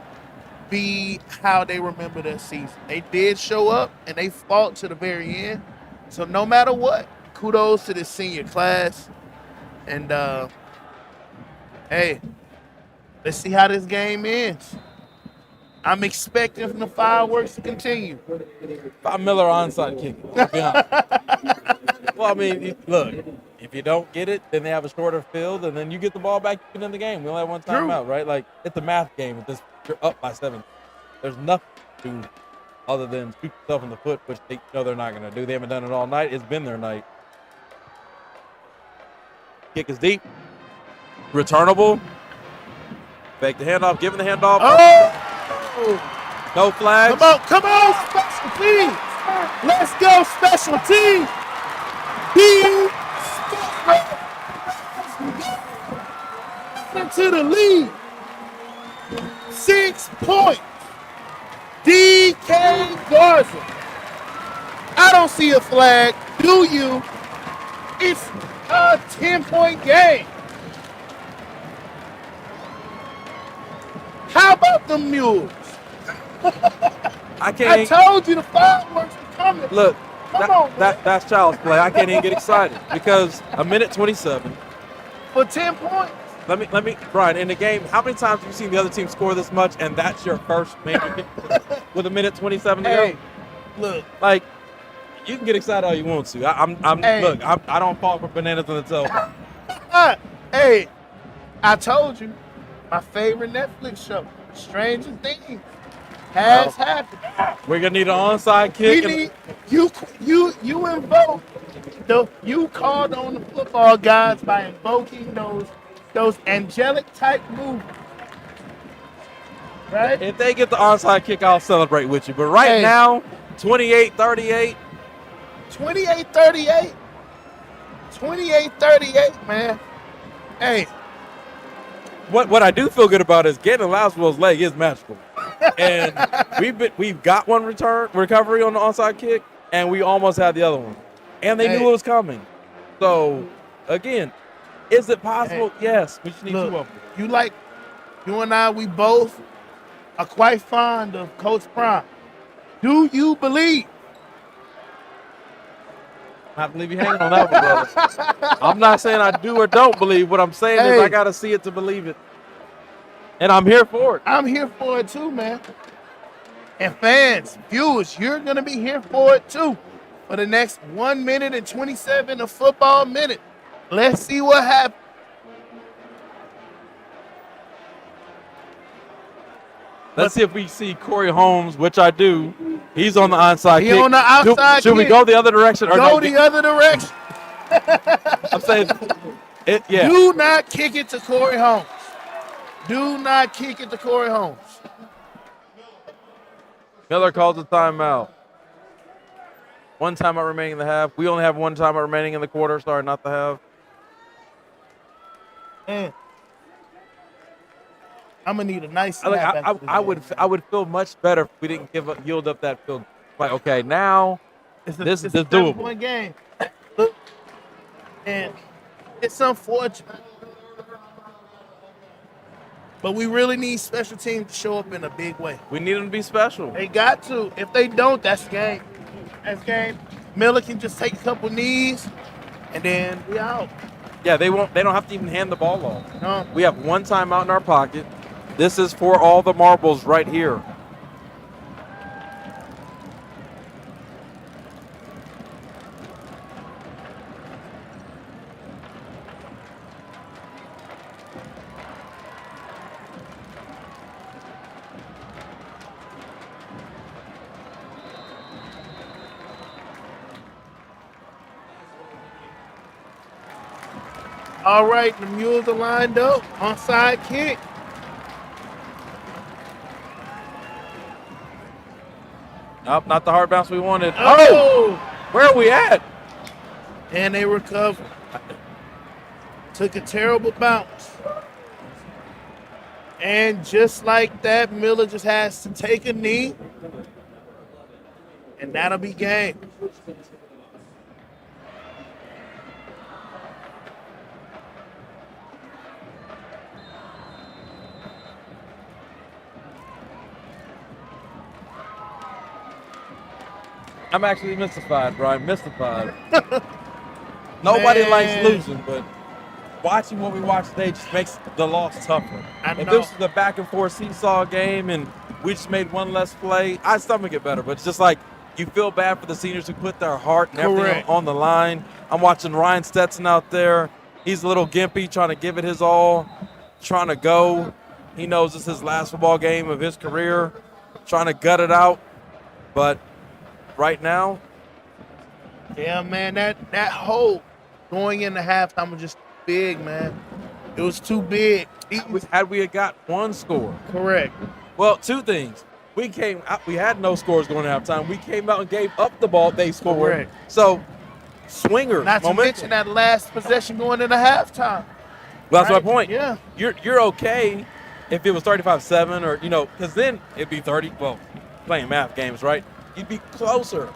be how they remember their season. They did show up, and they fought to the very end. So no matter what, kudos to this senior class. And, hey, let's see how this game ends. I'm expecting the fireworks to continue. Bob Miller onside kick. To be honest. Well, I mean, look, if you don't get it, then they have a shorter field, and then you get the ball back, you can end the game. We only have one timeout, right? Like, it's a math game. At this, you're up by 7. There's nothing to do other than shoot yourself in the foot, which they know they're not going to do. They haven't done it all night. It's been their night. Kick is deep. Returnable. Fake the handoff. Give him the handoff. Oh! No flags. Come on, special teams. Let's go, special teams. Into the lead. 6 points. DK Garza. I don't see a flag. Do you? It's a 10-point game. How about the Mules? I told you the fireworks were coming. Look, Come on, that's child's play. I can't even get excited because a minute 27 for 10 points. Let me, Brian. In the game, how many times have you seen the other team score this much, and that's your first major with a minute 27 to go? Look, like you can get excited all you want to. I don't fall for bananas in the tail. Hey, I told you, my favorite Netflix show, Stranger Things, has happened. We're gonna need an onside kick. You invoke you called on the football guys by invoking those angelic type moves. Right? If they get the onside kick, I'll celebrate with you. But right now, 28-38. 28-38. 28-38, man. Hey. What I do feel good about is getting Laswell's leg is magical. And we've got one recovery on the onside kick, and we almost had the other one. And they knew it was coming. So, again, is it possible? Yes. We just need 2 of them. You and I, we both are quite fond of Coach Prime. Do you believe? I believe you hanging on that one, brother. I'm not saying I do or don't believe. What I'm saying is I got to see it to believe it. And I'm here for it. I'm here for it too, man. And fans, viewers, you're going to be here for it too. For the next 1 minute and 27 of football minute. Let's see what happens. Let's see if we see Corey Holmes, which I do. He's on the onside kick. He's on the outside Should we go the other direction? Or go the other direction. I'm saying, yeah. Do not kick it to Corey Holmes. Do not kick it to Corey Holmes. Miller calls a timeout. 1 timeout remaining in the half. We only have 1 timeout remaining in the quarter. Sorry, not the half. Man. I'm gonna need a nice snap. I would feel much better if we didn't yield up that field. Like, okay, now this is doable. 7-point game. Look, And it's unfortunate. But we really need special teams to show up in a big way. We need them to be special. They got to. If they don't, that's game. That's game. Miller can just take a couple knees, and then we out. Yeah, they won't. They don't have to even hand the ball off. No. We have one timeout in our pocket. This is for all the marbles right here. All right, the Mules are lined up. Onside kick. Nope, not the hard bounce we wanted. Oh! Where are we at? And they recover. Took a terrible bounce. And just like that, Miller just has to take a knee. And that'll be game. I'm actually mystified, Brian. Mystified. Nobody Man. likes losing, but watching what we watched today just makes the loss tougher. I If know. this was a back and forth seesaw game and we just made one less play, I'd stomach it better. But it's just like you feel bad for the seniors who put their heart and everything Correct. on the line. I'm watching Ryan Stetson out there. He's a little gimpy, trying to give it his all, trying to go. He knows this is his last football game of his career, trying to gut it out. But right now, Yeah, man, that hole going into halftime was just big, man. It was too big. had we got one score. Correct. Well, two things. We came out, we had no scores going at halftime. We came out and gave up the ball. They scored. Correct. So, swingers, Not to momentum. mention that last possession going into halftime. Well, that's Right? my point. Yeah. You're okay if it was 35-7 or, because then it'd be 30. Well, playing math games, right? You'd be closer.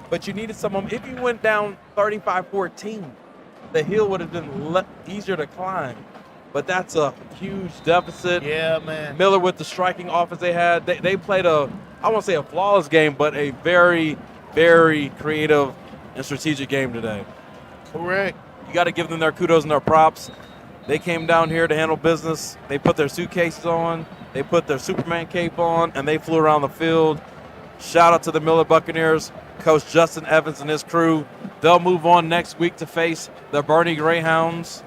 But you needed someone. If you went down 35-14, the hill would have been easier to climb. But that's a huge deficit. Yeah, man. Miller with the striking offense they had. They played I won't say a flawless game, but a very, very creative and strategic game today. Correct. You got to give them their kudos and their props. They came down here to handle business. They put their suitcases on. They put their Superman cape on, and they flew around the field. Shout out to the Miller Buccaneers, Coach Justin Evans and his crew. They'll move on next week to face the Bernie Greyhounds.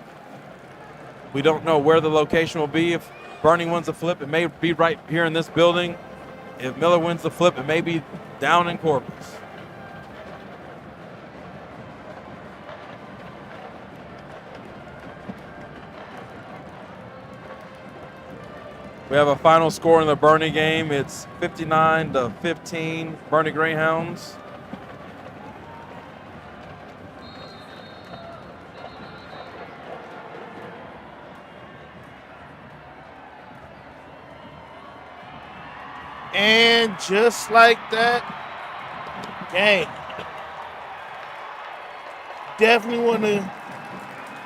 We don't know where the location will be. If Bernie wins the flip, it may be right here in this building. If Miller wins the flip, it may be down in Corpus. We have a final score in the Bernie game. It's 59-15, Bernie Greyhounds. And just like that, gang. Definitely want to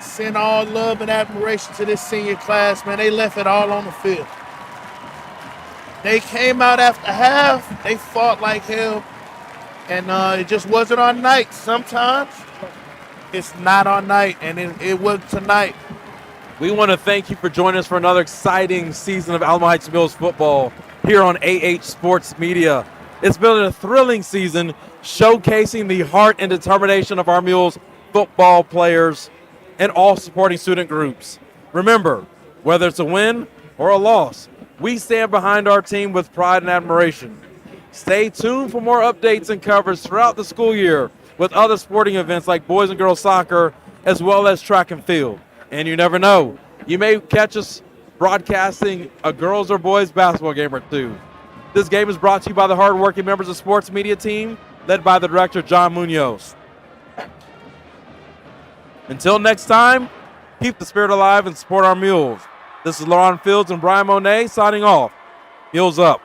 send all love and admiration to this senior class, man. They left it all on the field. They came out after half. They fought like hell. And it just wasn't our night. Sometimes it's not our night, and it was tonight. We want to thank you for joining us for another exciting season of Alamo Heights Mules football here on AH Sports Media. It's been a thrilling season showcasing the heart and determination of our Mules football players and all supporting student groups. Remember, whether it's a win or a loss, we stand behind our team with pride and admiration. Stay tuned for more updates and coverage throughout the school year with other sporting events like boys and girls soccer as well as track and field. And you never know, you may catch us broadcasting a girls or boys basketball game or two. This game is brought to you by the hardworking members of the sports media team led by the director, John Munoz. Until next time, keep the spirit alive and support our Mules. This is LARHON Fields and Brian Monet signing off. Mules up.